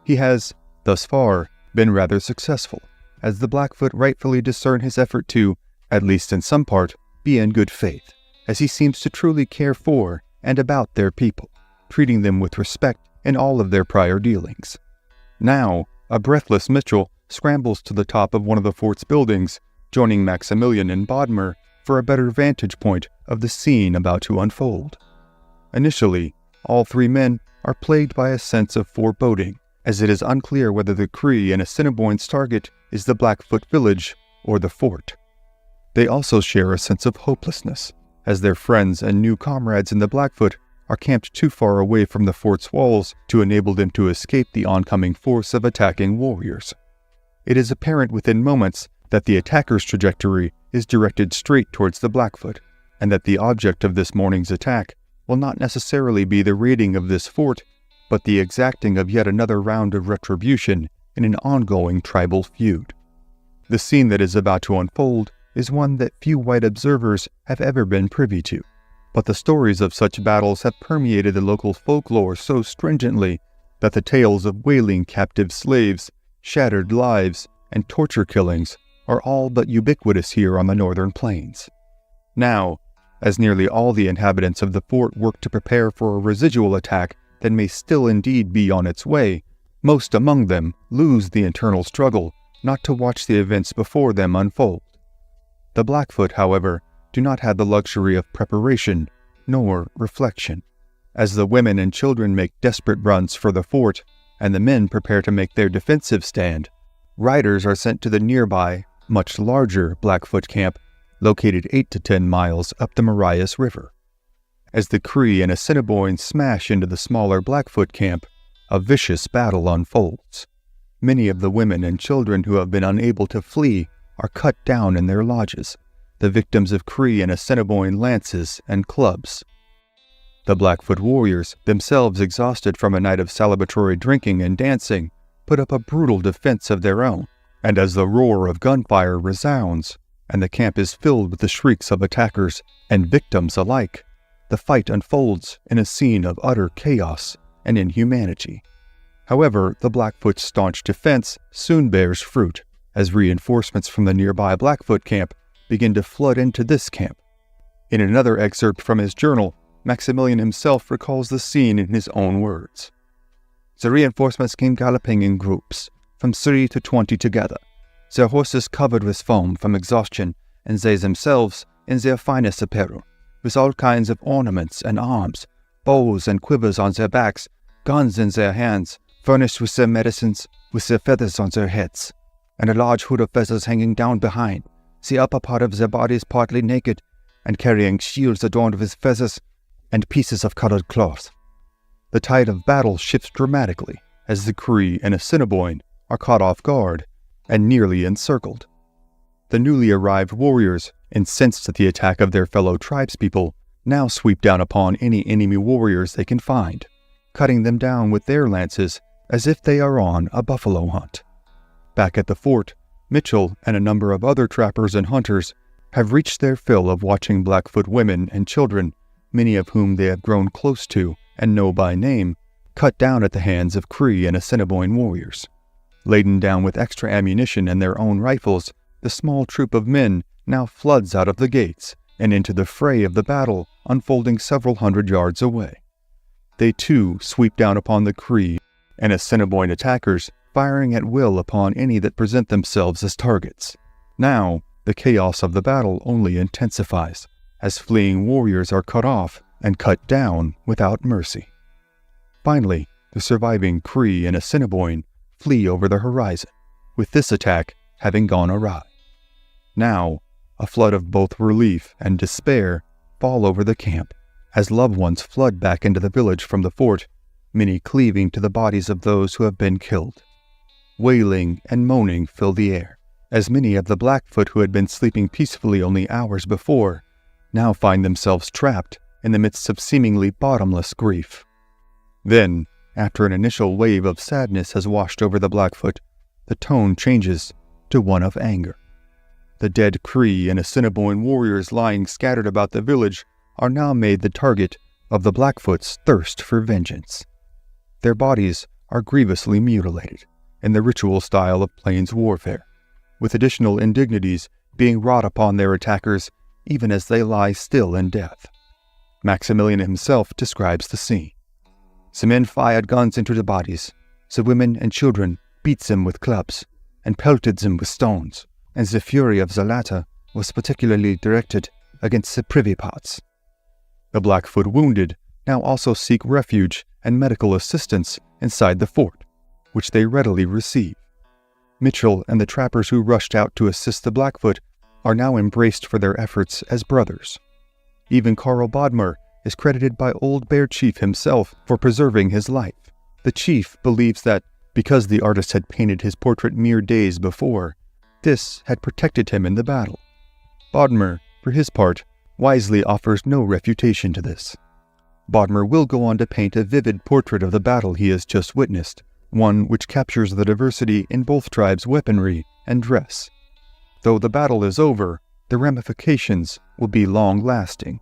He has, thus far, been rather successful, as the Blackfoot rightfully discern his effort to, at least in some part, be in good faith, as he seems to truly care for and about their people, treating them with respect in all of their prior dealings. Now, a breathless Mitchell scrambles to the top of one of the fort's buildings, joining Maximilian and Bodmer for a better vantage point of the scene about to unfold. Initially, all three men are plagued by a sense of foreboding, as it is unclear whether the Cree and Assiniboines' target is the Blackfoot village or the fort. They also share a sense of hopelessness, as their friends and new comrades in the Blackfoot are camped too far away from the fort's walls to enable them to escape the oncoming force of attacking warriors. It is apparent within moments that the attacker's trajectory is directed straight towards the Blackfoot, and that the object of this morning's attack will not necessarily be the raiding of this fort, but the exacting of yet another round of retribution in an ongoing tribal feud. The scene that is about to unfold is one that few white observers have ever been privy to, but the stories of such battles have permeated the local folklore so stringently that the tales of wailing captive slaves, shattered lives, and torture killings are all but ubiquitous here on the northern plains. Now, as nearly all the inhabitants of the fort work to prepare for a residual attack that may still indeed be on its way, most among them lose the internal struggle not to watch the events before them unfold. The Blackfoot, however, do not have the luxury of preparation nor reflection. As the women and children make desperate runs for the fort, and the men prepare to make their defensive stand, riders are sent to the nearby, much larger Blackfoot camp, located 8 to 10 miles up the Marias River. As the Cree and Assiniboines smash into the smaller Blackfoot camp, a vicious battle unfolds. Many of the women and children who have been unable to flee are cut down in their lodges, the victims of Cree and Assiniboine lances and clubs. The Blackfoot warriors, themselves exhausted from a night of celebratory drinking and dancing, put up a brutal defense of their own, and as the roar of gunfire resounds, and the camp is filled with the shrieks of attackers and victims alike, the fight unfolds in a scene of utter chaos and inhumanity. However, the Blackfoot's staunch defense soon bears fruit, as reinforcements from the nearby Blackfoot camp begin to flood into this camp. In another excerpt from his journal, Maximilian himself recalls the scene in his own words. The reinforcements came galloping in groups, from 3 to 20 together, their horses covered with foam from exhaustion, and they themselves in their finest apparel, with all kinds of ornaments and arms, bows and quivers on their backs, guns in their hands, furnished with their medicines, with their feathers on their heads, and a large hood of feathers hanging down behind, the upper part of their bodies partly naked, and carrying shields adorned with feathers and pieces of colored cloth. The tide of battle shifts dramatically as the Cree and Assiniboine are caught off guard and nearly encircled. The newly arrived warriors, incensed at the attack of their fellow tribespeople, now sweep down upon any enemy warriors they can find, cutting them down with their lances as if they are on a buffalo hunt. Back at the fort, Mitchell and a number of other trappers and hunters have reached their fill of watching Blackfoot women and children, many of whom they have grown close to and know by name, cut down at the hands of Cree and Assiniboine warriors. Laden down with extra ammunition and their own rifles, the small troop of men now floods out of the gates and into the fray of the battle unfolding several hundred yards away. They too sweep down upon the Cree and Assiniboine attackers, firing at will upon any that present themselves as targets. Now, the chaos of the battle only intensifies, as fleeing warriors are cut off and cut down without mercy. Finally, the surviving Cree and Assiniboine flee over the horizon, with this attack having gone awry. Now, a flood of both relief and despair fall over the camp, as loved ones flood back into the village from the fort, many cleaving to the bodies of those who have been killed. Wailing and moaning fill the air, as many of the Blackfoot who had been sleeping peacefully only hours before now find themselves trapped in the midst of seemingly bottomless grief. Then, after an initial wave of sadness has washed over the Blackfoot, the tone changes to one of anger. The dead Cree and Assiniboine warriors lying scattered about the village are now made the target of the Blackfoot's thirst for vengeance. Their bodies are grievously mutilated in the ritual style of plains warfare, with additional indignities being wrought upon their attackers even as they lie still in death. Maximilian himself describes the scene. Some men fired guns into the bodies, so women and children beat them with clubs and pelted them with stones, and the fury of the latter was particularly directed against the privy parts. The Blackfoot wounded now also seek refuge and medical assistance inside the fort, which they readily receive. Mitchell and the trappers who rushed out to assist the Blackfoot are now embraced for their efforts as brothers. Even Carl Bodmer is credited by Old Bear Chief himself for preserving his life. The chief believes that, because the artist had painted his portrait mere days before, this had protected him in the battle. Bodmer, for his part, wisely offers no refutation to this. Bodmer will go on to paint a vivid portrait of the battle he has just witnessed, one which captures the diversity in both tribes' weaponry and dress. Though the battle is over, the ramifications will be long-lasting.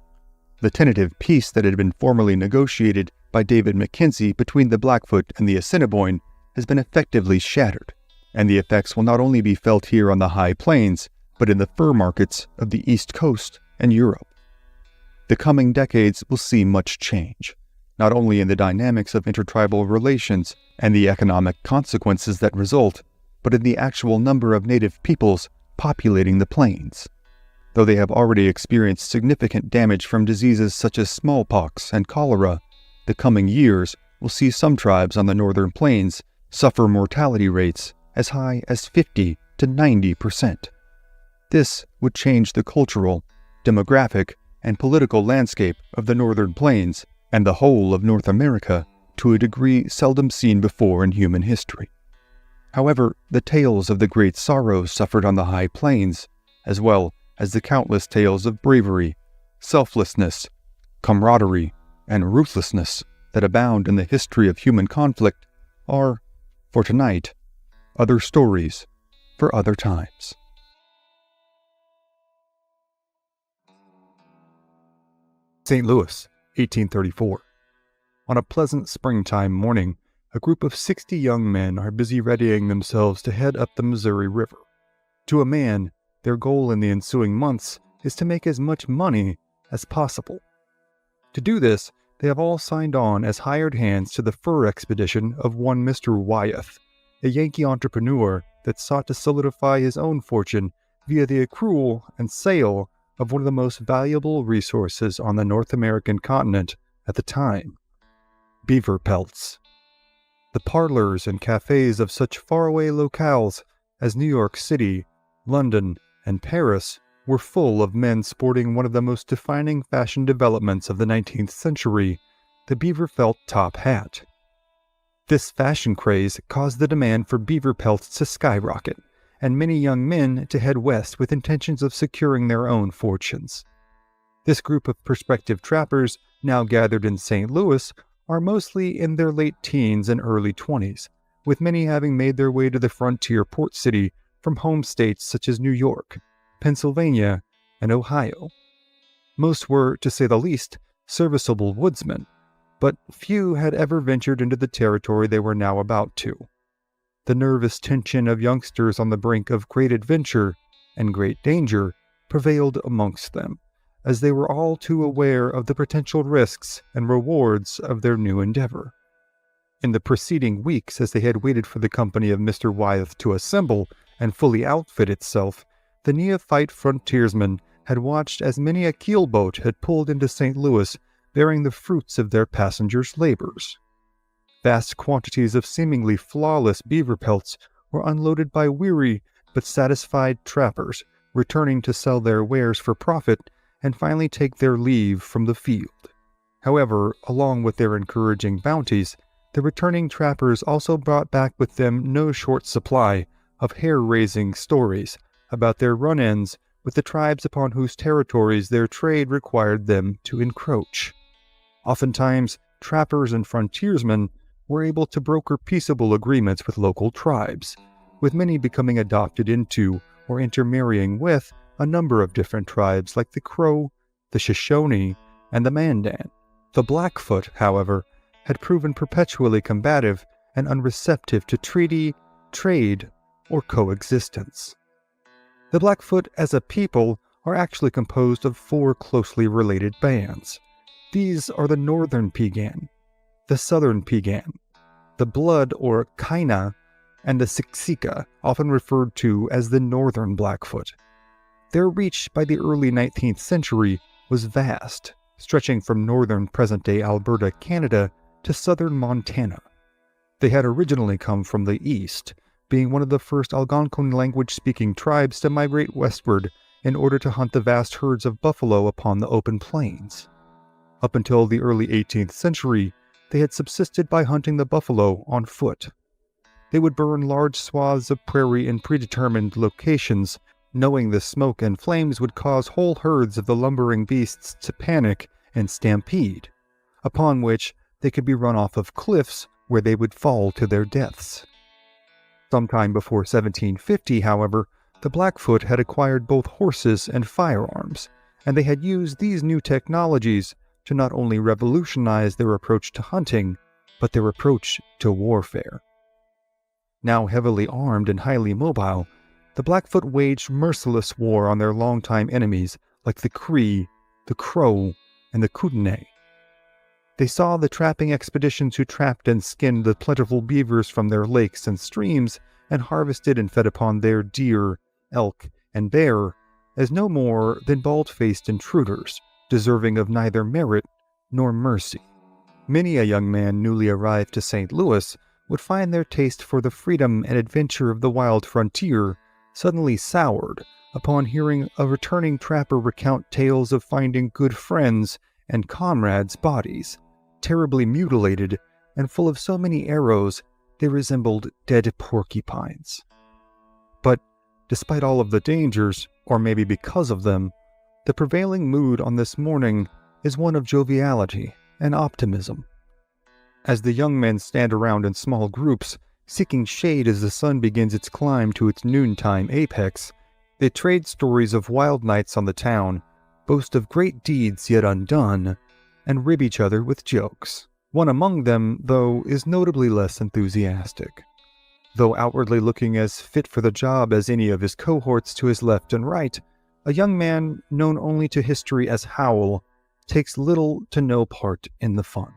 The tentative peace that had been formally negotiated by David Mackenzie between the Blackfoot and the Assiniboine has been effectively shattered, and the effects will not only be felt here on the high plains, but in the fur markets of the East Coast and Europe. The coming decades will see much change, not only in the dynamics of intertribal relations and the economic consequences that result, but in the actual number of native peoples populating the plains. Though they have already experienced significant damage from diseases such as smallpox and cholera, the coming years will see some tribes on the northern plains suffer mortality rates as high as 50 to 90%. This would change the cultural, demographic, and political landscape of the northern plains and the whole of North America to a degree seldom seen before in human history. However, the tales of the great sorrows suffered on the high plains, as well as the countless tales of bravery, selflessness, camaraderie, and ruthlessness that abound in the history of human conflict, are, for tonight, other stories for other times. St. Louis, 1834. On a pleasant springtime morning, a group of 60 young men are busy readying themselves to head up the Missouri River. To a man, their goal in the ensuing months is to make as much money as possible. To do this, they have all signed on as hired hands to the fur expedition of one Mr. Wyeth, a Yankee entrepreneur that sought to solidify his own fortune via the accrual and sale of one of the most valuable resources on the North American continent at the time: beaver pelts. The parlors and cafes of such faraway locales as New York City, London, and Paris were full of men sporting one of the most defining fashion developments of the 19th century, the beaver felt top hat. This fashion craze caused the demand for beaver pelts to skyrocket, and many young men to head west with intentions of securing their own fortunes. This group of prospective trappers, now gathered in St. Louis, are mostly in their late teens and early 20s, with many having made their way to the frontier port city from home states such as New York, Pennsylvania, and Ohio. Most were, to say the least, serviceable woodsmen, but few had ever ventured into the territory they were now about to. The nervous tension of youngsters on the brink of great adventure and great danger prevailed amongst them, as they were all too aware of the potential risks and rewards of their new endeavor. In the preceding weeks, as they had waited for the company of Mr. Wyeth to assemble and fully outfit itself, the neophyte frontiersmen had watched as many a keelboat had pulled into St. Louis bearing the fruits of their passengers' labors. Vast quantities of seemingly flawless beaver pelts were unloaded by weary but satisfied trappers returning to sell their wares for profit and finally take their leave from the field. However, along with their encouraging bounties, the returning trappers also brought back with them no short supply of hair-raising stories about their run-ins with the tribes upon whose territories their trade required them to encroach. Oftentimes, trappers and frontiersmen were able to broker peaceable agreements with local tribes, with many becoming adopted into or intermarrying with a number of different tribes like the Crow, the Shoshone, and the Mandan. The Blackfoot, however, had proven perpetually combative and unreceptive to treaty, trade, or coexistence. The Blackfoot as a people are actually composed of 4 closely related bands. These are the Northern Piegan, the Southern Piegan, the Blood or Kaina, and the Siksika, often referred to as the Northern Blackfoot. Their reach by the early 19th century was vast, stretching from northern present-day Alberta, Canada, to southern Montana. They had originally come from the east, being one of the first Algonquin language-speaking tribes to migrate westward in order to hunt the vast herds of buffalo upon the open plains. Up until the early 18th century, they had subsisted by hunting the buffalo on foot. They would burn large swaths of prairie in predetermined locations, knowing the smoke and flames would cause whole herds of the lumbering beasts to panic and stampede, upon which they could be run off of cliffs where they would fall to their deaths. Sometime before 1750, however, the Blackfoot had acquired both horses and firearms, and they had used these new technologies to not only revolutionize their approach to hunting, but their approach to warfare. Now heavily armed and highly mobile, the Blackfoot waged merciless war on their longtime enemies like the Cree, the Crow, and the Kootenai. They saw the trapping expeditions who trapped and skinned the plentiful beavers from their lakes and streams and harvested and fed upon their deer, elk, and bear as no more than bald-faced intruders, deserving of neither merit nor mercy. Many a young man newly arrived to St. Louis would find their taste for the freedom and adventure of the wild frontier suddenly soured upon hearing a returning trapper recount tales of finding good friends and comrades' bodies, terribly mutilated and full of so many arrows they resembled dead porcupines. But despite all of the dangers, or maybe because of them, the prevailing mood on this morning is one of joviality and optimism. As the young men stand around in small groups, seeking shade as the sun begins its climb to its noontime apex, they trade stories of wild nights on the town, boast of great deeds yet undone, and rib each other with jokes. One among them, though, is notably less enthusiastic. Though outwardly looking as fit for the job as any of his cohorts to his left and right, a young man known only to history as Howell takes little to no part in the fun.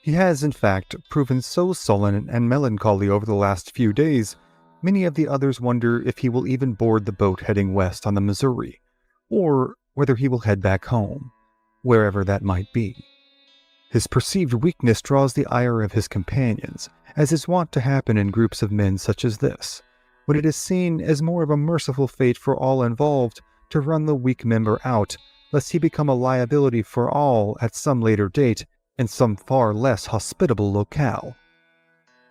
He has, in fact, proven so sullen and melancholy over the last few days, many of the others wonder if he will even board the boat heading west on the Missouri, or whether he will head back home, wherever that might be. His perceived weakness draws the ire of his companions, as is wont to happen in groups of men such as this, when it is seen as more of a merciful fate for all involved to run the weak member out, lest he become a liability for all at some later date in some far less hospitable locale.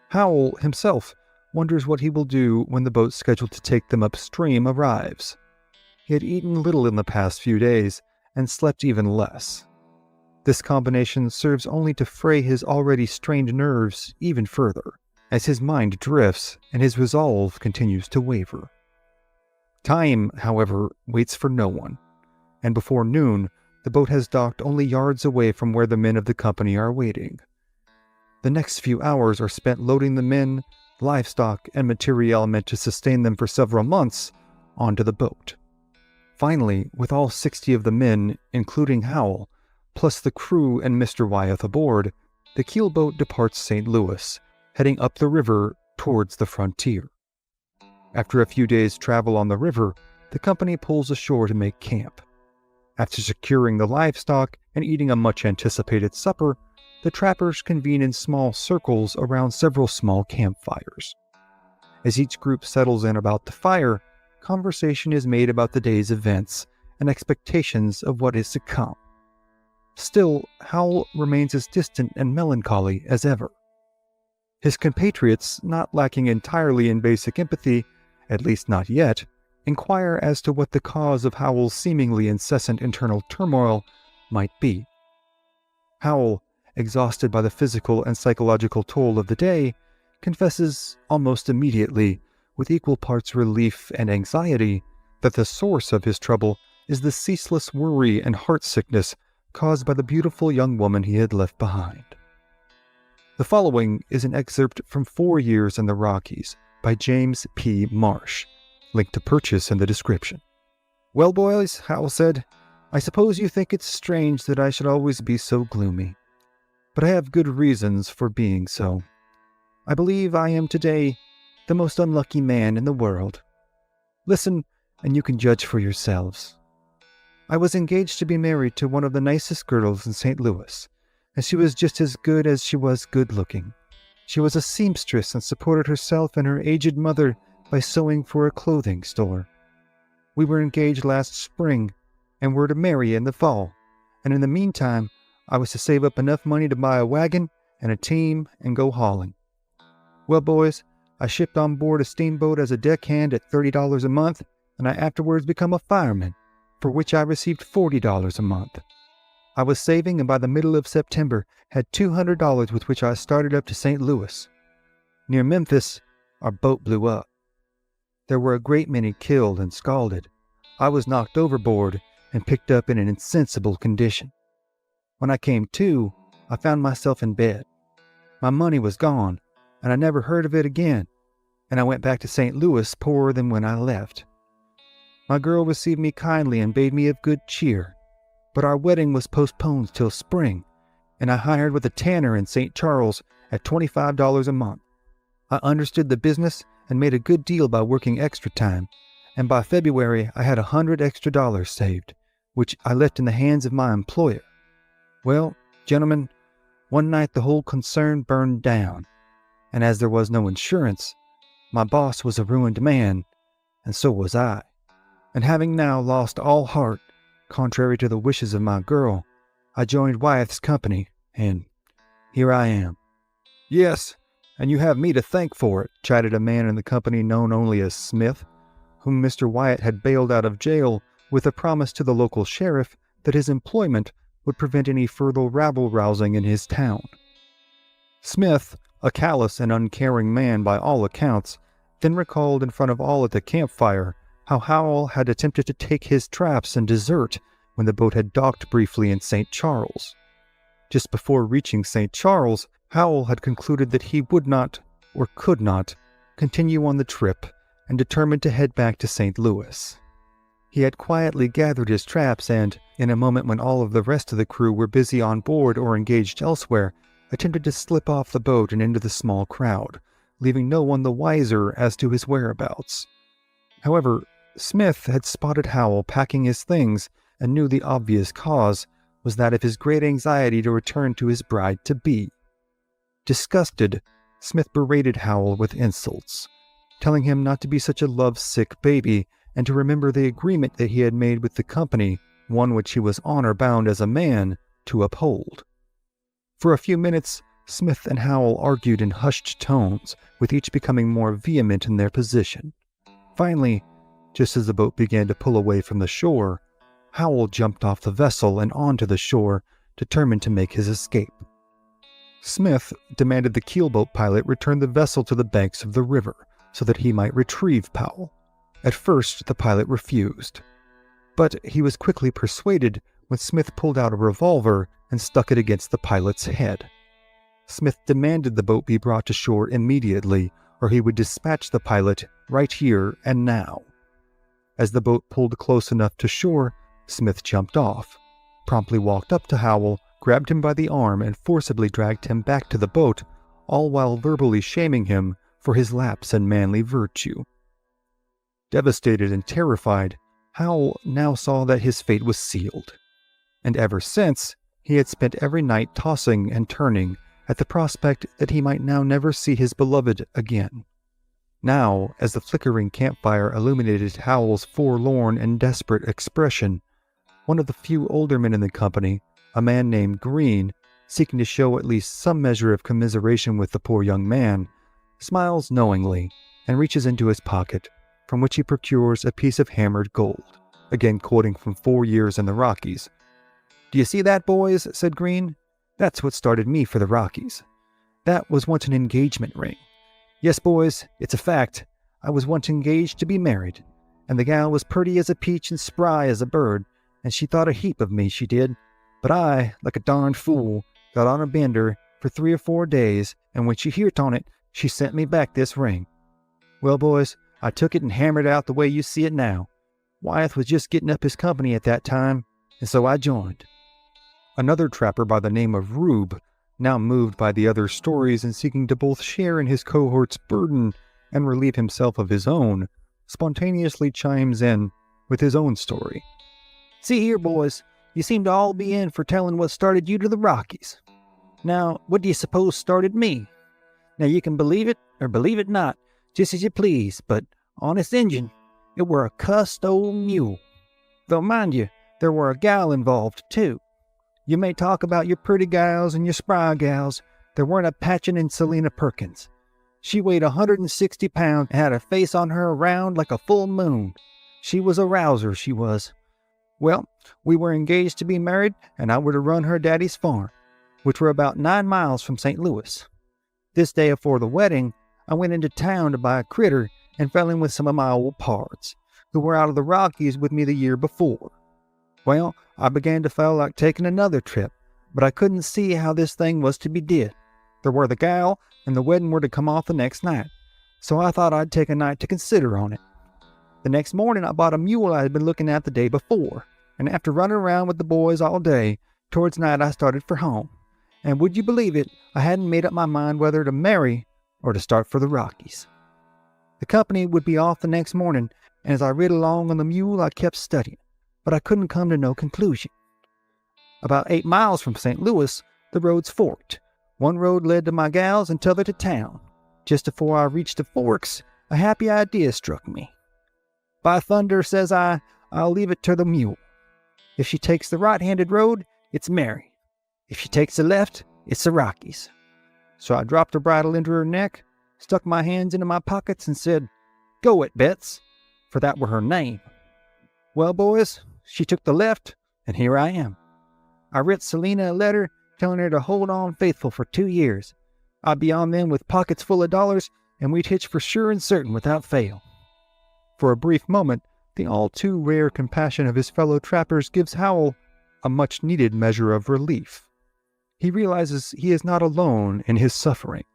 Howell himself wonders what he will do when the boat scheduled to take them upstream arrives. He had eaten little in the past few days and slept even less. This combination serves only to fray his already strained nerves even further, as his mind drifts and his resolve continues to waver. Time, however, waits for no one, and before noon, the boat has docked only yards away from where the men of the company are waiting. The next few hours are spent loading the men, livestock, and materiel meant to sustain them for several months onto the boat. Finally, with all 60 of the men, including Howell, plus the crew and Mr. Wyeth aboard, the keelboat departs St. Louis, heading up the river towards the frontier. After a few days' travel on the river, the company pulls ashore to make camp. After securing the livestock and eating a much-anticipated supper, the trappers convene in small circles around several small campfires. As each group settles in about the fire, conversation is made about the day's events and expectations of what is to come. Still, Howell remains as distant and melancholy as ever. His compatriots, not lacking entirely in basic empathy, at least not yet, inquire as to what the cause of Howell's seemingly incessant internal turmoil might be. Howell, exhausted by the physical and psychological toll of the day, confesses almost immediately, with equal parts relief and anxiety, that the source of his trouble is the ceaseless worry and heart sickness caused by the beautiful young woman he had left behind. The following is an excerpt from 4 Years in the Rockies by James P. Marsh, linked to purchase in the description. "Well, boys," Howell said, "I suppose you think it's strange that I should always be so gloomy. But I have good reasons for being so. I believe I am today the most unlucky man in the world. Listen, and you can judge for yourselves. I was engaged to be married to one of the nicest girls in St. Louis, and she was just as good as she was good-looking. She was a seamstress and supported herself and her aged mother by sewing for a clothing store. We were engaged last spring and were to marry in the fall, and in the meantime, I was to save up enough money to buy a wagon and a team and go hauling. Well, boys, I shipped on board a steamboat as a deckhand at $30 a month, and I afterwards became a fireman, for which I received $40 a month. I was saving, and by the middle of September had $200 with which I started up to St. Louis. Near Memphis, our boat blew up. There were a great many killed and scalded. I was knocked overboard and picked up in an insensible condition. When I came to, I found myself in bed. My money was gone, and I never heard of it again, and I went back to St. Louis poorer than when I left. My girl received me kindly and bade me of good cheer, but our wedding was postponed till spring, and I hired with a tanner in St. Charles at $25 a month. I understood the business and made a good deal by working extra time, and by February I had $100 extra saved, which I left in the hands of my employer. Well, gentlemen, one night the whole concern burned down, and as there was no insurance, my boss was a ruined man, and so was I. And having now lost all heart, contrary to the wishes of my girl, I joined Wyeth's company, and here I am." "Yes, and you have me to thank for it," chided a man in the company known only as Smith, whom Mr. Wyeth had bailed out of jail with a promise to the local sheriff that his employment would prevent any further rabble-rousing in his town. Smith, a callous and uncaring man by all accounts, then recalled in front of all at the campfire how Howell had attempted to take his traps and desert when the boat had docked briefly in St. Charles. Just before reaching St. Charles, Howell had concluded that he would not, or could not, continue on the trip and determined to head back to St. Louis. He had quietly gathered his traps and, in a moment when all of the rest of the crew were busy on board or engaged elsewhere, attempted to slip off the boat and into the small crowd, leaving no one the wiser as to his whereabouts. However, Smith had spotted Howell packing his things and knew the obvious cause was that of his great anxiety to return to his bride-to-be. Disgusted, Smith berated Howell with insults, telling him not to be such a love-sick baby and to remember the agreement that he had made with the company, one which he was honor-bound as a man to uphold. For a few minutes, Smith and Howell argued in hushed tones, with each becoming more vehement in their position. Finally, just as the boat began to pull away from the shore, Howell jumped off the vessel and onto the shore, determined to make his escape. Smith demanded the keelboat pilot return the vessel to the banks of the river so that he might retrieve Powell. At first, the pilot refused, but he was quickly persuaded when Smith pulled out a revolver and stuck it against the pilot's head. Smith demanded the boat be brought to shore immediately, or he would dispatch the pilot right here and now. As the boat pulled close enough to shore, Smith jumped off, promptly walked up to Howell, grabbed him by the arm, and forcibly dragged him back to the boat, all while verbally shaming him for his lapse in manly virtue. Devastated and terrified, Howell now saw that his fate was sealed, and ever since, he had spent every night tossing and turning at the prospect that he might now never see his beloved again. Now, as the flickering campfire illuminated Howell's forlorn and desperate expression, one of the few older men in the company, a man named Green, seeking to show at least some measure of commiseration with the poor young man, smiles knowingly and reaches into his pocket, from which he procures a piece of hammered gold, again quoting from 4 Years in the Rockies. "Do you see that, boys?" said Green. "That's what started me for the Rockies. That was once an engagement ring. Yes, boys, it's a fact. I was once engaged to be married, and the gal was pretty as a peach and spry as a bird, and she thought a heap of me, she did. But I, like a darned fool, got on a bender for 3 or 4 days, and when she heert on it, she sent me back this ring. Well, boys, I took it and hammered out the way you see it now. Wyeth was just getting up his company at that time, and so I joined. Another trapper by the name of Rube, now moved by the other stories and seeking to both share in his cohort's burden and relieve himself of his own, spontaneously chimes in with his own story. See here, boys, you seem to all be in for telling what started you to the Rockies. Now, what do you suppose started me? Now, you can believe it or believe it not, just as you please, but, honest Injun, it were a cussed old mule. Though, mind you, there were a gal involved, too. You may talk about your pretty gals and your spry gals, there weren't a patchin' in Selina Perkins. She weighed 160 pounds and had a face on her round like a full moon. She was a rouser, she was. Well, we were engaged to be married, and I were to run her daddy's farm, which were about 9 miles from St. Louis. This day afore the wedding, I went into town to buy a critter and fell in with some of my old pards, who were out of the Rockies with me the year before. Well, I began to feel like taking another trip, but I couldn't see how this thing was to be did. There were the gal, and the wedding were to come off the next night, so I thought I'd take a night to consider on it. The next morning I bought a mule I had been looking at the day before, and after running around with the boys all day, towards night I started for home. And would you believe it, I hadn't made up my mind whether to marry or to start for the Rockies. The company would be off the next morning, and as I rid along on the mule I kept studying, but I couldn't come to no conclusion. About 8 miles from St. Louis, the roads forked. One road led to my gals and t'other to town. Just afore I reached the forks, a happy idea struck me. By thunder, says I'll leave it to the mule. If she takes the right-handed road, it's Mary. If she takes the left, it's the Rockies. So I dropped her bridle into her neck, stuck my hands into my pockets, and said, "Go it, Betts," for that were her name. Well, boys, she took the left, and here I am. I writ Selina a letter telling her to hold on faithful for 2 years. I'd be on then with pockets full of dollars, and we'd hitch for sure and certain without fail. For a brief moment, the all too rare compassion of his fellow trappers gives Howell a much-needed measure of relief. He realizes he is not alone in his suffering,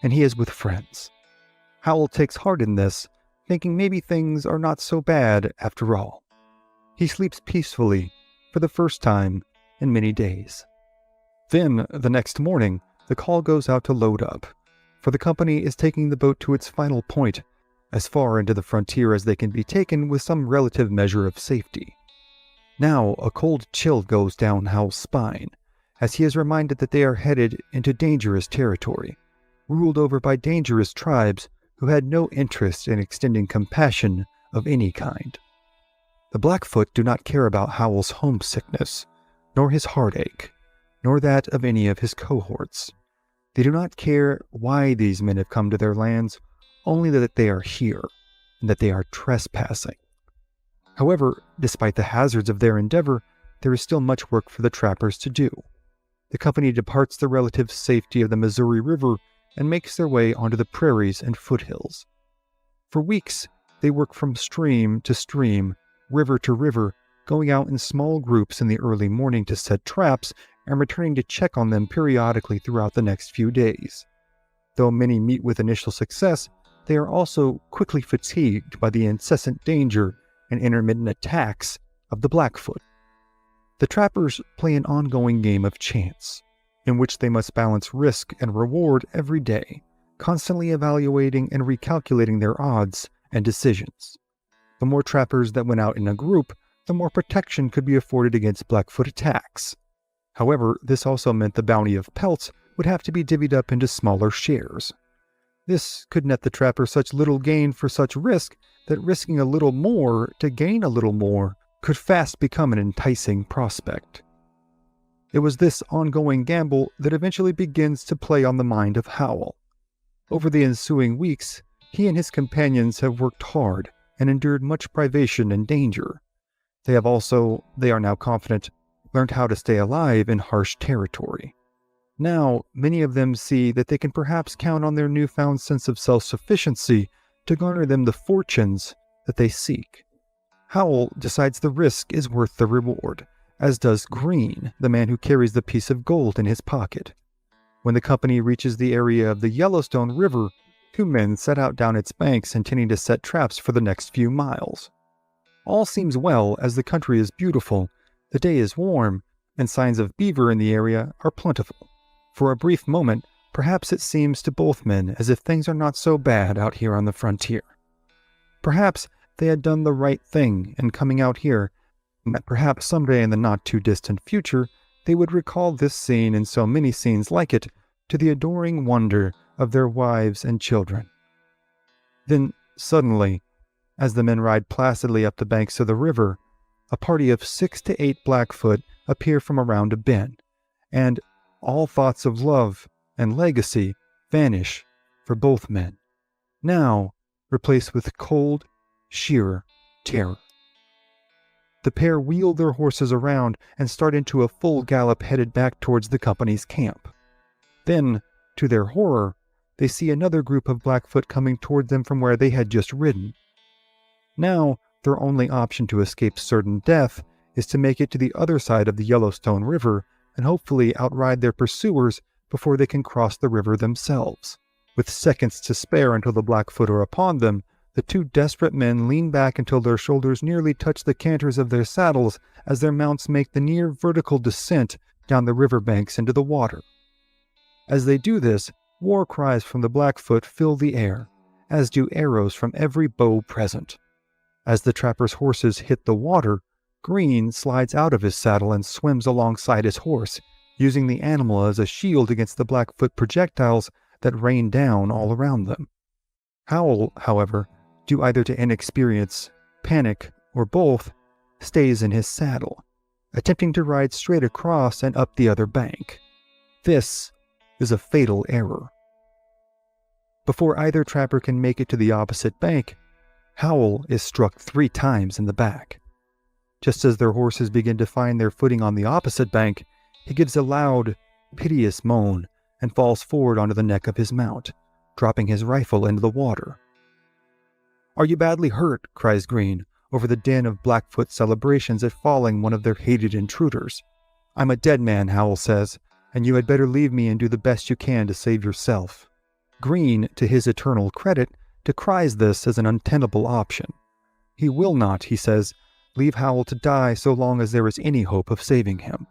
and he is with friends. Howell takes heart in this, thinking maybe things are not so bad after all. He sleeps peacefully for the first time in many days. Then, the next morning, the call goes out to load up, for the company is taking the boat to its final point, as far into the frontier as they can be taken with some relative measure of safety. Now a cold chill goes down Howell's spine, as he is reminded that they are headed into dangerous territory, ruled over by dangerous tribes who had no interest in extending compassion of any kind. The Blackfoot do not care about Howell's homesickness, nor his heartache, nor that of any of his cohorts. They do not care why these men have come to their lands, only that they are here, and that they are trespassing. However, despite the hazards of their endeavor, there is still much work for the trappers to do. The company departs the relative safety of the Missouri River and makes their way onto the prairies and foothills. For weeks, they work from stream to stream, river to river, going out in small groups in the early morning to set traps and returning to check on them periodically throughout the next few days. Though many meet with initial success, they are also quickly fatigued by the incessant danger and intermittent attacks of the Blackfoot. The trappers play an ongoing game of chance, in which they must balance risk and reward every day, constantly evaluating and recalculating their odds and decisions. The more trappers that went out in a group, the more protection could be afforded against Blackfoot attacks. However, this also meant the bounty of pelts would have to be divvied up into smaller shares. This could net the trapper such little gain for such risk that risking a little more to gain a little more could fast become an enticing prospect. It was this ongoing gamble that eventually begins to play on the mind of Howell. Over the ensuing weeks, he and his companions have worked hard and endured much privation and danger. They are now confident, learned how to stay alive in harsh territory. Now, many of them see that they can perhaps count on their newfound sense of self-sufficiency to garner them the fortunes that they seek. Howell decides the risk is worth the reward, as does Green, the man who carries the piece of gold in his pocket. When the company reaches the area of the Yellowstone River, 2 men set out down its banks intending to set traps for the next few miles. All seems well as the country is beautiful, the day is warm, and signs of beaver in the area are plentiful. For a brief moment, perhaps it seems to both men as if things are not so bad out here on the frontier. Perhaps they had done the right thing in coming out here, and that perhaps someday in the not-too-distant future they would recall this scene and so many scenes like it to the adoring wonder of their wives and children. Then, suddenly, as the men ride placidly up the banks of the river, a party of 6 to 8 Blackfoot appear from around a bend, and all thoughts of love and legacy vanish for both men, now replaced with cold, sheer terror. The pair wheel their horses around and start into a full gallop headed back towards the company's camp. Then, to their horror, they see another group of Blackfoot coming toward them from where they had just ridden. Now, their only option to escape certain death is to make it to the other side of the Yellowstone River and hopefully outride their pursuers before they can cross the river themselves. With seconds to spare until the Blackfoot are upon them, the 2 desperate men lean back until their shoulders nearly touch the canters of their saddles as their mounts make the near vertical descent down the riverbanks into the water. As they do this, war cries from the Blackfoot fill the air, as do arrows from every bow present. As the trappers' horses hit the water, Green slides out of his saddle and swims alongside his horse, using the animal as a shield against the Blackfoot projectiles that rain down all around them. Howell, however, due either to inexperience, panic, or both, stays in his saddle, attempting to ride straight across and up the other bank. This is a fatal error. Before either trapper can make it to the opposite bank, Howell is struck 3 times in the back. Just as their horses begin to find their footing on the opposite bank, he gives a loud, piteous moan and falls forward onto the neck of his mount, dropping his rifle into the water. "Are you badly hurt?" cries Green, over the din of Blackfoot celebrations at falling one of their hated intruders. "I'm a dead man," Howell says, "and you had better leave me and do the best you can to save yourself." Green, to his eternal credit, decries this as an untenable option. He will not, he says, leave Howell to die so long as there is any hope of saving him.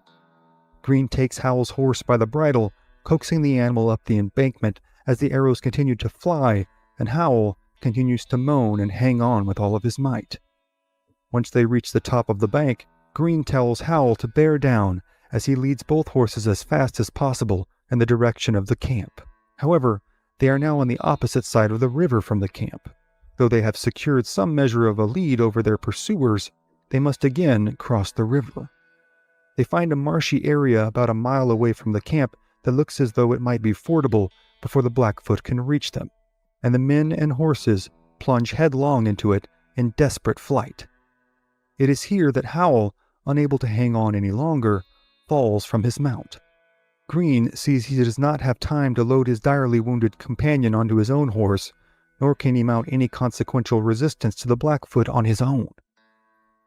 Green takes Howell's horse by the bridle, coaxing the animal up the embankment as the arrows continue to fly, and Howell continues to moan and hang on with all of his might. Once they reach the top of the bank, Green tells Howell to bear down as he leads both horses as fast as possible in the direction of the camp. However, they are now on the opposite side of the river from the camp. Though they have secured some measure of a lead over their pursuers, they must again cross the river. They find a marshy area about a mile away from the camp that looks as though it might be fordable before the Blackfoot can reach them, and the men and horses plunge headlong into it in desperate flight. It is here that Howell, unable to hang on any longer, falls from his mount. Green sees he does not have time to load his direly wounded companion onto his own horse, nor can he mount any consequential resistance to the Blackfoot on his own.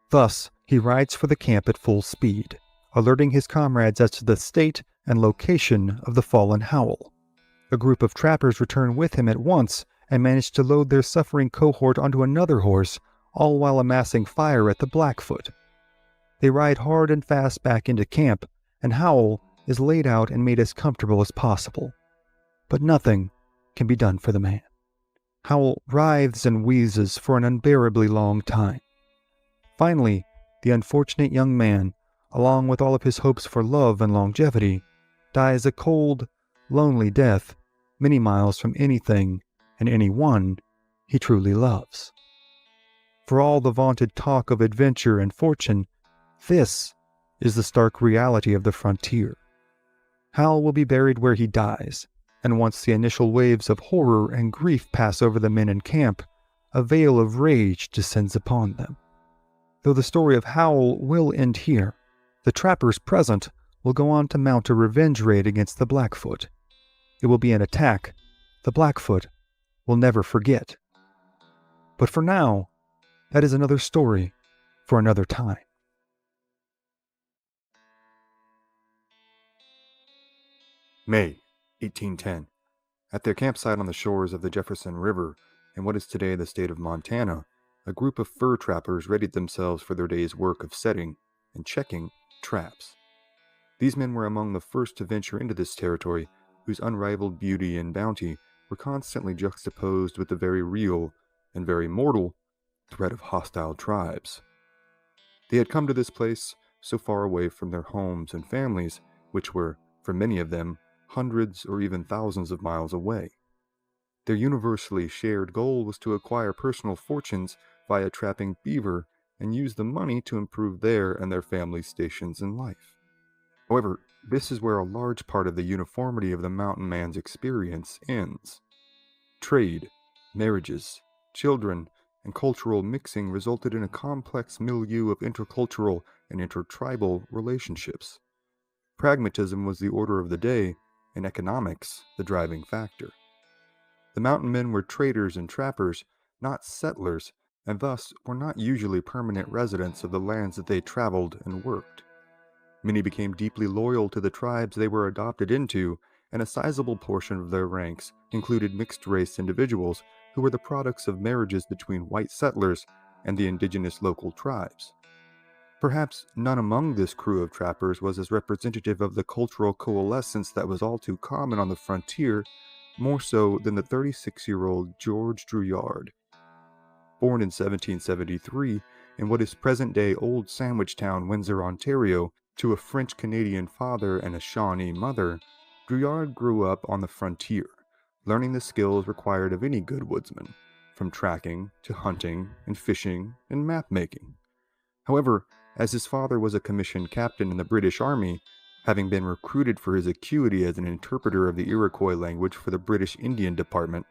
Thus, he rides for the camp at full speed, alerting his comrades as to the state and location of the fallen Howell. A group of trappers return with him at once and manage to load their suffering cohort onto another horse, all while amassing fire at the Blackfoot. They ride hard and fast back into camp, and Howell is laid out and made as comfortable as possible. But nothing can be done for the man. Howell writhes and wheezes for an unbearably long time. Finally, the unfortunate young man, along with all of his hopes for love and longevity, dies a cold, lonely death many miles from anything and anyone he truly loves. For all the vaunted talk of adventure and fortune, this is the stark reality of the frontier. Hal will be buried where he dies, and once the initial waves of horror and grief pass over the men in camp, a veil of rage descends upon them. Though the story of Howell will end here, the trappers present will go on to mount a revenge raid against the Blackfoot. It will be an attack the Blackfoot will never forget. But for now, that is another story for another time. May 1810. At their campsite on the shores of the Jefferson River, in what is today the state of Montana, a group of fur trappers readied themselves for their day's work of setting and checking traps. These men were among the first to venture into this territory, whose unrivaled beauty and bounty were constantly juxtaposed with the very real and very mortal threat of hostile tribes. They had come to this place so far away from their homes and families, which were, for many of them, hundreds or even thousands of miles away. Their universally shared goal was to acquire personal fortunes via trapping beaver and use the money to improve their and their families' stations in life. However, this is where a large part of the uniformity of the mountain man's experience ends. Trade, marriages, children, and cultural mixing resulted in a complex milieu of intercultural and intertribal relationships. Pragmatism was the order of the day, and economics the driving factor. The mountain men were traders and trappers, not settlers, and thus were not usually permanent residents of the lands that they traveled and worked. Many became deeply loyal to the tribes they were adopted into, and a sizable portion of their ranks included mixed-race individuals who were the products of marriages between white settlers and the indigenous local tribes. Perhaps none among this crew of trappers was as representative of the cultural coalescence that was all too common on the frontier, more so than the 36-year-old George Drouillard. Born in 1773 in what is present-day Old Sandwich Town, Windsor, Ontario, to a French-Canadian father and a Shawnee mother, Drouillard grew up on the frontier, learning the skills required of any good woodsman, from tracking to hunting and fishing and map-making. However, as his father was a commissioned captain in the British Army, having been recruited for his acuity as an interpreter of the Iroquois language for the British Indian Department,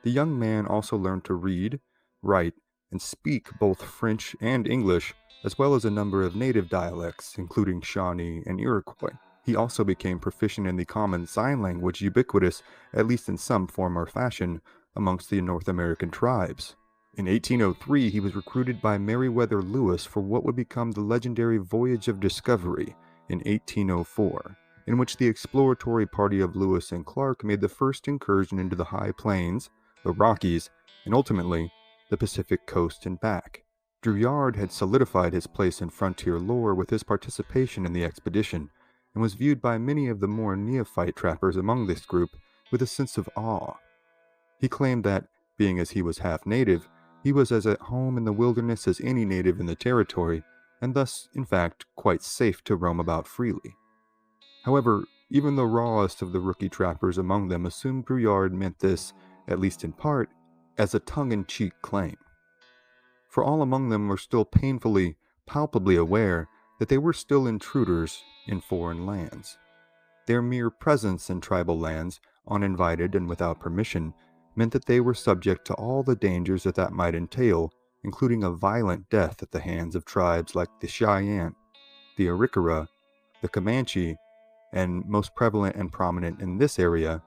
the young man also learned to read, write, and speak both French and English, as well as a number of native dialects, including Shawnee and Iroquois. He also became proficient in the common sign language, ubiquitous, at least in some form or fashion, amongst the North American tribes. In 1803, he was recruited by Meriwether Lewis for what would become the legendary Voyage of Discovery in 1804, in which the exploratory party of Lewis and Clark made the first incursion into the high plains, the Rockies, and ultimately the Pacific coast and back. Drouillard had solidified his place in frontier lore with his participation in the expedition, and was viewed by many of the more neophyte trappers among this group with a sense of awe. He claimed that, being as he was half native, he was as at home in the wilderness as any native in the territory, and thus, in fact, quite safe to roam about freely. However, even the rawest of the rookie trappers among them assumed Drouillard meant this, at least in part, as a tongue-in-cheek claim. For all among them were still painfully, palpably aware that they were still intruders in foreign lands. Their mere presence in tribal lands, uninvited and without permission, meant that they were subject to all the dangers that might entail, including a violent death at the hands of tribes like the Cheyenne, the Arikara, the Comanche, and most prevalent and prominent in this area,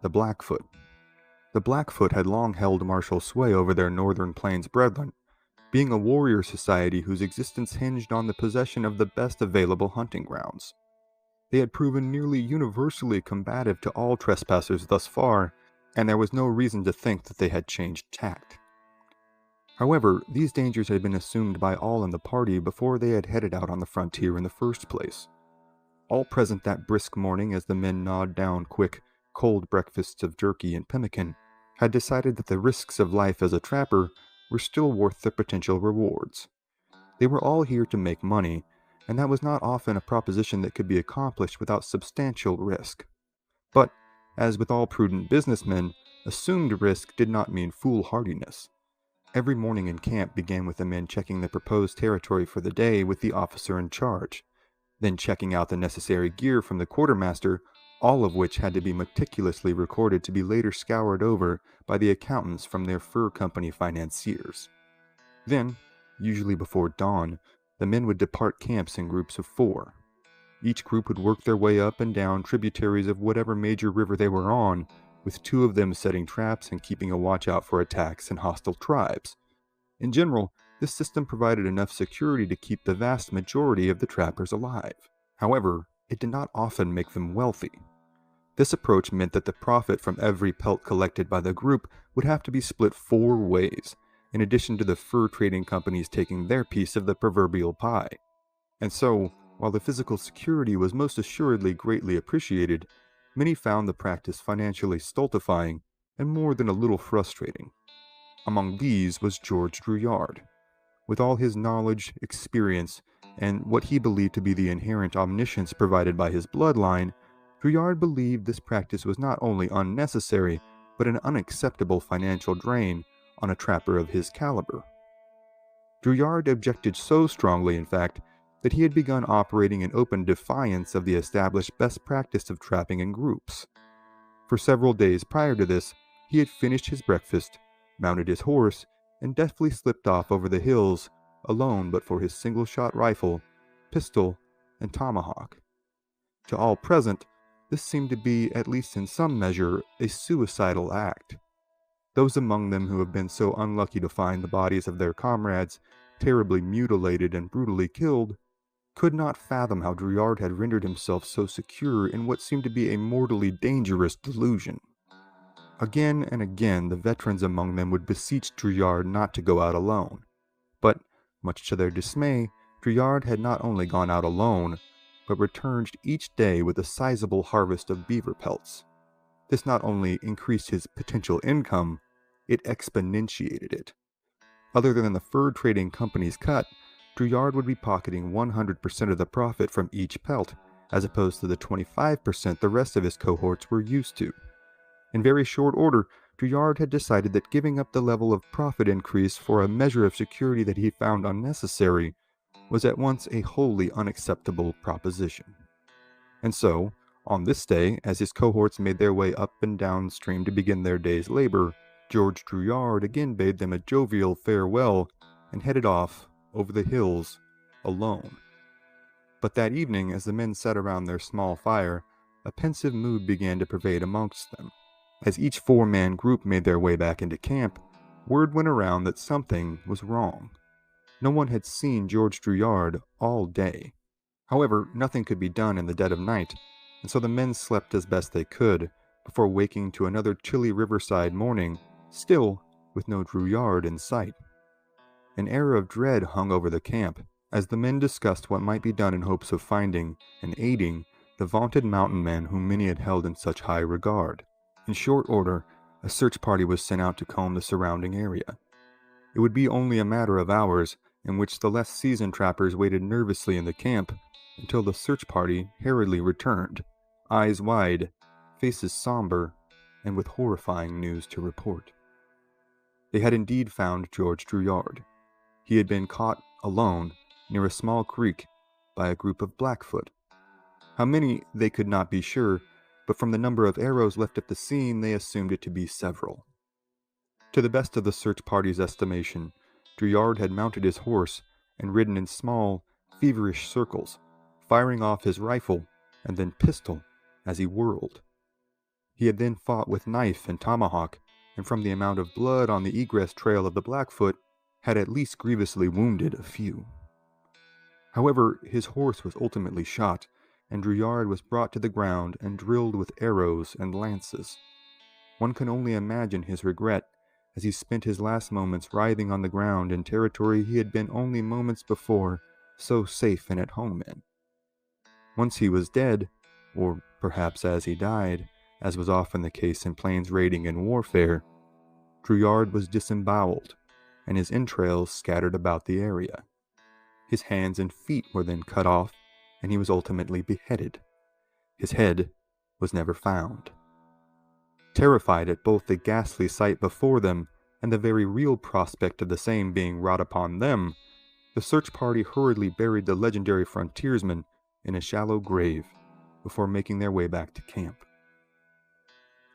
the Blackfoot. The Blackfoot had long held martial sway over their northern plains brethren, being a warrior society whose existence hinged on the possession of the best available hunting grounds. They had proven nearly universally combative to all trespassers thus far, and there was no reason to think that they had changed tact. However, these dangers had been assumed by all in the party before they had headed out on the frontier in the first place. All present that brisk morning, as the men gnawed down quick, cold breakfasts of jerky and pemmican, had decided that the risks of life as a trapper were still worth the potential rewards. They were all here to make money, and that was not often a proposition that could be accomplished without substantial risk. But, as with all prudent businessmen, assumed risk did not mean foolhardiness. Every morning in camp began with the men checking the proposed territory for the day with the officer in charge, then checking out the necessary gear from the quartermaster, all of which had to be meticulously recorded to be later scoured over by the accountants from their fur company financiers. Then, usually before dawn, the men would depart camps in groups of 4. Each group would work their way up and down tributaries of whatever major river they were on, with 2 of them setting traps and keeping a watch out for attacks and hostile tribes. In general, this system provided enough security to keep the vast majority of the trappers alive. However, it did not often make them wealthy. This approach meant that the profit from every pelt collected by the group would have to be split 4 ways, in addition to the fur trading companies taking their piece of the proverbial pie. And so, while the physical security was most assuredly greatly appreciated, many found the practice financially stultifying and more than a little frustrating. Among these was George Drouillard. With all his knowledge, experience, and what he believed to be the inherent omniscience provided by his bloodline, Drouillard believed this practice was not only unnecessary, but an unacceptable financial drain on a trapper of his caliber. Drouillard objected so strongly, in fact, that he had begun operating in open defiance of the established best practice of trapping in groups. For several days prior to this, he had finished his breakfast, mounted his horse, and deftly slipped off over the hills, alone but for his single-shot rifle, pistol, and tomahawk. To all present, this seemed to be, at least in some measure, a suicidal act. Those among them who have been so unlucky to find the bodies of their comrades terribly mutilated and brutally killed could not fathom how Drouillard had rendered himself so secure in what seemed to be a mortally dangerous delusion. Again and again the veterans among them would beseech Drouillard not to go out alone. But, much to their dismay, Drouillard had not only gone out alone, but returned each day with a sizable harvest of beaver pelts. This not only increased his potential income, it exponentiated it. Other than the fur trading company's cut, Drouillard would be pocketing 100% of the profit from each pelt, as opposed to the 25% the rest of his cohorts were used to. In very short order, Drouillard had decided that giving up the level of profit increase for a measure of security that he found unnecessary was at once a wholly unacceptable proposition. And so, on this day, as his cohorts made their way up and downstream to begin their day's labor, George Drouillard again bade them a jovial farewell and headed off over the hills alone. But that evening, as the men sat around their small fire, a pensive mood began to pervade amongst them. As each 4-man group made their way back into camp, word went around that something was wrong. No one had seen George Drouillard all day. However, nothing could be done in the dead of night, and so the men slept as best they could, before waking to another chilly riverside morning, still with no Drouillard in sight. An air of dread hung over the camp, as the men discussed what might be done in hopes of finding and aiding the vaunted mountain man whom many had held in such high regard. In short order, a search party was sent out to comb the surrounding area. It would be only a matter of hours, in which the less seasoned trappers waited nervously in the camp, until the search party hurriedly returned, eyes wide, faces somber, and with horrifying news to report. They had indeed found George Drouillard. He had been caught alone near a small creek by a group of Blackfoot. How many they could not be sure, but from the number of arrows left at the scene they assumed it to be several. To the best of the search party's estimation, Drouillard had mounted his horse and ridden in small, feverish circles, firing off his rifle and then pistol as he whirled. He had then fought with knife and tomahawk, and from the amount of blood on the egress trail of the Blackfoot, had at least grievously wounded a few. However, his horse was ultimately shot, and Drouillard was brought to the ground and drilled with arrows and lances. One can only imagine his regret as he spent his last moments writhing on the ground in territory he had been only moments before so safe and at home in. Once he was dead, or perhaps as he died, as was often the case in plains raiding and warfare, Drouillard was disemboweled, and his entrails scattered about the area. His hands and feet were then cut off, and he was ultimately beheaded. His head was never found. Terrified at both the ghastly sight before them and the very real prospect of the same being wrought upon them, the search party hurriedly buried the legendary frontiersman in a shallow grave before making their way back to camp.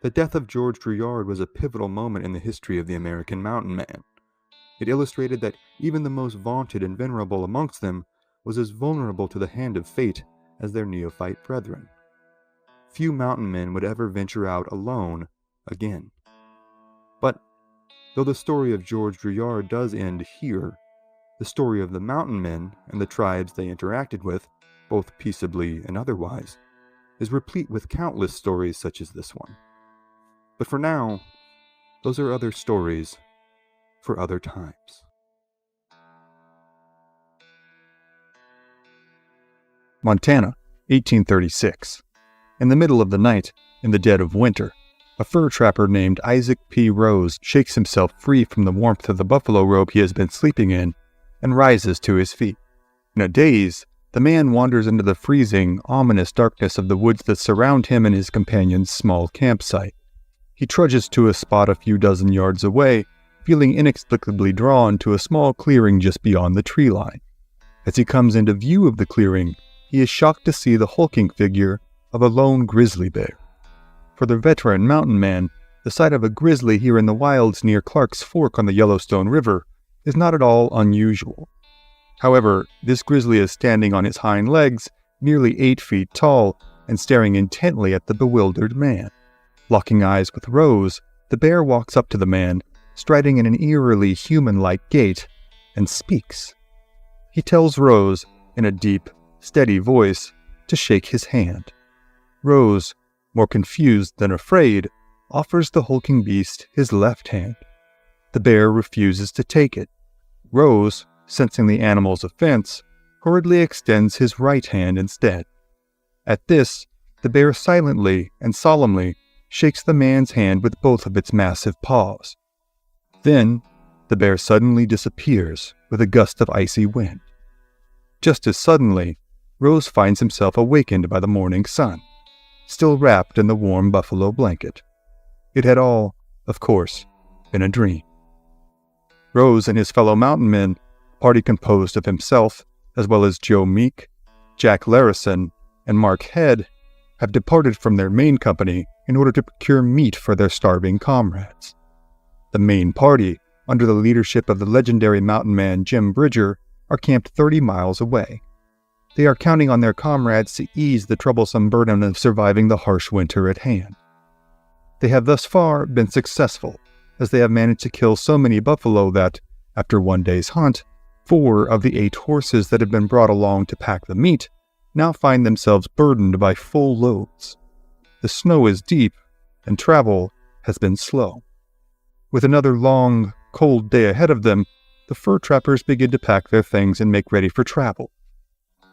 The death of George Drouillard was a pivotal moment in the history of the American mountain man. It illustrated that even the most vaunted and venerable amongst them was as vulnerable to the hand of fate as their neophyte brethren. Few mountain men would ever venture out alone again. But though the story of George Drouillard does end here, the story of the mountain men and the tribes they interacted with, both peaceably and otherwise, is replete with countless stories such as this one. But for now, those are other stories for other times. Montana, 1836. In the middle of the night, in the dead of winter, a fur trapper named Isaac P. Rose shakes himself free from the warmth of the buffalo robe he has been sleeping in and rises to his feet. In a daze, the man wanders into the freezing, ominous darkness of the woods that surround him and his companion's small campsite. He trudges to a spot a few dozen yards away, feeling inexplicably drawn to a small clearing just beyond the tree line. As he comes into view of the clearing, he is shocked to see the hulking figure of a lone grizzly bear. For the veteran mountain man, the sight of a grizzly here in the wilds near Clark's Fork on the Yellowstone River is not at all unusual. However, this grizzly is standing on its hind legs, nearly 8 feet tall, and staring intently at the bewildered man. Locking eyes with Rose, the bear walks up to the man, striding in an eerily human-like gait, and speaks. He tells Rose, in a deep, steady voice, to shake his hand. Rose, more confused than afraid, offers the hulking beast his left hand. The bear refuses to take it. Rose, sensing the animal's offense, hurriedly extends his right hand instead. At this, the bear silently and solemnly shakes the man's hand with both of its massive paws. Then, the bear suddenly disappears with a gust of icy wind. Just as suddenly, Rose finds himself awakened by the morning sun, still wrapped in the warm buffalo blanket. It had all, of course, been a dream. Rose and his fellow mountain men, a party composed of himself, as well as Joe Meek, Jack Larison, and Mark Head, have departed from their main company in order to procure meat for their starving comrades. The main party, under the leadership of the legendary mountain man Jim Bridger, are camped 30 miles away. They are counting on their comrades to ease the troublesome burden of surviving the harsh winter at hand. They have thus far been successful, as they have managed to kill so many buffalo that, after one day's hunt, 4 of the 8 horses that have been brought along to pack the meat now find themselves burdened by full loads. The snow is deep, and travel has been slow. With another long, cold day ahead of them, the fur trappers begin to pack their things and make ready for travel.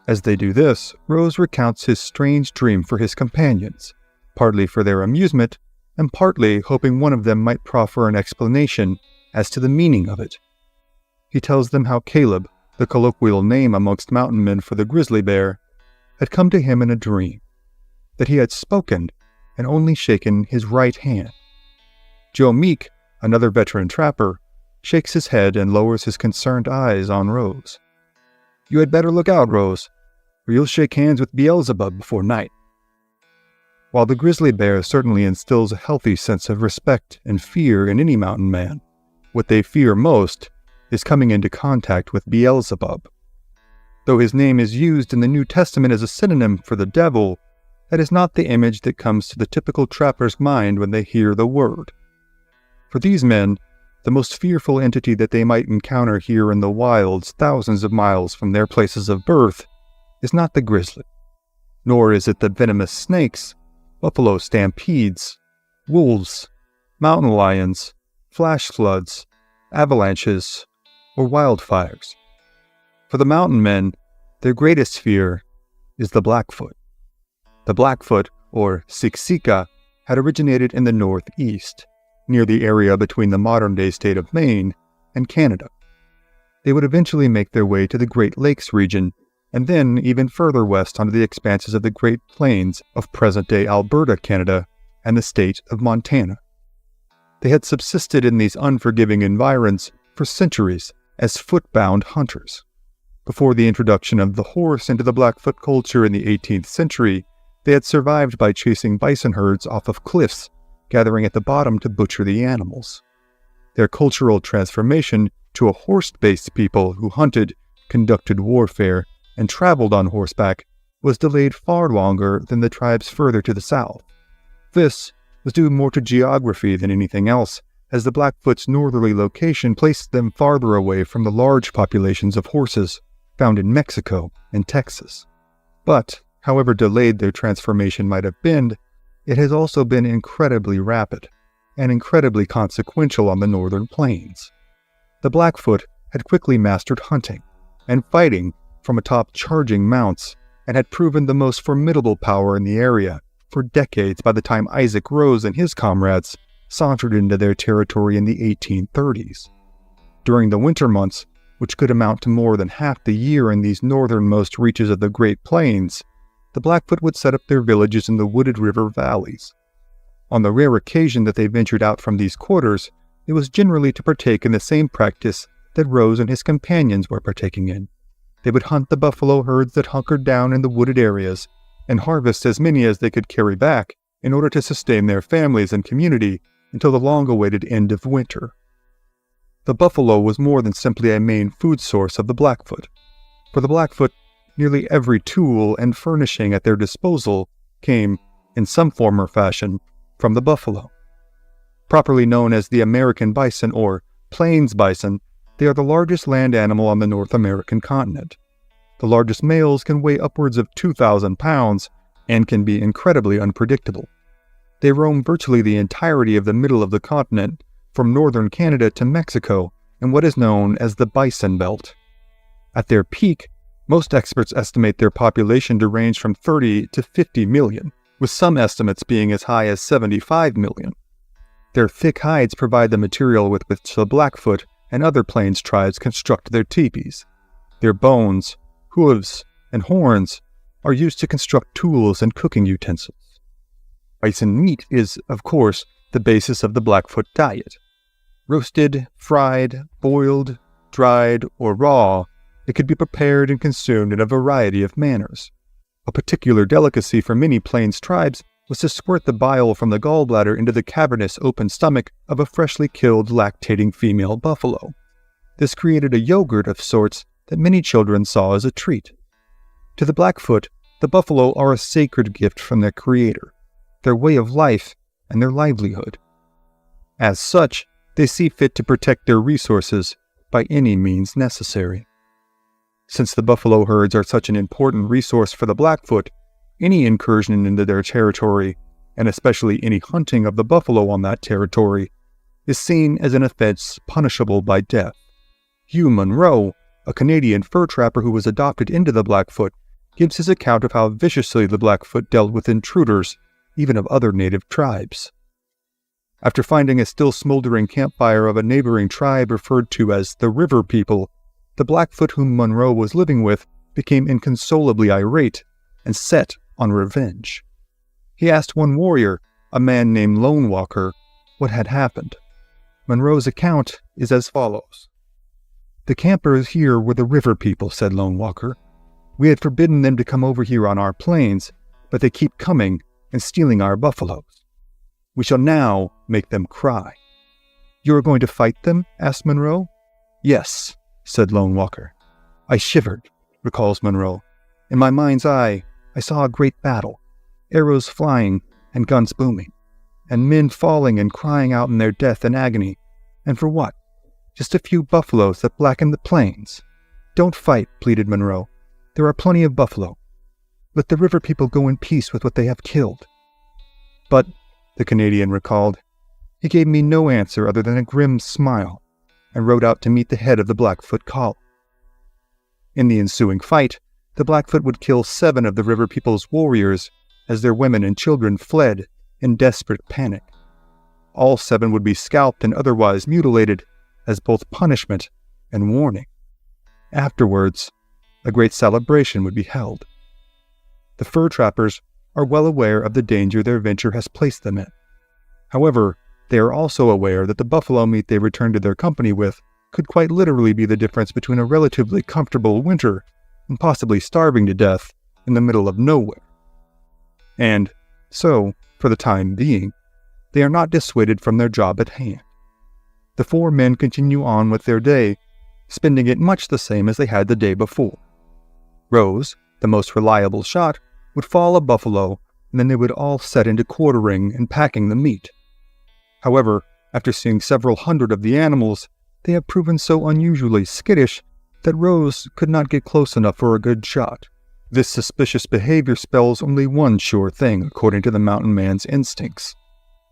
As they do this, Rose recounts his strange dream for his companions, partly for their amusement, and partly hoping one of them might proffer an explanation as to the meaning of it. He tells them how Caleb, the colloquial name amongst mountain men for the grizzly bear, had come to him in a dream, that he had spoken and only shaken his right hand. Joe Meek, another veteran trapper, shakes his head and lowers his concerned eyes on Rose. "You had better look out, Rose, or you'll shake hands with Beelzebub before night." While the grizzly bear certainly instills a healthy sense of respect and fear in any mountain man, what they fear most is coming into contact with Beelzebub. Though his name is used in the New Testament as a synonym for the devil, that is not the image that comes to the typical trapper's mind when they hear the word. For these men, the most fearful entity that they might encounter here in the wilds thousands of miles from their places of birth is not the grizzly, nor is it the venomous snakes, buffalo stampedes, wolves, mountain lions, flash floods, avalanches, or wildfires. For the mountain men, their greatest fear is the Blackfoot. The Blackfoot, or Siksika, had originated in the northeast, near the area between the modern-day state of Maine and Canada. They would eventually make their way to the Great Lakes region, and then even further west onto the expanses of the Great Plains of present-day Alberta, Canada, and the state of Montana. They had subsisted in these unforgiving environs for centuries as foot-bound hunters. Before the introduction of the horse into the Blackfoot culture in the 18th century, they had survived by chasing bison herds off of cliffs, gathering at the bottom to butcher the animals. Their cultural transformation to a horse-based people who hunted, conducted warfare, and traveled on horseback was delayed far longer than the tribes further to the south. This was due more to geography than anything else, as the Blackfoot's northerly location placed them farther away from the large populations of horses found in Mexico and Texas. But, however delayed their transformation might have been, it has also been incredibly rapid and incredibly consequential on the northern plains. The Blackfoot had quickly mastered hunting and fighting from atop charging mounts and had proven the most formidable power in the area for decades by the time Isaac Rose and his comrades sauntered into their territory in the 1830s. During the winter months, which could amount to more than half the year in these northernmost reaches of the Great Plains, the Blackfoot would set up their villages in the wooded river valleys. On the rare occasion that they ventured out from these quarters, it was generally to partake in the same practice that Rose and his companions were partaking in. They would hunt the buffalo herds that hunkered down in the wooded areas and harvest as many as they could carry back in order to sustain their families and community until the long-awaited end of winter. The buffalo was more than simply a main food source of the Blackfoot. For the Blackfoot, nearly every tool and furnishing at their disposal came, in some form or fashion, from the buffalo. Properly known as the American bison or plains bison, they are the largest land animal on the North American continent. The largest males can weigh upwards of 2,000 pounds and can be incredibly unpredictable. They roam virtually the entirety of the middle of the continent, from northern Canada to Mexico, in what is known as the Bison Belt. At their peak, most experts estimate their population to range from 30 to 50 million, with some estimates being as high as 75 million. Their thick hides provide the material with which the Blackfoot and other plains tribes construct their teepees. Their bones, hooves, and horns are used to construct tools and cooking utensils. Bison meat is, of course, the basis of the Blackfoot diet. Roasted, fried, boiled, dried, or raw, it could be prepared and consumed in a variety of manners. A particular delicacy for many plains tribes was to squirt the bile from the gallbladder into the cavernous open stomach of a freshly killed lactating female buffalo. This created a yogurt of sorts that many children saw as a treat. To the Blackfoot, the buffalo are a sacred gift from their creator, their way of life, and their livelihood. As such, they see fit to protect their resources by any means necessary. Since the buffalo herds are such an important resource for the Blackfoot, any incursion into their territory, and especially any hunting of the buffalo on that territory, is seen as an offense punishable by death. Hugh Monroe, a Canadian fur trapper who was adopted into the Blackfoot, gives his account of how viciously the Blackfoot dealt with intruders, even of other native tribes. After finding a still smoldering campfire of a neighboring tribe referred to as the River People, the Blackfoot whom Monroe was living with became inconsolably irate and set on revenge. He asked one warrior, a man named Lone Walker, what had happened. Monroe's account is as follows. "The campers here were the River People," said Lone Walker. "We had forbidden them to come over here on our plains, but they keep coming and stealing our buffaloes. We shall now make them cry." "You are going to fight them?" asked Monroe. "Yes," said Lone Walker. "I shivered," recalls Monroe. "In my mind's eye, I saw a great battle, arrows flying and guns booming, and men falling and crying out in their death and agony. And for what? Just a few buffaloes that blackened the plains." "Don't fight," pleaded Monroe. "There are plenty of buffalo. Let the River People go in peace with what they have killed." "But," the Canadian recalled, "he gave me no answer other than a grim smile, and rode out to meet the head of the Blackfoot column." In the ensuing fight, the Blackfoot would kill 7 of the River People's warriors as their women and children fled in desperate panic. All 7 would be scalped and otherwise mutilated as both punishment and warning. Afterwards, a great celebration would be held. The fur trappers are well aware of the danger their venture has placed them in. However, they are also aware that the buffalo meat they return to their company with could quite literally be the difference between a relatively comfortable winter and possibly starving to death in the middle of nowhere. And so, for the time being, they are not dissuaded from their job at hand. The 4 men continue on with their day, spending it much the same as they had the day before. Rose, The most reliable shot would fall a buffalo, and then they would all set into quartering and packing the meat. However, after seeing several hundred of the animals, they have proven so unusually skittish that Rose could not get close enough for a good shot. This suspicious behavior spells only one sure thing, according to the mountain man's instincts,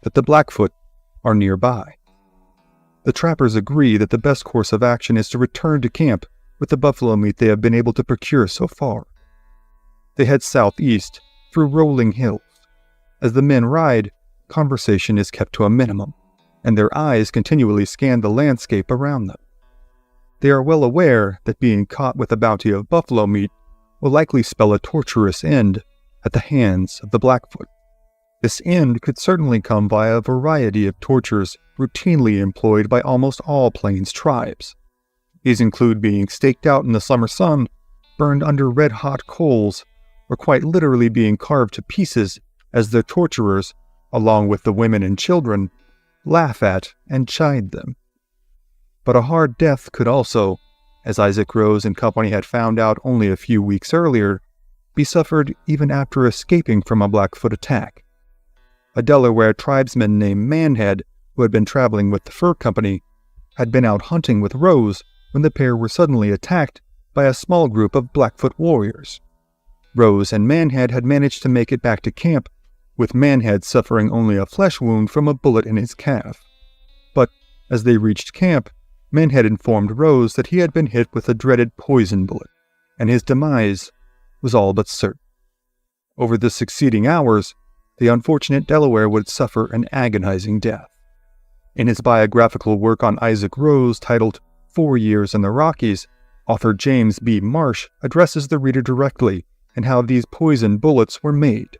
that the Blackfoot are nearby. The trappers agree that the best course of action is to return to camp with the buffalo meat they have been able to procure so far. They head southeast through rolling hills. As the men ride, conversation is kept to a minimum, and their eyes continually scan the landscape around them. They are well aware that being caught with a bounty of buffalo meat will likely spell a torturous end at the hands of the Blackfoot. This end could certainly come via a variety of tortures routinely employed by almost all Plains tribes. These include being staked out in the summer sun, burned under red-hot coals, or quite literally being carved to pieces as their torturers, along with the women and children, laugh at and chide them. But a hard death could also, as Isaac Rose and company had found out only a few weeks earlier, be suffered even after escaping from a Blackfoot attack. A Delaware tribesman named Manhead, who had been traveling with the fur company, had been out hunting with Rose when the pair were suddenly attacked by a small group of Blackfoot warriors. Rose and Manhead had managed to make it back to camp, with Manhead suffering only a flesh wound from a bullet in his calf. But as they reached camp, Manhead informed Rose that he had been hit with a dreaded poison bullet, and his demise was all but certain. Over the succeeding hours, the unfortunate Delaware would suffer an agonizing death. In his biographical work on Isaac Rose titled 4 Years in the Rockies, author James B. Marsh addresses the reader directly and how these poison bullets were made.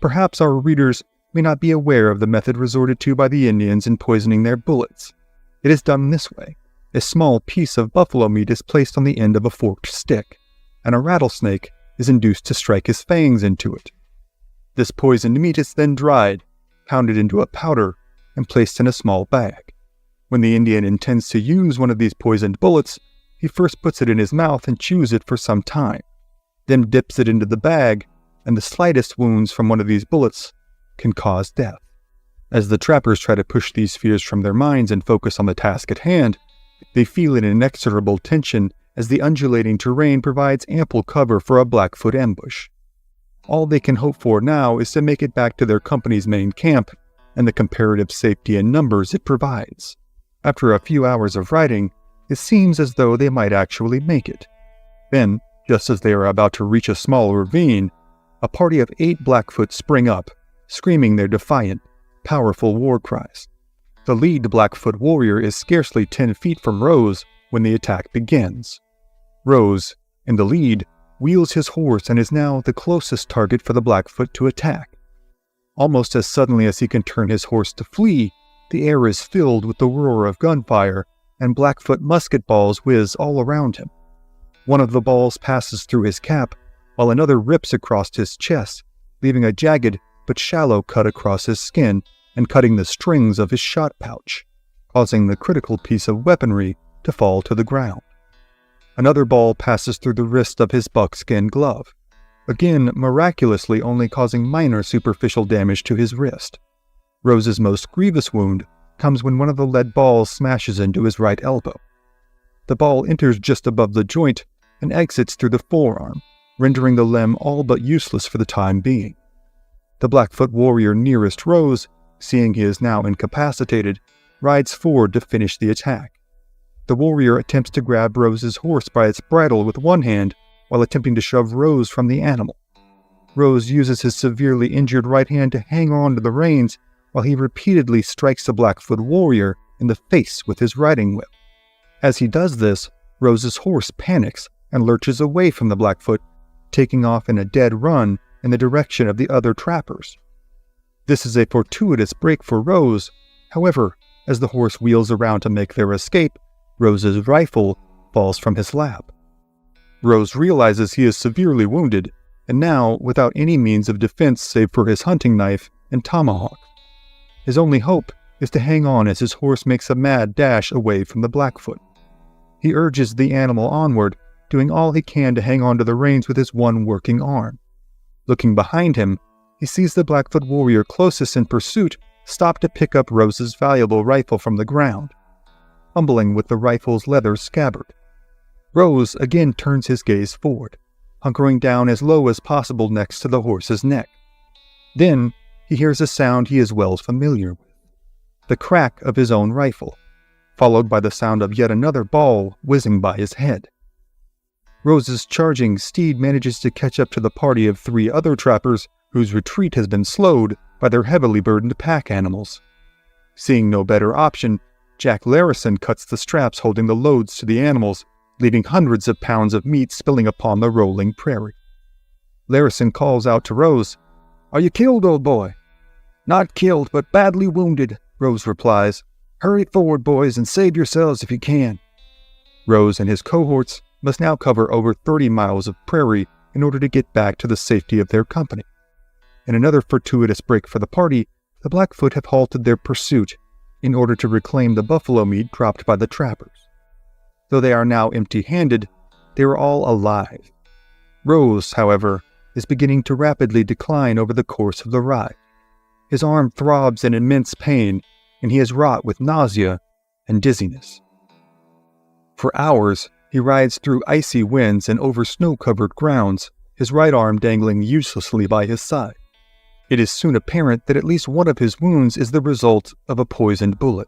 Perhaps our readers may not be aware of the method resorted to by the Indians in poisoning their bullets. It is done this way. A small piece of buffalo meat is placed on the end of a forked stick, and a rattlesnake is induced to strike his fangs into it. This poisoned meat is then dried, pounded into a powder, and placed in a small bag. When the Indian intends to use one of these poisoned bullets, he first puts it in his mouth and chews it for some time, then dips it into the bag, and the slightest wounds from one of these bullets can cause death. As the trappers try to push these fears from their minds and focus on the task at hand, they feel an inexorable tension as the undulating terrain provides ample cover for a Blackfoot ambush. All they can hope for now is to make it back to their company's main camp and the comparative safety and numbers it provides. After a few hours of riding, it seems as though they might actually make it. Then, just as they are about to reach a small ravine, a party of 8 Blackfoot spring up, screaming their defiant, powerful war cries. The lead Blackfoot warrior is scarcely 10 feet from Rose when the attack begins. Rose, in the lead, wheels his horse and is now the closest target for the Blackfoot to attack. Almost as suddenly as he can turn his horse to flee, the air is filled with the roar of gunfire, and Blackfoot musket balls whiz all around him. One of the balls passes through his cap, while another rips across his chest, leaving a jagged but shallow cut across his skin and cutting the strings of his shot pouch, causing the critical piece of weaponry to fall to the ground. Another ball passes through the wrist of his buckskin glove, again miraculously only causing minor superficial damage to his wrist. Rose's most grievous wound comes when one of the lead balls smashes into his right elbow. The ball enters just above the joint and exits through the forearm, rendering the limb all but useless for the time being. The Blackfoot warrior nearest Rose, seeing he is now incapacitated, rides forward to finish the attack. The warrior attempts to grab Rose's horse by its bridle with one hand while attempting to shove Rose from the animal. Rose uses his severely injured right hand to hang on to the reins while he repeatedly strikes the Blackfoot warrior in the face with his riding whip. As he does this, Rose's horse panics and lurches away from the Blackfoot, taking off in a dead run in the direction of the other trappers. This is a fortuitous break for Rose. However, as the horse wheels around to make their escape, Rose's rifle falls from his lap. Rose realizes he is severely wounded, and now without any means of defense save for his hunting knife and tomahawk. His only hope is to hang on as his horse makes a mad dash away from the Blackfoot. He urges the animal onward, doing all he can to hang on to the reins with his one working arm. Looking behind him, he sees the Blackfoot warrior closest in pursuit stop to pick up Rose's valuable rifle from the ground, fumbling with the rifle's leather scabbard. Rose again turns his gaze forward, hunkering down as low as possible next to the horse's neck. Then he hears a sound he is well familiar with, the crack of his own rifle, followed by the sound of yet another ball whizzing by his head. Rose's charging steed manages to catch up to the party of 3 other trappers whose retreat has been slowed by their heavily burdened pack animals. Seeing no better option, Jack Larison cuts the straps holding the loads to the animals, leaving hundreds of pounds of meat spilling upon the rolling prairie. Larison calls out to Rose, "Are you killed, old boy?" "Not killed, but badly wounded," Rose replies. "Hurry forward, boys, and save yourselves if you can." Rose and his cohorts must now cover over 30 miles of prairie in order to get back to the safety of their company. In another fortuitous break for the party, the Blackfoot have halted their pursuit in order to reclaim the buffalo meat dropped by the trappers. Though they are now empty-handed, they are all alive. Rose, however, is beginning to rapidly decline over the course of the ride. His arm throbs in immense pain, and he is wrought with nausea and dizziness. For hours, he rides through icy winds and over snow-covered grounds, his right arm dangling uselessly by his side. It is soon apparent that at least one of his wounds is the result of a poisoned bullet.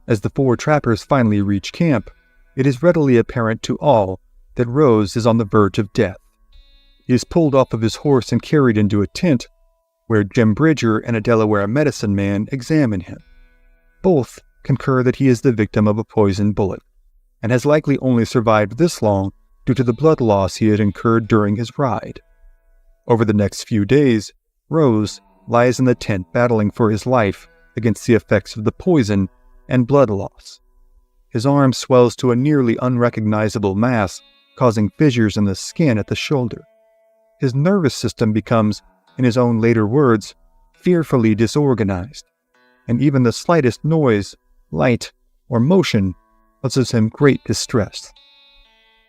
As the 4 trappers finally reach camp, it is readily apparent to all that Rose is on the verge of death. He is pulled off of his horse and carried into a tent, where Jim Bridger and a Delaware medicine man examine him. Both concur that he is the victim of a poisoned bullet, and has likely only survived this long due to the blood loss he had incurred during his ride. Over the next few days, Rose lies in the tent battling for his life against the effects of the poison and blood loss. His arm swells to a nearly unrecognizable mass, causing fissures in the skin at the shoulder. His nervous system becomes, in his own later words, fearfully disorganized, and even the slightest noise, light, or motion causes him great distress.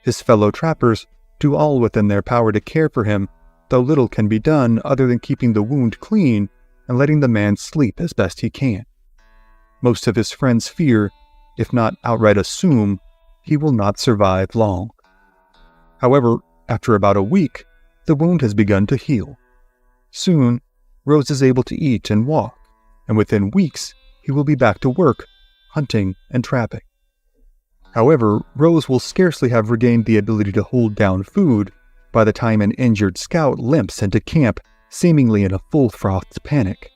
His fellow trappers do all within their power to care for him, though little can be done other than keeping the wound clean and letting the man sleep as best he can. Most of his friends fear, if not outright assume, he will not survive long. However, after about a week, the wound has begun to heal. Soon, Rose is able to eat and walk, and within weeks, he will be back to work, hunting and trapping. However, Rose will scarcely have regained the ability to hold down food by the time an injured scout limps into camp, seemingly in a full-frothed panic.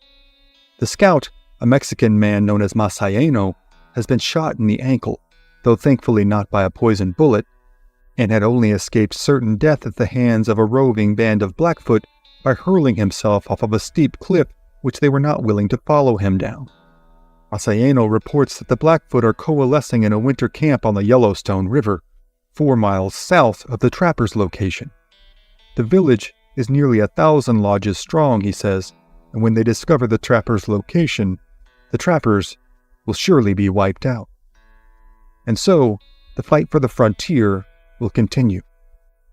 The scout, a Mexican man known as Masayeno, has been shot in the ankle, though thankfully not by a poisoned bullet, and had only escaped certain death at the hands of a roving band of Blackfoot by hurling himself off of a steep cliff which they were not willing to follow him down. Masayeno reports that the Blackfoot are coalescing in a winter camp on the Yellowstone River, 4 miles south of the trappers' location. The village is nearly 1,000 lodges strong, he says, and when they discover the trappers' location, the trappers will surely be wiped out. And so, the fight for the frontier will continue.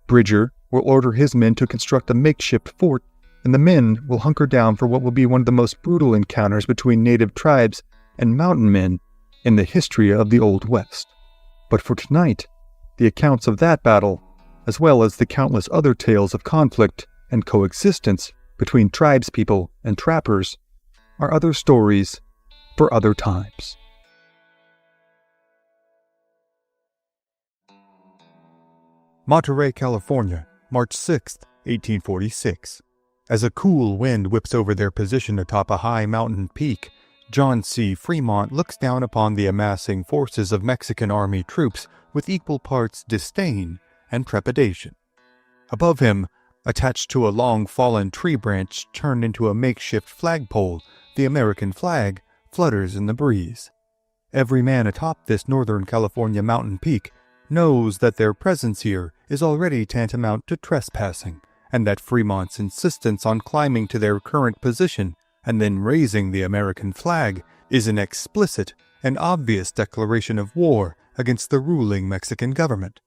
Bridger will order his men to construct a makeshift fort, and the men will hunker down for what will be one of the most brutal encounters between native tribes and mountain men in the history of the Old West. But for tonight, the accounts of that battle, as well as the countless other tales of conflict and coexistence between tribespeople and trappers, are other stories for other times. Monterey, California, March 6, 1846. As a cool wind whips over their position atop a high mountain peak, John C. Fremont looks down upon the amassing forces of Mexican Army troops with equal parts disdain and trepidation. Above him, attached to a long fallen tree branch turned into a makeshift flagpole, the American flag flutters in the breeze. Every man atop this Northern California mountain peak knows that their presence here is already tantamount to trespassing, and that Fremont's insistence on climbing to their current position and then raising the American flag is an explicit and obvious declaration of war against the ruling Mexican government.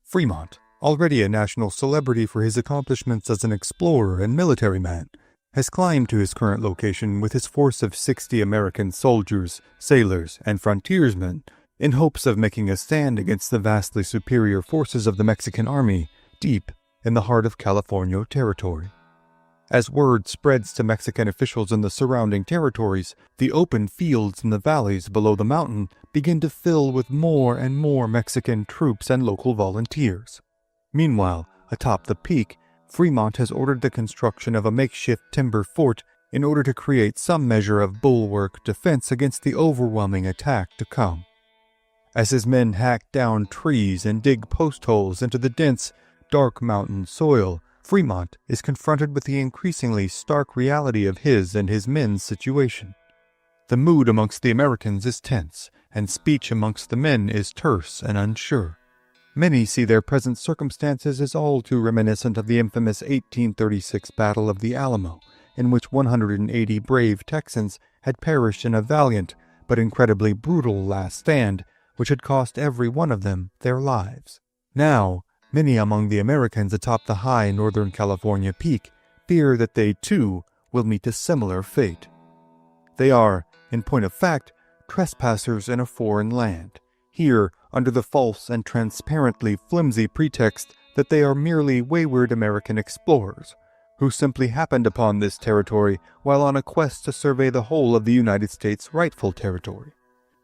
Fremont, already a national celebrity for his accomplishments as an explorer and military man, has climbed to his current location with his force of 60 American soldiers, sailors, and frontiersmen in hopes of making a stand against the vastly superior forces of the Mexican army deep in the heart of California territory. As word spreads to Mexican officials in the surrounding territories, the open fields in the valleys below the mountain begin to fill with more and more Mexican troops and local volunteers. Meanwhile, atop the peak, Fremont has ordered the construction of a makeshift timber fort in order to create some measure of bulwark defense against the overwhelming attack to come. As his men hack down trees and dig post holes into the dense, dark mountain soil, Fremont is confronted with the increasingly stark reality of his and his men's situation. The mood amongst the Americans is tense, and speech amongst the men is terse and unsure. Many see their present circumstances as all too reminiscent of the infamous 1836 Battle of the Alamo, in which 180 brave Texans had perished in a valiant but incredibly brutal last stand, which had cost every one of them their lives. Now, many among the Americans atop the high Northern California peak fear that they, too, will meet a similar fate. They are, in point of fact, trespassers in a foreign land, here under the false and transparently flimsy pretext that they are merely wayward American explorers, who simply happened upon this territory while on a quest to survey the whole of the United States' rightful territory.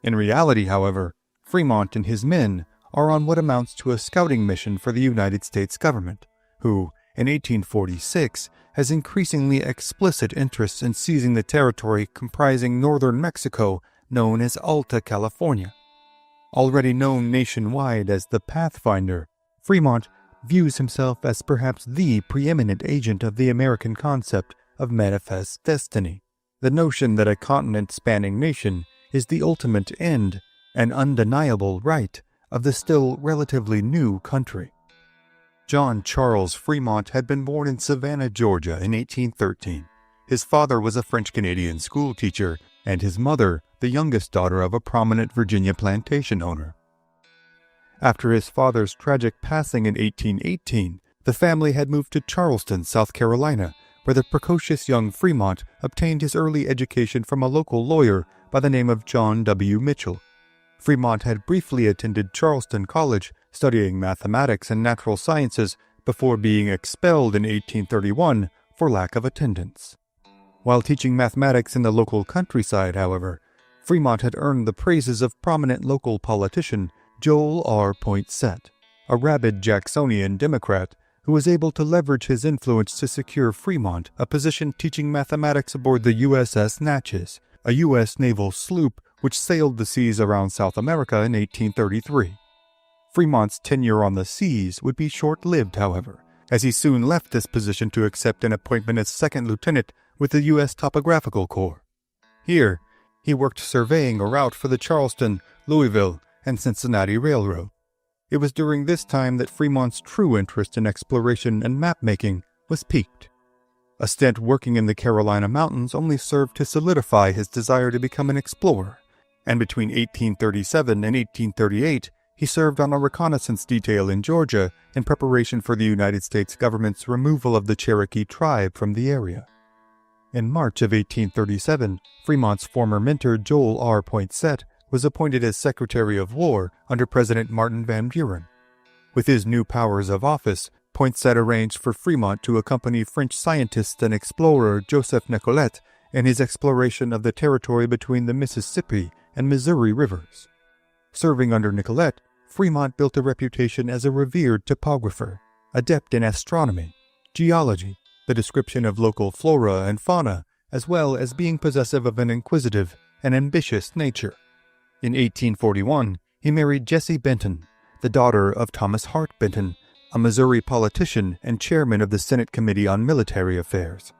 In reality, however, Fremont and his men are on what amounts to a scouting mission for the United States government, who, in 1846, has increasingly explicit interests in seizing the territory comprising northern Mexico known as Alta California. Already known nationwide as the Pathfinder, Fremont views himself as perhaps the preeminent agent of the American concept of manifest destiny, the notion that a continent-spanning nation is the ultimate end, an undeniable right, of the still relatively new country. John Charles Fremont had been born in Savannah, Georgia in 1813. His father was a French-Canadian schoolteacher, and his mother the youngest daughter of a prominent Virginia plantation owner. After his father's tragic passing in 1818, the family had moved to Charleston, South Carolina, where the precocious young Fremont obtained his early education from a local lawyer by the name of John W. Mitchell. Fremont had briefly attended Charleston College, studying mathematics and natural sciences, before being expelled in 1831 for lack of attendance. While teaching mathematics in the local countryside, however, Fremont had earned the praises of prominent local politician Joel R. Poinsett, a rabid Jacksonian Democrat who was able to leverage his influence to secure Fremont a position teaching mathematics aboard the USS Natchez, a U.S. naval sloop which sailed the seas around South America in 1833. Fremont's tenure on the seas would be short-lived, however, as he soon left this position to accept an appointment as second lieutenant with the U.S. Topographical Corps. Here, he worked surveying a route for the Charleston, Louisville, and Cincinnati Railroad. It was during this time that Fremont's true interest in exploration and map-making was piqued. A stint working in the Carolina mountains only served to solidify his desire to become an explorer, and between 1837 and 1838, he served on a reconnaissance detail in Georgia in preparation for the United States government's removal of the Cherokee tribe from the area. In March of 1837, Fremont's former mentor Joel R. Poinsett was appointed as Secretary of War under President Martin Van Buren. With his new powers of office, Poinsett arranged for Fremont to accompany French scientist and explorer Joseph Nicolet in his exploration of the territory between the Mississippi and Missouri rivers. Serving under Nicolet, Fremont built a reputation as a revered topographer, adept in astronomy, geology, the description of local flora and fauna, as well as being possessive of an inquisitive and ambitious nature. In 1841, he married Jessie Benton, the daughter of Thomas Hart Benton, a Missouri politician and chairman of the Senate Committee on Military Affairs.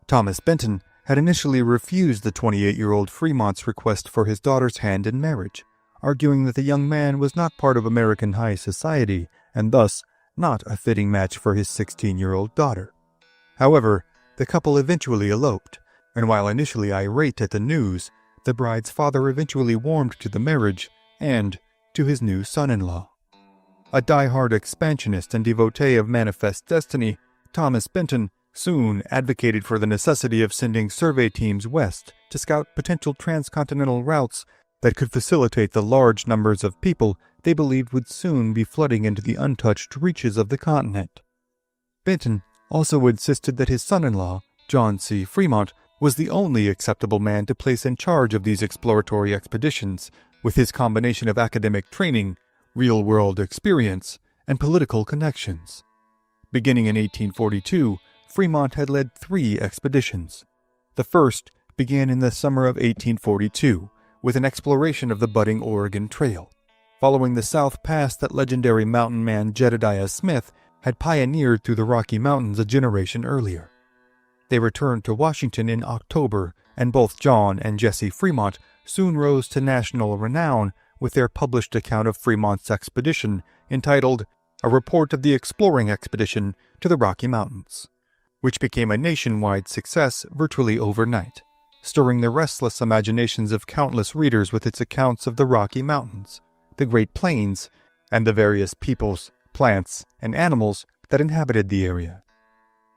Thomas Benton had initially refused the 28-year-old Fremont's request for his daughter's hand in marriage, arguing that the young man was not part of American high society and thus not a fitting match for his 16-year-old daughter. However, the couple eventually eloped, and while initially irate at the news, the bride's father eventually warmed to the marriage and to his new son-in-law. A die-hard expansionist and devotee of manifest destiny, Thomas Benton soon advocated for the necessity of sending survey teams west to scout potential transcontinental routes that could facilitate the large numbers of people they believed would soon be flooding into the untouched reaches of the continent. Benton also insisted that his son-in-law, John C. Fremont, was the only acceptable man to place in charge of these exploratory expeditions, with his combination of academic training, real-world experience, and political connections. Beginning in 1842, Fremont had led 3 expeditions. The first began in the summer of 1842, with an exploration of the budding Oregon Trail, following the South Pass that legendary mountain man Jedadiah Smith had pioneered through the Rocky Mountains a generation earlier. They returned to Washington in October, and both John and Jesse Fremont soon rose to national renown with their published account of Fremont's expedition, entitled A Report of the Exploring Expedition to the Rocky Mountains, which became a nationwide success virtually overnight, stirring the restless imaginations of countless readers with its accounts of the Rocky Mountains, the Great Plains, and the various peoples, plants, and animals that inhabited the area.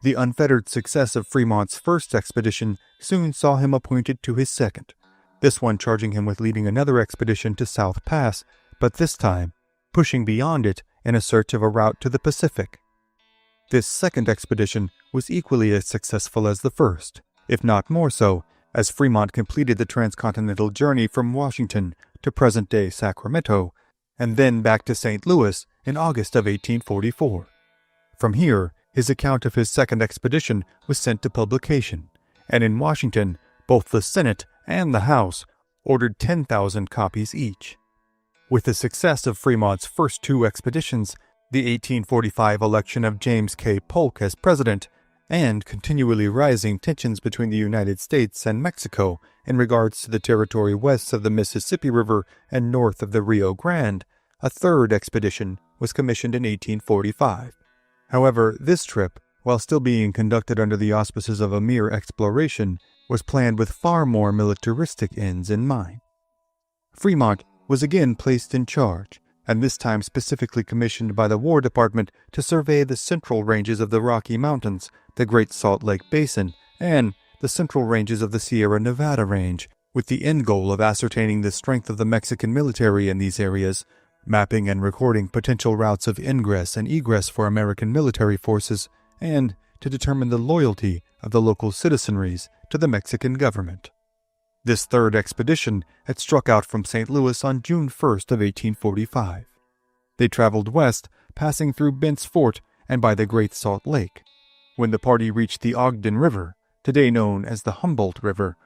The unfettered success of Fremont's first expedition soon saw him appointed to his second, this one charging him with leading another expedition to South Pass, but this time pushing beyond it in a search of a route to the Pacific. This second expedition was equally as successful as the first, if not more so, as Fremont completed the transcontinental journey from Washington to present-day Sacramento, and then back to St. Louis in August of 1844. From here, his account of his second expedition was sent to publication, and in Washington, both the Senate and the House ordered 10,000 copies each. With the success of Fremont's first 2 expeditions, the 1845 election of James K. Polk as president, and continually rising tensions between the United States and Mexico in regards to the territory west of the Mississippi River and north of the Rio Grande, a third expedition was commissioned in 1845. However, this trip, while still being conducted under the auspices of a mere exploration, was planned with far more militaristic ends in mind. Fremont was again placed in charge, and this time specifically commissioned by the War Department to survey the central ranges of the Rocky Mountains, the Great Salt Lake Basin, and the central ranges of the Sierra Nevada Range, with the end goal of ascertaining the strength of the Mexican military in these areas, mapping and recording potential routes of ingress and egress for American military forces, and to determine the loyalty of the local citizenries to the Mexican government. This third expedition had struck out from St. Louis on June 1st of 1845. They traveled west, passing through Bent's Fort and by the Great Salt Lake. When the party reached the Ogden River, today known as the Humboldt River,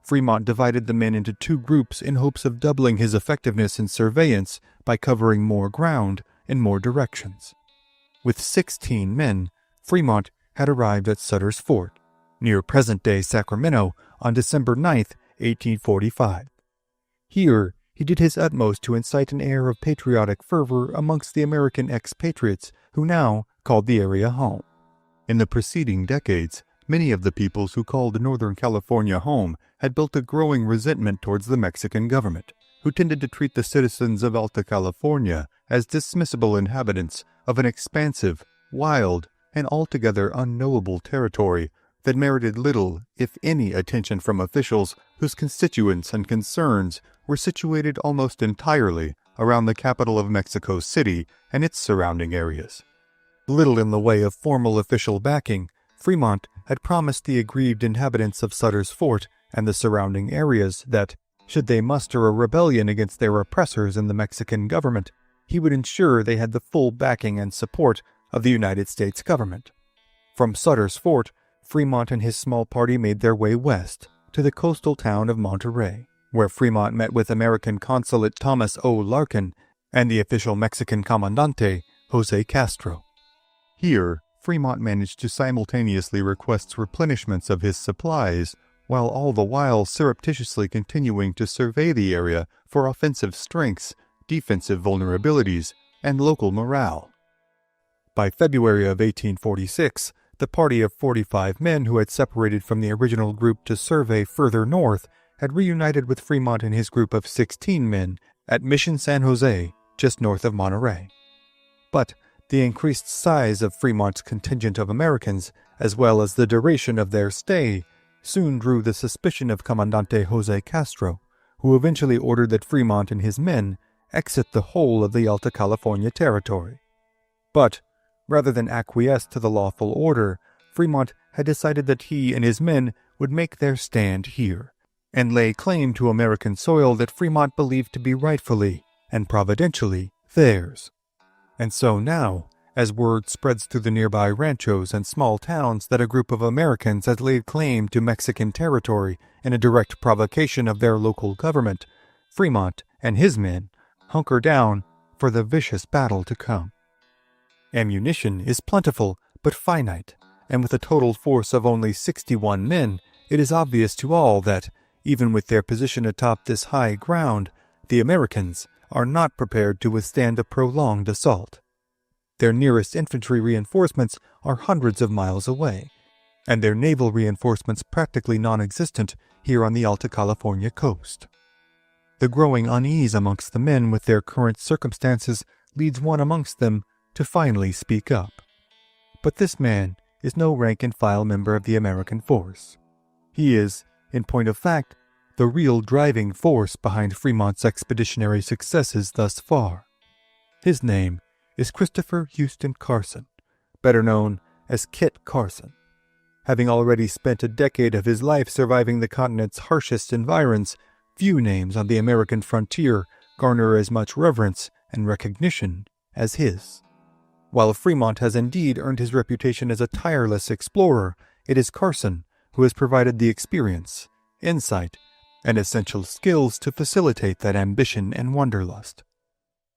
Fremont divided the men into 2 groups in hopes of doubling his effectiveness in surveillance by covering more ground in more directions. With 16 men, Fremont had arrived at Sutter's Fort, near present-day Sacramento, on December 9th, 1845. Here, he did his utmost to incite an air of patriotic fervor amongst the American expatriates who now called the area home. In the preceding decades, many of the peoples who called Northern California home had built a growing resentment towards the Mexican government, who tended to treat the citizens of Alta California as dismissible inhabitants of an expansive, wild, and altogether unknowable territory that merited little, if any, attention from officials whose constituents and concerns were situated almost entirely around the capital of Mexico City and its surrounding areas. Little in the way of formal official backing, Fremont had promised the aggrieved inhabitants of Sutter's Fort and the surrounding areas that, should they muster a rebellion against their oppressors in the Mexican government, he would ensure they had the full backing and support of the United States government. From Sutter's Fort, Fremont and his small party made their way west to the coastal town of Monterey, where Fremont met with American Consulate Thomas O. Larkin and the official Mexican Comandante, Jose Castro. Here, Fremont managed to simultaneously request replenishments of his supplies, while all the while surreptitiously continuing to survey the area for offensive strengths, defensive vulnerabilities, and local morale. By February of 1846, the party of 45 men who had separated from the original group to survey further north had reunited with Fremont and his group of 16 men at Mission San Jose, just north of Monterey. But the increased size of Fremont's contingent of Americans, as well as the duration of their stay, soon drew the suspicion of Comandante Jose Castro, who eventually ordered that Fremont and his men exit the whole of the Alta California territory. But, rather than acquiesce to the lawful order, Fremont had decided that he and his men would make their stand here, and lay claim to American soil that Fremont believed to be rightfully and providentially theirs. And so now, as word spreads through the nearby ranchos and small towns that a group of Americans had laid claim to Mexican territory in a direct provocation of their local government, Fremont and his men hunker down for the vicious battle to come. Ammunition is plentiful but finite, and with a total force of only 61 men, it is obvious to all that, even with their position atop this high ground, the Americans are not prepared to withstand a prolonged assault. Their nearest infantry reinforcements are hundreds of miles away, and their naval reinforcements practically non-existent here on the Alta California coast. The growing unease amongst the men with their current circumstances leads one amongst them to finally speak up. But this man is no rank-and-file member of the American force. He is, in point of fact, the real driving force behind Fremont's expeditionary successes thus far. His name is Christopher Houston Carson, better known as Kit Carson. Having already spent a decade of his life surviving the continent's harshest environs, few names on the American frontier garner as much reverence and recognition as his. While Fremont has indeed earned his reputation as a tireless explorer, it is Carson who has provided the experience, insight, and essential skills to facilitate that ambition and wanderlust.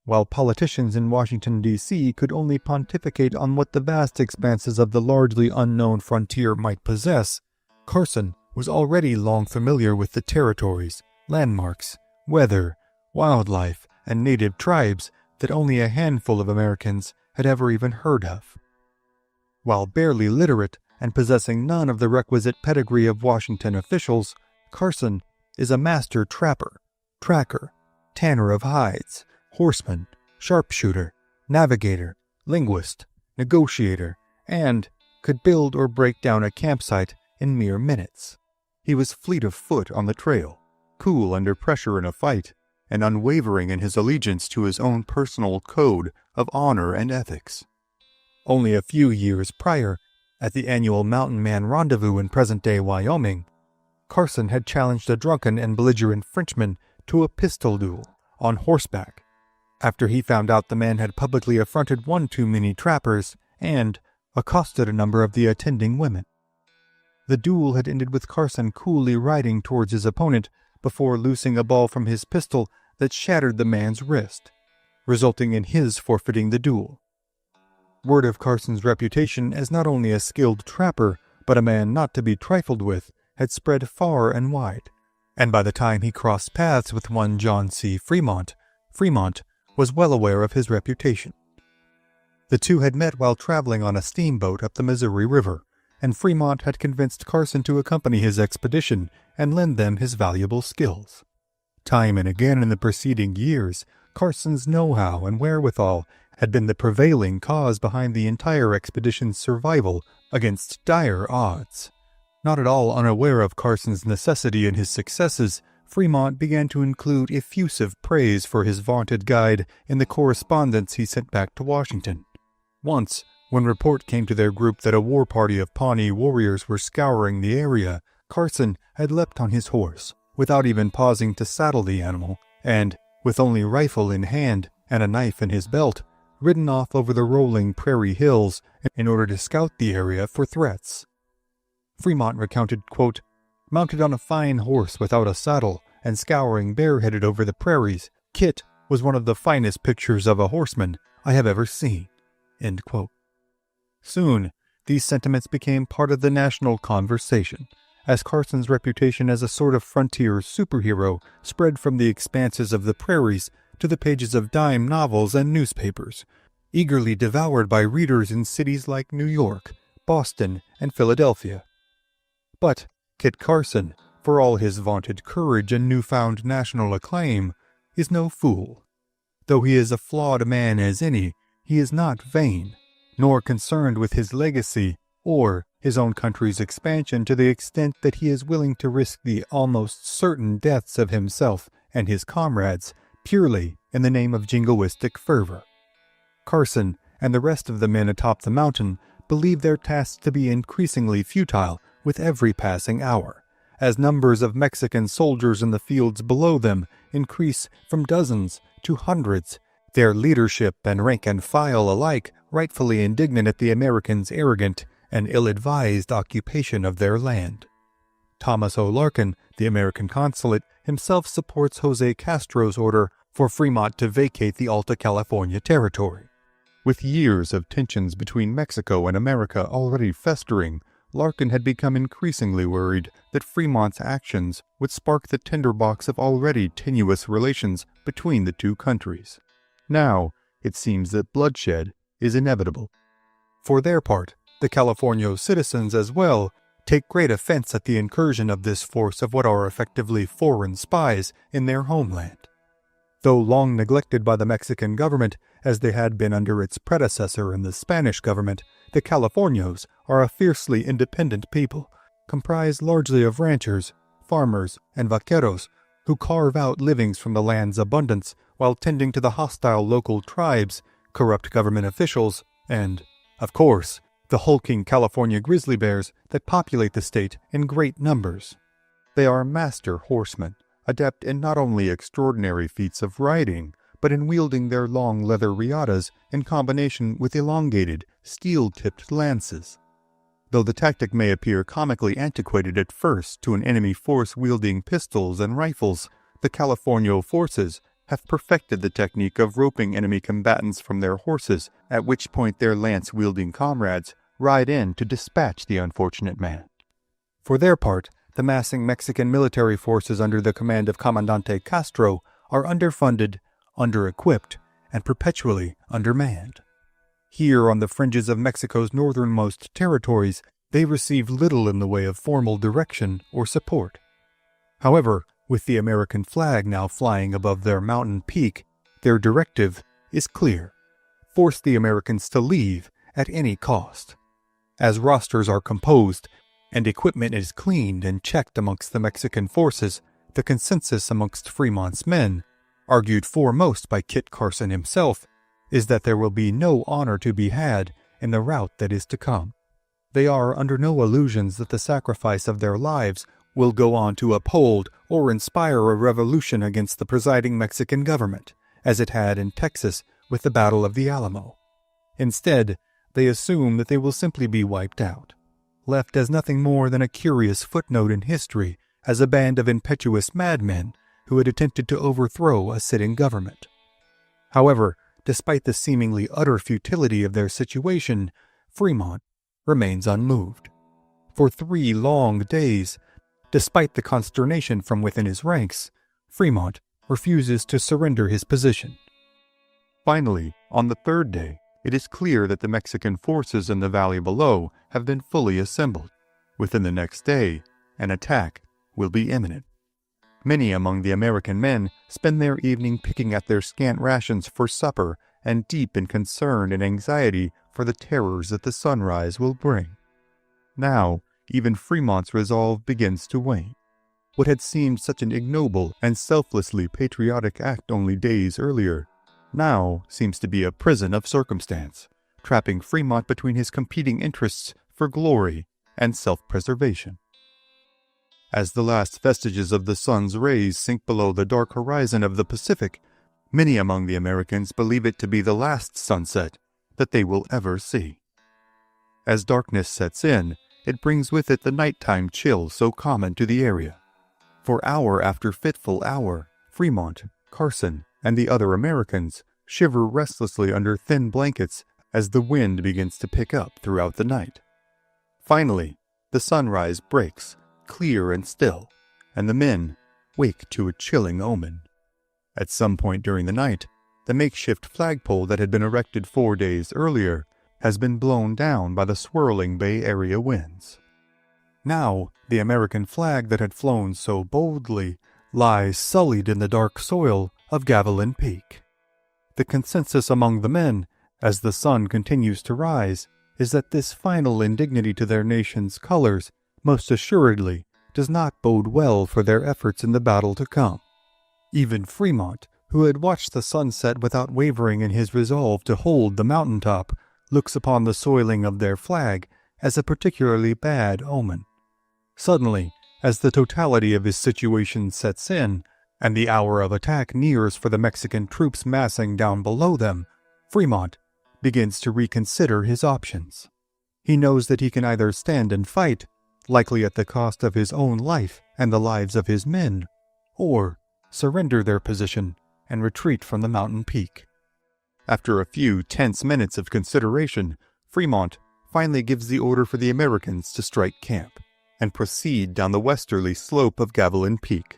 While politicians in Washington, D.C. could only pontificate on what the vast expanses of the largely unknown frontier might possess, Carson was already long familiar with the territories, landmarks, weather, wildlife, and native tribes that only a handful of Americans had ever even heard of. While barely literate and possessing none of the requisite pedigree of Washington officials, Carson is a master trapper, tracker, tanner of hides, horseman, sharpshooter, navigator, linguist, negotiator, and could build or break down a campsite in mere minutes. He was fleet of foot on the trail, cool under pressure in a fight, and unwavering in his allegiance to his own personal code of honor and ethics. Only a few years prior, at the annual Mountain Man Rendezvous in present-day Wyoming, Carson had challenged a drunken and belligerent Frenchman to a pistol duel on horseback, after he found out the man had publicly affronted one too many trappers and accosted a number of the attending women. The duel had ended with Carson coolly riding towards his opponent before loosing a ball from his pistol that shattered the man's wrist, resulting in his forfeiting the duel. Word of Carson's reputation as not only a skilled trapper, but a man not to be trifled with, had spread far and wide, and by the time he crossed paths with one John C. Fremont, Fremont was well aware of his reputation. The two had met while traveling on a steamboat up the Missouri River, and Fremont had convinced Carson to accompany his expedition and lend them his valuable skills. Time and again in the preceding years, Carson's know-how and wherewithal had been the prevailing cause behind the entire expedition's survival against dire odds. Not at all unaware of Carson's necessity in his successes, Fremont began to include effusive praise for his vaunted guide in the correspondence he sent back to Washington. Once, when report came to their group that a war party of Pawnee warriors were scouring the area, Carson had leapt on his horse, without even pausing to saddle the animal, and, with only rifle in hand and a knife in his belt, ridden off over the rolling prairie hills in order to scout the area for threats. Fremont recounted, quote, "Mounted on a fine horse without a saddle and scouring bareheaded over the prairies, Kit was one of the finest pictures of a horseman I have ever seen." End quote. Soon, these sentiments became part of the national conversation, as Carson's reputation as a sort of frontier superhero spread from the expanses of the prairies to the pages of dime novels and newspapers, eagerly devoured by readers in cities like New York, Boston, and Philadelphia. But Kit Carson, for all his vaunted courage and newfound national acclaim, is no fool. Though he is a flawed man as any, he is not vain, nor concerned with his legacy or his own country's expansion to the extent that he is willing to risk the almost certain deaths of himself and his comrades purely in the name of jingoistic fervor. Carson and the rest of the men atop the mountain believe their task to be increasingly futile with every passing hour, as numbers of Mexican soldiers in the fields below them increase from dozens to hundreds, their leadership and rank and file alike rightfully indignant at the Americans' arrogant and ill-advised occupation of their land. Thomas O. Larkin, the American consulate, himself supports Jose Castro's order for Fremont to vacate the Alta California territory. With years of tensions between Mexico and America already festering, Larkin had become increasingly worried that Fremont's actions would spark the tinderbox of already tenuous relations between the two countries. Now, it seems that bloodshed is inevitable. For their part, the California citizens as well take great offense at the incursion of this force of what are effectively foreign spies in their homeland. Though long neglected by the Mexican government, as they had been under its predecessor in the Spanish government, the Californios are a fiercely independent people, comprised largely of ranchers, farmers, and vaqueros, who carve out livings from the land's abundance while tending to the hostile local tribes, corrupt government officials, and, of course, the hulking California grizzly bears that populate the state in great numbers. They are master horsemen, adept in not only extraordinary feats of riding, but in wielding their long leather riatas in combination with elongated, steel-tipped lances. Though the tactic may appear comically antiquated at first to an enemy force wielding pistols and rifles, the California forces have perfected the technique of roping enemy combatants from their horses, at which point their lance-wielding comrades ride in to dispatch the unfortunate man. For their part, the massing Mexican military forces under the command of Comandante Castro are underfunded, under-equipped, and perpetually undermanned. Here on the fringes of Mexico's northernmost territories, they receive little in the way of formal direction or support. However, with the American flag now flying above their mountain peak, their directive is clear: force the Americans to leave at any cost. As rosters are composed and equipment is cleaned and checked amongst the Mexican forces, the consensus amongst Fremont's men, argued foremost by Kit Carson himself, is that there will be no honor to be had in the rout that is to come. They are under no illusions that the sacrifice of their lives will go on to uphold or inspire a revolution against the presiding Mexican government, as it had in Texas with the Battle of the Alamo. Instead, they assume that they will simply be wiped out, left as nothing more than a curious footnote in history as a band of impetuous madmen who had attempted to overthrow a sitting government. However, despite the seemingly utter futility of their situation, Fremont remains unmoved. For 3 long days, despite the consternation from within his ranks, Fremont refuses to surrender his position. Finally, on the 3rd day, it is clear that the Mexican forces in the valley below have been fully assembled. Within the next day, an attack will be imminent. Many among the American men spend their evening picking at their scant rations for supper and deep in concern and anxiety for the terrors that the sunrise will bring. Now, even Fremont's resolve begins to wane. What had seemed such an ignoble and selflessly patriotic act only days earlier, now seems to be a prison of circumstance, trapping Fremont between his competing interests for glory and self-preservation. As the last vestiges of the sun's rays sink below the dark horizon of the Pacific, many among the Americans believe it to be the last sunset that they will ever see. As darkness sets in, it brings with it the nighttime chill so common to the area. For hour after fitful hour, Fremont, Carson, and the other Americans shiver restlessly under thin blankets as the wind begins to pick up throughout the night. Finally, the sunrise breaks, clear and still, and the men wake to a chilling omen. At some point during the night, the makeshift flagpole that had been erected 4 days earlier has been blown down by the swirling Bay Area winds. Now, the American flag that had flown so boldly lies sullied in the dark soil of Gavilan Peak. The consensus among the men as the sun continues to rise is that this final indignity to their nation's colors most assuredly does not bode well for their efforts in the battle to come. Even Fremont, who had watched the sunset without wavering in his resolve to hold the mountaintop, looks upon the soiling of their flag as a particularly bad omen. Suddenly, as the totality of his situation sets in, and the hour of attack nears for the Mexican troops massing down below them, Fremont begins to reconsider his options. He knows that he can either stand and fight, likely at the cost of his own life and the lives of his men, or surrender their position and retreat from the mountain peak. After a few tense minutes of consideration, Fremont finally gives the order for the Americans to strike camp and proceed down the westerly slope of Gavilan Peak.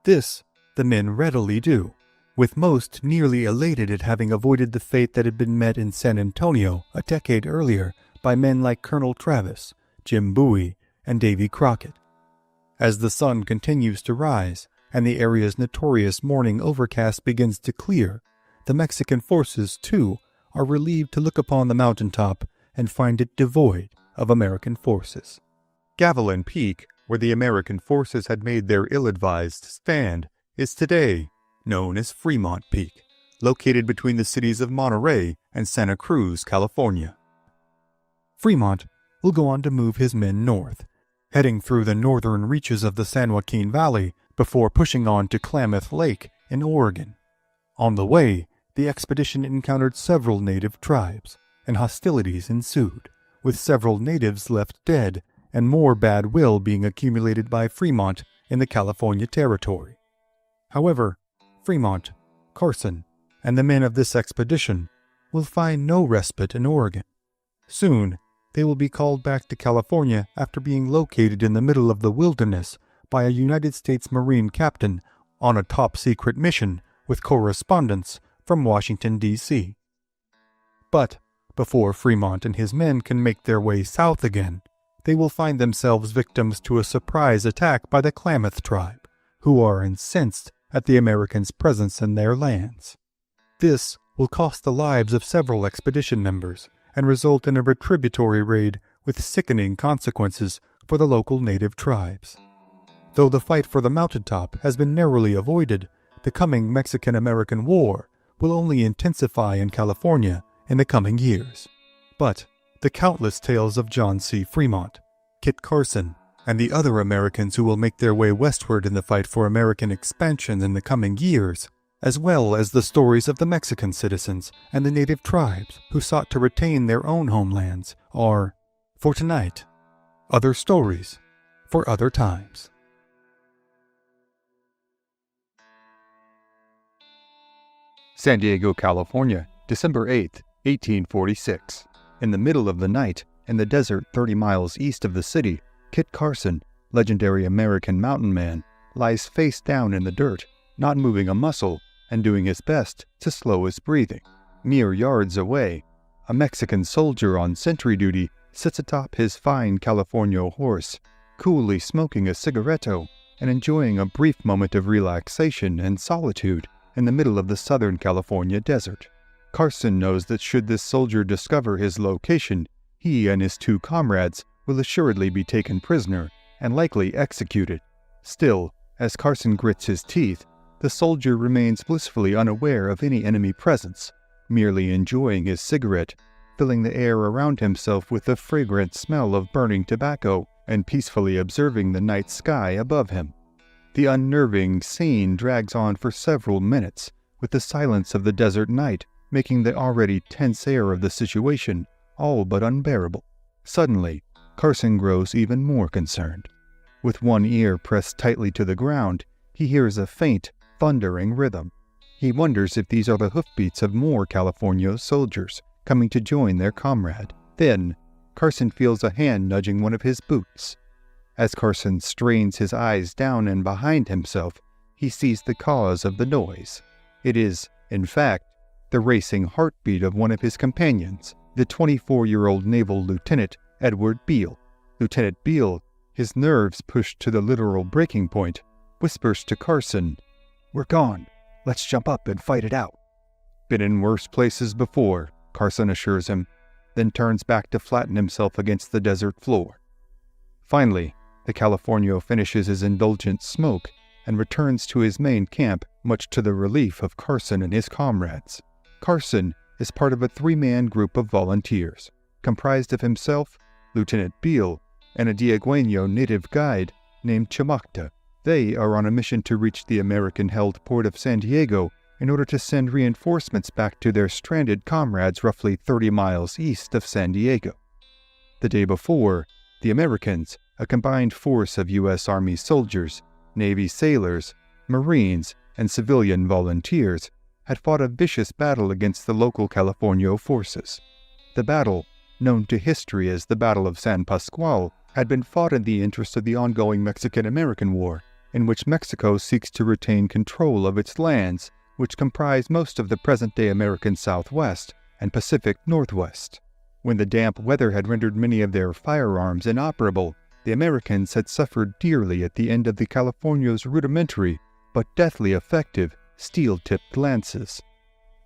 This the men readily do, with most nearly elated at having avoided the fate that had been met in San Antonio a decade earlier by men like Colonel Travis, Jim Bowie, and Davy Crockett. As the sun continues to rise and the area's notorious morning overcast begins to clear, the Mexican forces, too, are relieved to look upon the mountaintop and find it devoid of American forces. Gavilan Peak, where the American forces had made their ill-advised stand, is today known as Fremont Peak, located between the cities of Monterey and Santa Cruz, California. Fremont will go on to move his men north, heading through the northern reaches of the San Joaquin Valley before pushing on to Klamath Lake in Oregon. On the way, the expedition encountered several native tribes, and hostilities ensued, with several natives left dead and more bad will being accumulated by Fremont in the California Territory. However, Fremont, Carson, and the men of this expedition will find no respite in Oregon. Soon, they will be called back to California after being located in the middle of the wilderness by a United States Marine captain on a top-secret mission with correspondence from Washington, D.C. But before Fremont and his men can make their way south again, they will find themselves victims to a surprise attack by the Klamath tribe, who are incensed at the Americans' presence in their lands. This will cost the lives of several expedition members and result in a retributory raid with sickening consequences for the local native tribes. Though the fight for the mountaintop has been narrowly avoided, the coming Mexican-American War will only intensify in California in the coming years. But the countless tales of John C. Fremont, Kit Carson, and the other Americans who will make their way westward in the fight for American expansion in the coming years, as well as the stories of the Mexican citizens and the native tribes who sought to retain their own homelands, are, for tonight, other stories for other times. San Diego, California, December 8, 1846. In the middle of the night, in the desert 30 miles east of the city, Kit Carson, legendary American mountain man, lies face down in the dirt, not moving a muscle and doing his best to slow his breathing. Mere yards away, a Mexican soldier on sentry duty sits atop his fine California horse, coolly smoking a cigaretto and enjoying a brief moment of relaxation and solitude in the middle of the Southern California desert. Carson knows that should this soldier discover his location, he and his two comrades will assuredly be taken prisoner and likely executed. Still, as Carson grits his teeth, the soldier remains blissfully unaware of any enemy presence, merely enjoying his cigarette, filling the air around himself with the fragrant smell of burning tobacco, and peacefully observing the night sky above him. The unnerving scene drags on for several minutes, with the silence of the desert night making the already tense air of the situation all but unbearable. Suddenly, Carson grows even more concerned. With one ear pressed tightly to the ground, he hears a faint, thundering rhythm. He wonders if these are the hoofbeats of more California soldiers coming to join their comrade. Then, Carson feels a hand nudging one of his boots. As Carson strains his eyes down and behind himself, he sees the cause of the noise. It is, in fact, the racing heartbeat of one of his companions, the 24-year-old naval lieutenant Edward Beale. Lieutenant Beale, his nerves pushed to the literal breaking point, whispers to Carson, "We're gone. Let's jump up and fight it out." Been in worse places before, Carson assures him, then turns back to flatten himself against the desert floor. Finally, the Californio finishes his indulgent smoke and returns to his main camp, much to the relief of Carson and his comrades. Carson is part of a 3-man group of volunteers, comprised of himself, Lieutenant Beale, and a Diegueño native guide named Chamacta. They are on a mission to reach the American-held port of San Diego in order to send reinforcements back to their stranded comrades roughly 30 miles east of San Diego. The day before, the Americans, a combined force of U.S. Army soldiers, Navy sailors, Marines, and civilian volunteers, had fought a vicious battle against the local Californio forces. The battle, known to history as the Battle of San Pascual, had been fought in the interest of the ongoing Mexican-American War, in which Mexico seeks to retain control of its lands, which comprise most of the present-day American Southwest and Pacific Northwest. When the damp weather had rendered many of their firearms inoperable, the Americans had suffered dearly at the end of the Californio's rudimentary but deathly effective steel-tipped lances.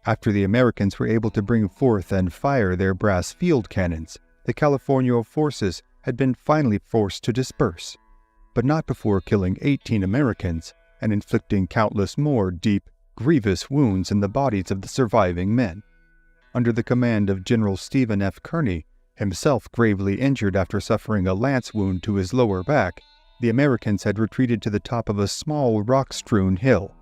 After the Americans were able to bring forth and fire their brass field cannons, the Californio forces had been finally forced to disperse, but not before killing 18 Americans and inflicting countless more deep, grievous wounds in the bodies of the surviving men. Under the command of General Stephen F. Kearny, himself gravely injured after suffering a lance wound to his lower back, the Americans had retreated to the top of a small rock-strewn hill.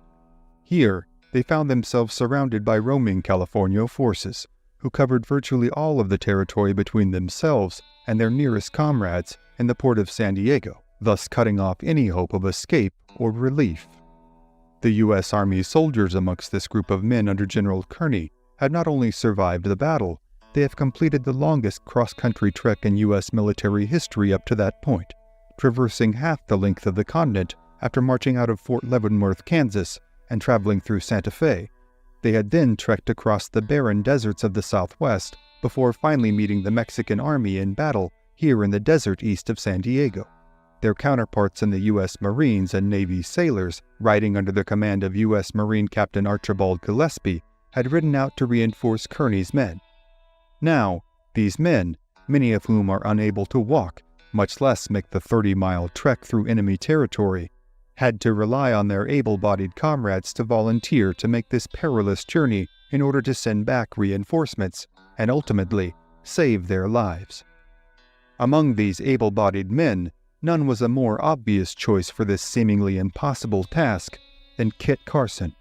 Here, they found themselves surrounded by roaming Californio forces, who covered virtually all of the territory between themselves and their nearest comrades in the port of San Diego, thus cutting off any hope of escape or relief. The U.S. Army soldiers amongst this group of men under General Kearny had not only survived the battle, they have completed the longest cross-country trek in U.S. military history up to that point, traversing half the length of the continent after marching out of Fort Leavenworth, Kansas, and traveling through Santa Fe. They had then trekked across the barren deserts of the Southwest before finally meeting the Mexican army in battle here in the desert east of San Diego. Their counterparts in the U.S. Marines and Navy sailors, riding under the command of U.S. Marine Captain Archibald Gillespie, had ridden out to reinforce Kearny's men. Now, these men, many of whom are unable to walk, much less make the 30-mile trek through enemy territory, had to rely on their able-bodied comrades to volunteer to make this perilous journey in order to send back reinforcements and ultimately save their lives. Among these able-bodied men, none was a more obvious choice for this seemingly impossible task than Kit Carson.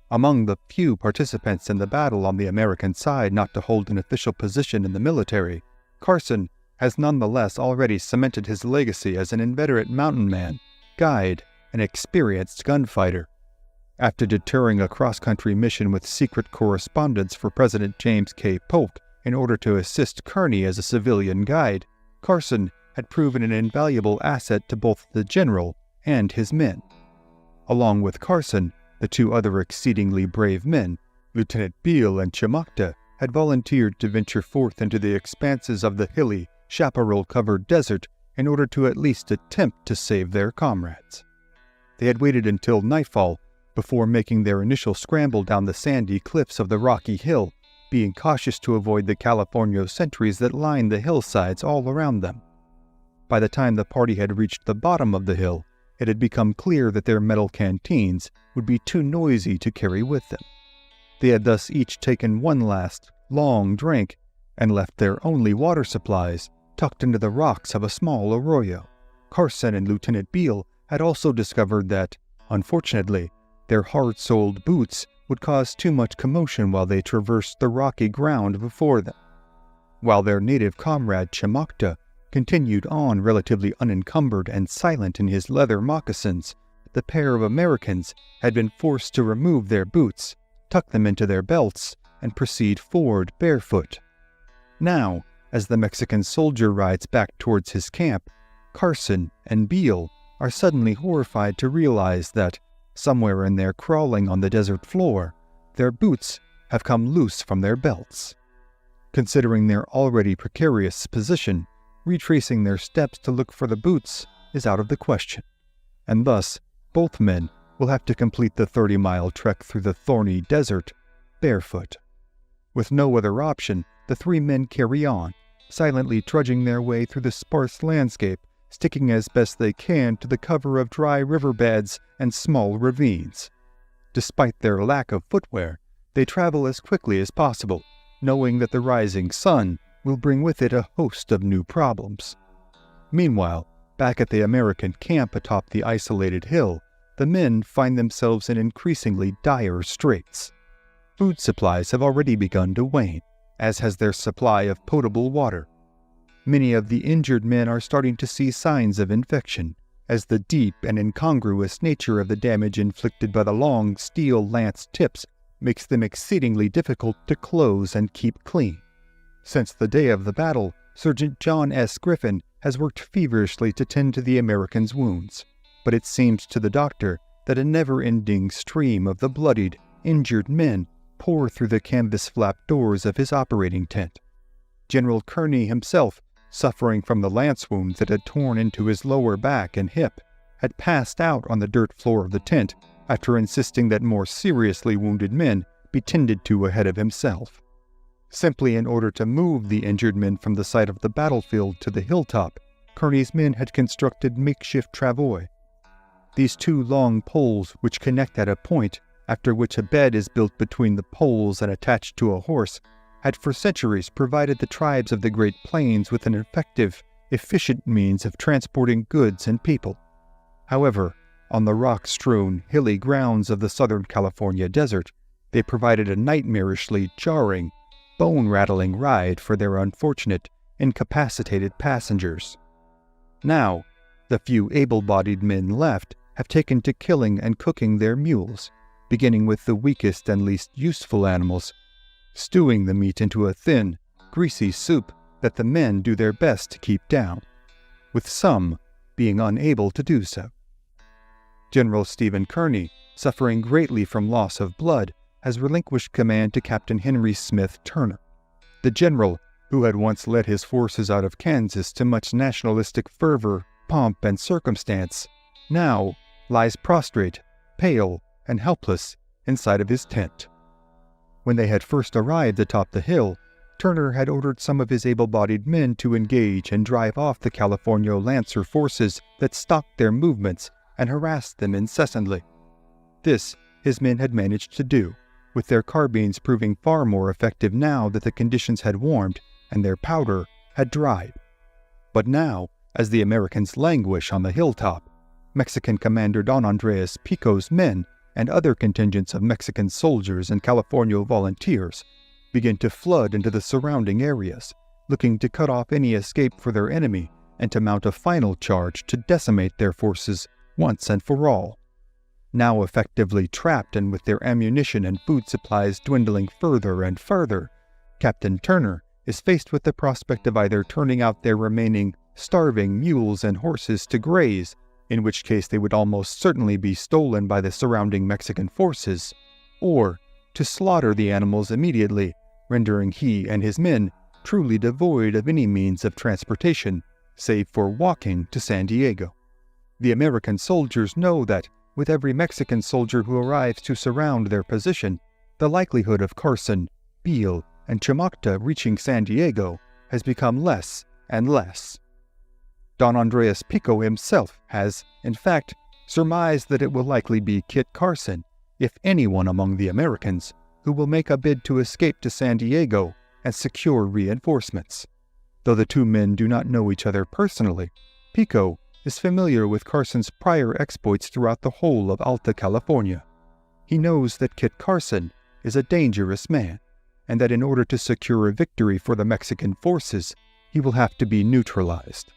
Among the few participants in the battle on the American side not to hold an official position in the military, Carson has nonetheless already cemented his legacy as an inveterate mountain man, guide, and experienced gunfighter. After deterring a cross-country mission with secret correspondence for President James K. Polk in order to assist Kearny as a civilian guide, Carson had proven an invaluable asset to both the general and his men. Along with Carson, the two other exceedingly brave men, Lieutenant Beale and Chamacta, had volunteered to venture forth into the expanses of the hilly, chaparral-covered desert in order to at least attempt to save their comrades. They had waited until nightfall before making their initial scramble down the sandy cliffs of the rocky hill, being cautious to avoid the Californio sentries that lined the hillsides all around them. By the time the party had reached the bottom of the hill, it had become clear that their metal canteens would be too noisy to carry with them. They had thus each taken one last, long drink and left their only water supplies tucked into the rocks of a small arroyo. Carson and Lieutenant Beale had also discovered that, unfortunately, their hard-soled boots would cause too much commotion while they traversed the rocky ground before them. While their native comrade Chamacta continued on relatively unencumbered and silent in his leather moccasins, the pair of Americans had been forced to remove their boots, tuck them into their belts, and proceed forward barefoot. Now, as the Mexican soldier rides back towards his camp, Carson and Beale are suddenly horrified to realize that, somewhere in their crawling on the desert floor, their boots have come loose from their belts. Considering their already precarious position, retracing their steps to look for the boots is out of the question, and thus both men will have to complete the 30-mile trek through the thorny desert barefoot. With no other option, the three men carry on, silently trudging their way through the sparse landscape, sticking as best they can to the cover of dry riverbeds and small ravines. Despite their lack of footwear, they travel as quickly as possible, knowing that the rising sun will bring with it a host of new problems. Meanwhile, back at the American camp atop the isolated hill, the men find themselves in increasingly dire straits. Food supplies have already begun to wane, as has their supply of potable water. Many of the injured men are starting to see signs of infection, as the deep and incongruous nature of the damage inflicted by the long steel lance tips makes them exceedingly difficult to close and keep clean. Since the day of the battle, Sergeant John S. Griffin has worked feverishly to tend to the Americans' wounds, but it seems to the doctor that a never-ending stream of the bloodied, injured men pour through the canvas-flap doors of his operating tent. General Kearney himself, suffering from the lance wounds that had torn into his lower back and hip, had passed out on the dirt floor of the tent after insisting that more seriously wounded men be tended to ahead of himself. Simply in order to move the injured men from the site of the battlefield to the hilltop, Kearney's men had constructed makeshift travois. These two long poles, which connect at a point, after which a bed is built between the poles and attached to a horse, had for centuries provided the tribes of the Great Plains with an effective, efficient means of transporting goods and people. However, on the rock-strewn, hilly grounds of the Southern California desert, they provided a nightmarishly jarring, bone-rattling ride for their unfortunate, incapacitated passengers. Now, the few able-bodied men left have taken to killing and cooking their mules, beginning with the weakest and least useful animals, stewing the meat into a thin, greasy soup that the men do their best to keep down, with some being unable to do so. General Stephen Kearney, suffering greatly from loss of blood, has relinquished command to Captain Henry Smith Turner. The general, who had once led his forces out of Kansas to much nationalistic fervor, pomp, and circumstance, now lies prostrate, pale, and helpless inside of his tent. When they had first arrived atop the hill, Turner had ordered some of his able-bodied men to engage and drive off the California Lancer forces that stalked their movements and harassed them incessantly. This his men had managed to do, with their carbines proving far more effective now that the conditions had warmed and their powder had dried. But now, as the Americans languish on the hilltop, Mexican Commander Don Andres Pico's men and other contingents of Mexican soldiers and California volunteers begin to flood into the surrounding areas, looking to cut off any escape for their enemy and to mount a final charge to decimate their forces once and for all. Now effectively trapped and with their ammunition and food supplies dwindling further and further, Captain Turner is faced with the prospect of either turning out their remaining starving mules and horses to graze, in which case they would almost certainly be stolen by the surrounding Mexican forces, or to slaughter the animals immediately, rendering he and his men truly devoid of any means of transportation, save for walking to San Diego. The American soldiers know that, with every Mexican soldier who arrives to surround their position, the likelihood of Carson, Beale, and Chimocta reaching San Diego has become less and less. Don Andres Pico himself has, in fact, surmised that it will likely be Kit Carson, if anyone among the Americans, who will make a bid to escape to San Diego and secure reinforcements. Though the two men do not know each other personally, Pico is familiar with Carson's prior exploits throughout the whole of Alta California. He knows that Kit Carson is a dangerous man, and that in order to secure a victory for the Mexican forces, he will have to be neutralized.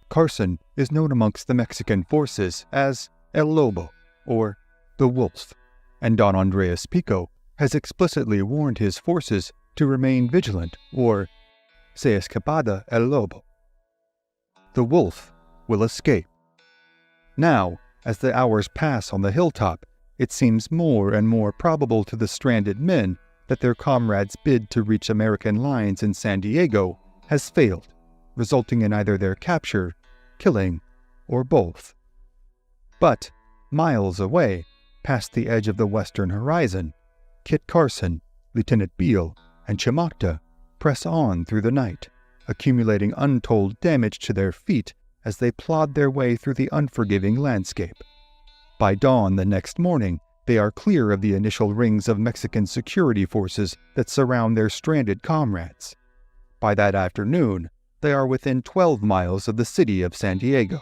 Carson is known amongst the Mexican forces as El Lobo, or the Wolf, and Don Andres Pico has explicitly warned his forces to remain vigilant, or se escapada el Lobo. The Wolf will escape. Now, as the hours pass on the hilltop, it seems more and more probable to the stranded men that their comrades' bid to reach American lines in San Diego has failed, resulting in either their capture, killing, or both. But, miles away, past the edge of the western horizon, Kit Carson, Lieutenant Beale, and Chimocta press on through the night, accumulating untold damage to their feet as they plod their way through the unforgiving landscape. By dawn the next morning, they are clear of the initial rings of Mexican security forces that surround their stranded comrades. By that afternoon, they are within 12 miles of the city of San Diego.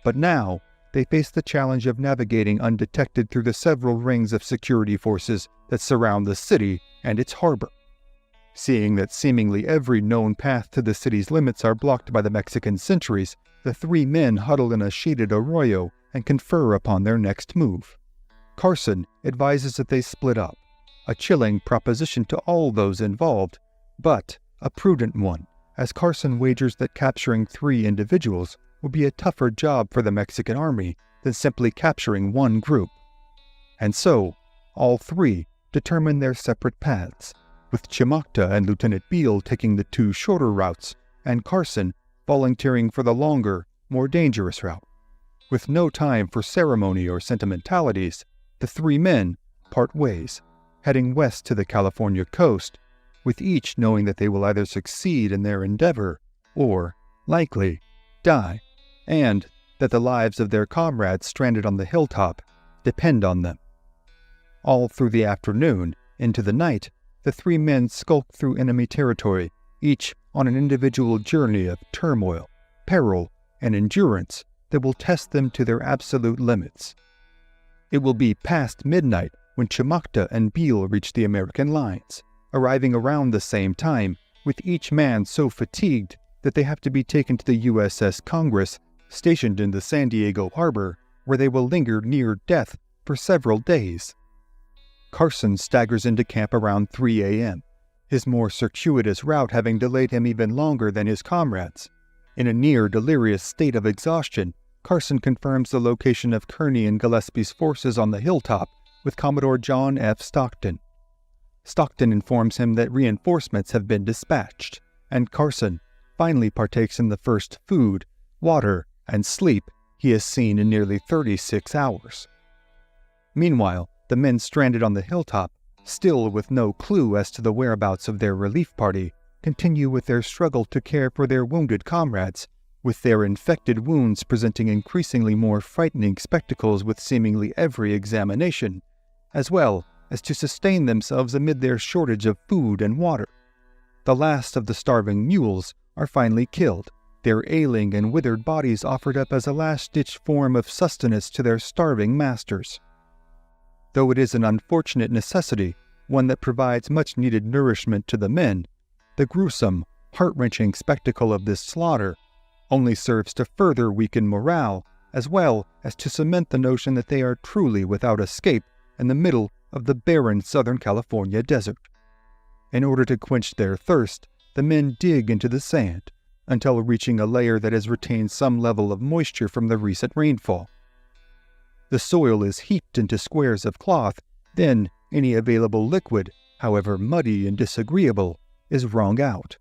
But now, they face the challenge of navigating undetected through the several rings of security forces that surround the city and its harbor. Seeing that seemingly every known path to the city's limits are blocked by the Mexican sentries, the three men huddle in a shaded arroyo and confer upon their next move. Carson advises that they split up, a chilling proposition to all those involved, but a prudent one, as Carson wagers that capturing 3 individuals will be a tougher job for the Mexican army than simply capturing one group. And so, all 3 determine their separate paths, with Chimocta and Lieutenant Beale taking the 2 shorter routes, and Carson volunteering for the longer, more dangerous route. With no time for ceremony or sentimentalities, the 3 men part ways, heading west to the California coast, with each knowing that they will either succeed in their endeavor or, likely, die, and that the lives of their comrades stranded on the hilltop depend on them. All through the afternoon, into the night, the 3 men skulk through enemy territory, each on an individual journey of turmoil, peril, and endurance that will test them to their absolute limits. It will be past midnight when Chimocta and Beale reach the American lines, arriving around the same time, with each man so fatigued that they have to be taken to the USS Congress, stationed in the San Diego harbor, where they will linger near death for several days. Carson staggers into camp around 3 a.m., his more circuitous route having delayed him even longer than his comrades. In a near-delirious state of exhaustion, Carson confirms the location of Kearny and Gillespie's forces on the hilltop with Commodore John F. Stockton. Stockton informs him that reinforcements have been dispatched, and Carson finally partakes in the first food, water, and sleep he has seen in nearly 36 hours. Meanwhile, the men stranded on the hilltop, still with no clue as to the whereabouts of their relief party, continue with their struggle to care for their wounded comrades, with their infected wounds presenting increasingly more frightening spectacles with seemingly every examination, as well as to sustain themselves amid their shortage of food and water. The last of the starving mules are finally killed, their ailing and withered bodies offered up as a last-ditch form of sustenance to their starving masters. Though it is an unfortunate necessity, one that provides much-needed nourishment to the men, the gruesome, heart-wrenching spectacle of this slaughter only serves to further weaken morale, as well as to cement the notion that they are truly without escape in the middle of the barren Southern California desert. In order to quench their thirst, the men dig into the sand, until reaching a layer that has retained some level of moisture from the recent rainfall. The soil is heaped into squares of cloth, then any available liquid, however muddy and disagreeable, is wrung out.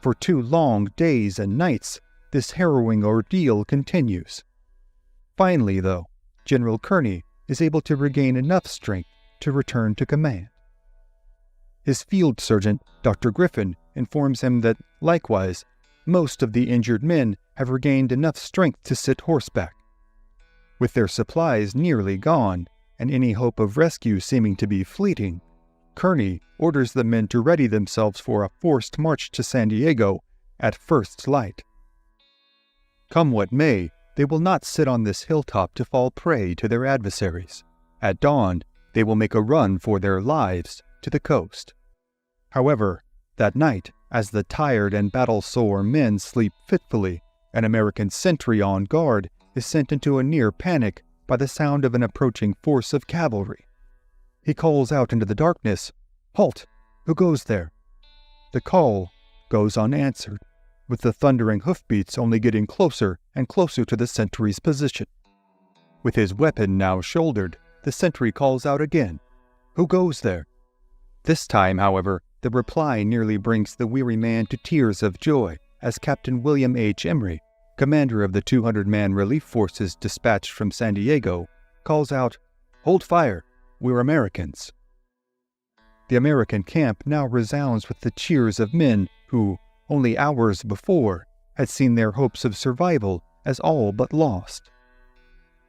For 2 long days and nights, this harrowing ordeal continues. Finally, though, General Kearny is able to regain enough strength to return to command. His field sergeant, Dr. Griffin, informs him that, likewise, most of the injured men have regained enough strength to sit horseback. With their supplies nearly gone, and any hope of rescue seeming to be fleeting, Kearny orders the men to ready themselves for a forced march to San Diego at first light. Come what may, they will not sit on this hilltop to fall prey to their adversaries. At dawn, they will make a run for their lives to the coast. However, that night, as the tired and battle-sore men sleep fitfully, an American sentry on guard is sent into a near panic by the sound of an approaching force of cavalry. He calls out into the darkness, "Halt! Who goes there?" The call goes unanswered, with the thundering hoofbeats only getting closer and closer to the sentry's position. With his weapon now shouldered, the sentry calls out again, "Who goes there?" This time, however, the reply nearly brings the weary man to tears of joy, as Captain William H. Emery, commander of the 200-man relief forces dispatched from San Diego, calls out, "Hold fire! We're Americans." The American camp now resounds with the cheers of men who, only hours before, had seen their hopes of survival as all but lost.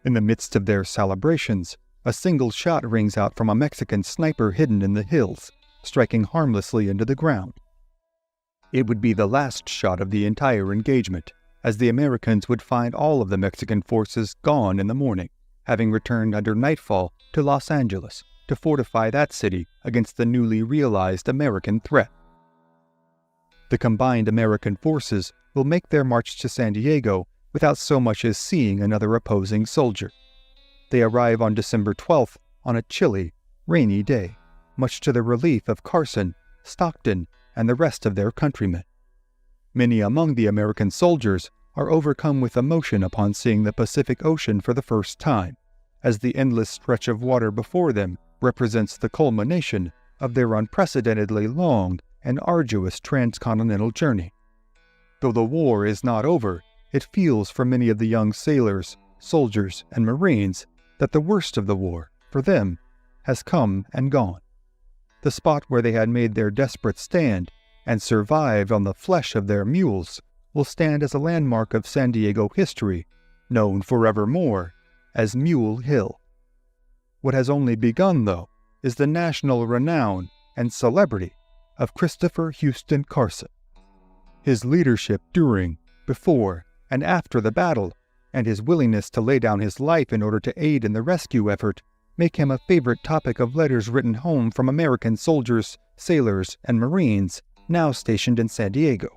In the midst of their celebrations, a single shot rings out from a Mexican sniper hidden in the hills, striking harmlessly into the ground. It would be the last shot of the entire engagement, as the Americans would find all of the Mexican forces gone in the morning, having returned under nightfall to Los Angeles to fortify that city against the newly realized American threat. The combined American forces will make their march to San Diego without so much as seeing another opposing soldier. They arrive on December 12th on a chilly, rainy day, much to the relief of Carson, Stockton, and the rest of their countrymen. Many among the American soldiers are overcome with emotion upon seeing the Pacific Ocean for the first time, as the endless stretch of water before them represents the culmination of their unprecedentedly long and arduous transcontinental journey. Though the war is not over, it feels for many of the young sailors, soldiers, and Marines that the worst of the war, for them, has come and gone. The spot where they had made their desperate stand and survived on the flesh of their mules will stand as a landmark of San Diego history, known forevermore as Mule Hill. What has only begun, though, is the national renown and celebrity of Christopher Houston Carson. His leadership during, before, and after the battle, and his willingness to lay down his life in order to aid in the rescue effort, make him a favorite topic of letters written home from American soldiers, sailors, and Marines now stationed in San Diego.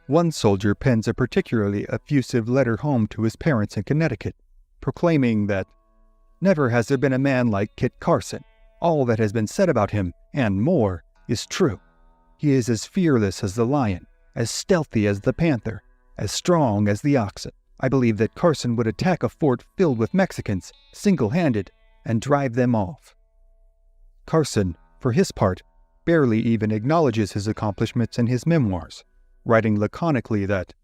One soldier pens a particularly effusive letter home to his parents in Connecticut, proclaiming that, "Never has there been a man like Kit Carson. All that has been said about him, and more, is true. He is as fearless as the lion, as stealthy as the panther, as strong as the oxen. I believe that Carson would attack a fort filled with Mexicans, single-handed, and drive them off." Carson, for his part, barely even acknowledges his accomplishments in his memoirs, writing laconically that,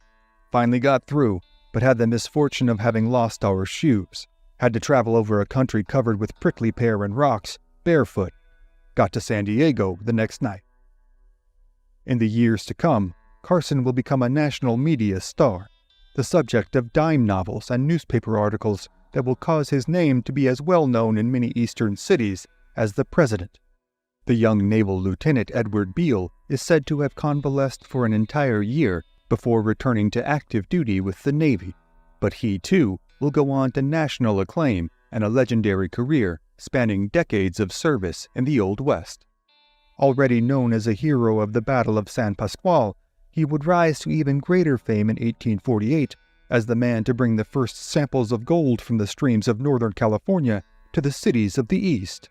"Finally got through, but had the misfortune of having lost our shoes. Had to travel over a country covered with prickly pear and rocks, barefoot. Got to San Diego the next night." In the years to come, Carson will become a national media star, the subject of dime novels and newspaper articles that will cause his name to be as well known in many eastern cities as the President. The young naval lieutenant Edward Beale is said to have convalesced for an entire year before returning to active duty with the Navy, but he too will go on to national acclaim and a legendary career spanning decades of service in the Old West. Already known as a hero of the Battle of San Pasqual, he would rise to even greater fame in 1848 as the man to bring the first samples of gold from the streams of Northern California to the cities of the East.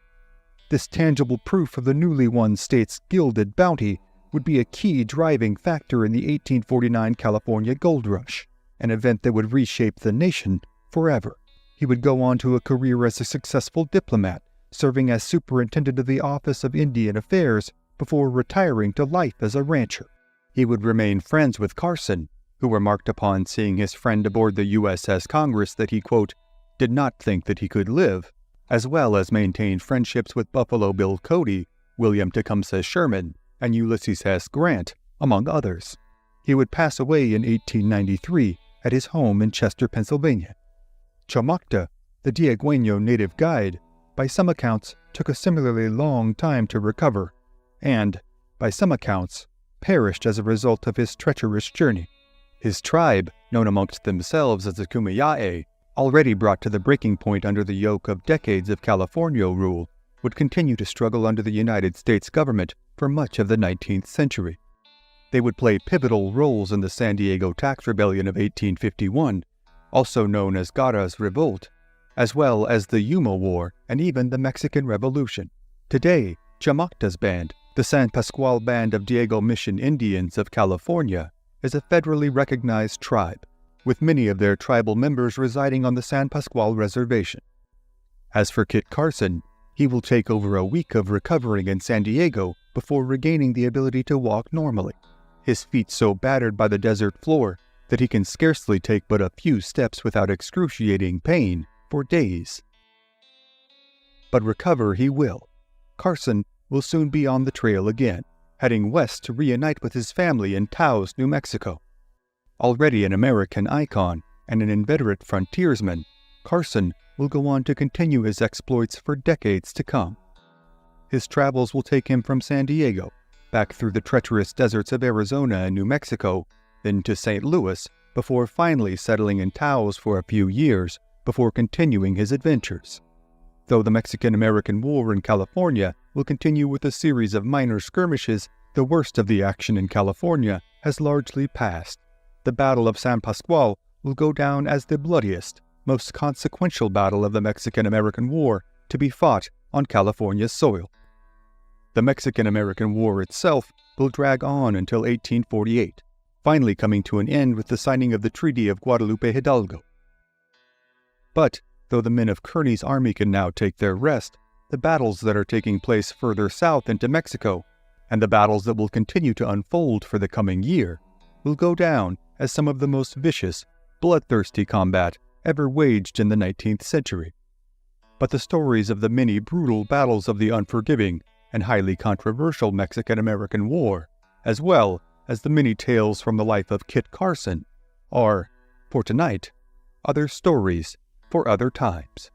This tangible proof of the newly won state's gilded bounty would be a key driving factor in the 1849 California Gold Rush, an event that would reshape the nation forever. He would go on to a career as a successful diplomat, serving as superintendent of the Office of Indian Affairs before retiring to life as a rancher. He would remain friends with Carson, who remarked upon seeing his friend aboard the USS Congress that he, quote, "did not think that he could live," as well as maintained friendships with Buffalo Bill Cody, William Tecumseh Sherman, and Ulysses S. Grant, among others. He would pass away in 1893 at his home in Chester, Pennsylvania. Chamacta, the Diegueño native guide, by some accounts took a similarly long time to recover, and, by some accounts, perished as a result of his treacherous journey. His tribe, known amongst themselves as the Kumeyae, already brought to the breaking point under the yoke of decades of California rule, would continue to struggle under the United States government for much of the 19th century. They would play pivotal roles in the San Diego Tax Rebellion of 1851, also known as Gara's Revolt, as well as the Yuma War and even the Mexican Revolution. Today, Chamacta's band, the San Pasqual Band of Diego Mission Indians of California, is a federally recognized tribe, with many of their tribal members residing on the San Pasqual Reservation. As for Kit Carson, he will take over a week of recovering in San Diego before regaining the ability to walk normally, his feet so battered by the desert floor that he can scarcely take but a few steps without excruciating pain for days. But recover he will. Carson will soon be on the trail again, heading west to reunite with his family in Taos, New Mexico. Already an American icon and an inveterate frontiersman, Carson will go on to continue his exploits for decades to come. His travels will take him from San Diego, back through the treacherous deserts of Arizona and New Mexico, then to St. Louis, before finally settling in Taos for a few years before continuing his adventures. Though the Mexican-American War in California will continue with a series of minor skirmishes, the worst of the action in California has largely passed. The Battle of San Pascual will go down as the bloodiest, most consequential battle of the Mexican-American War to be fought on California's soil. The Mexican-American War itself will drag on until 1848, finally coming to an end with the signing of the Treaty of Guadalupe Hidalgo. But, though the men of Kearny's army can now take their rest, the battles that are taking place further south into Mexico, and the battles that will continue to unfold for the coming year, will go down as some of the most vicious, bloodthirsty combat ever waged in the 19th century. But the stories of the many brutal battles of the unforgiving and highly controversial Mexican-American War, as well as the many tales from the life of Kit Carson, are, for tonight, other stories for other times.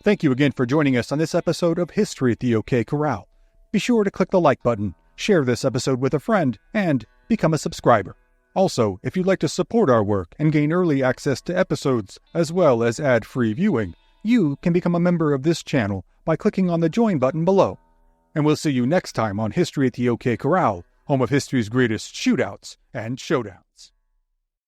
Thank you again for joining us on this episode of History at the OK Corral. Be sure to click the like button, share this episode with a friend, and become a subscriber. Also, if you'd like to support our work and gain early access to episodes as well as ad-free viewing, you can become a member of this channel by clicking on the join button below. And we'll see you next time on History at the OK Corral, home of history's greatest shootouts and showdowns.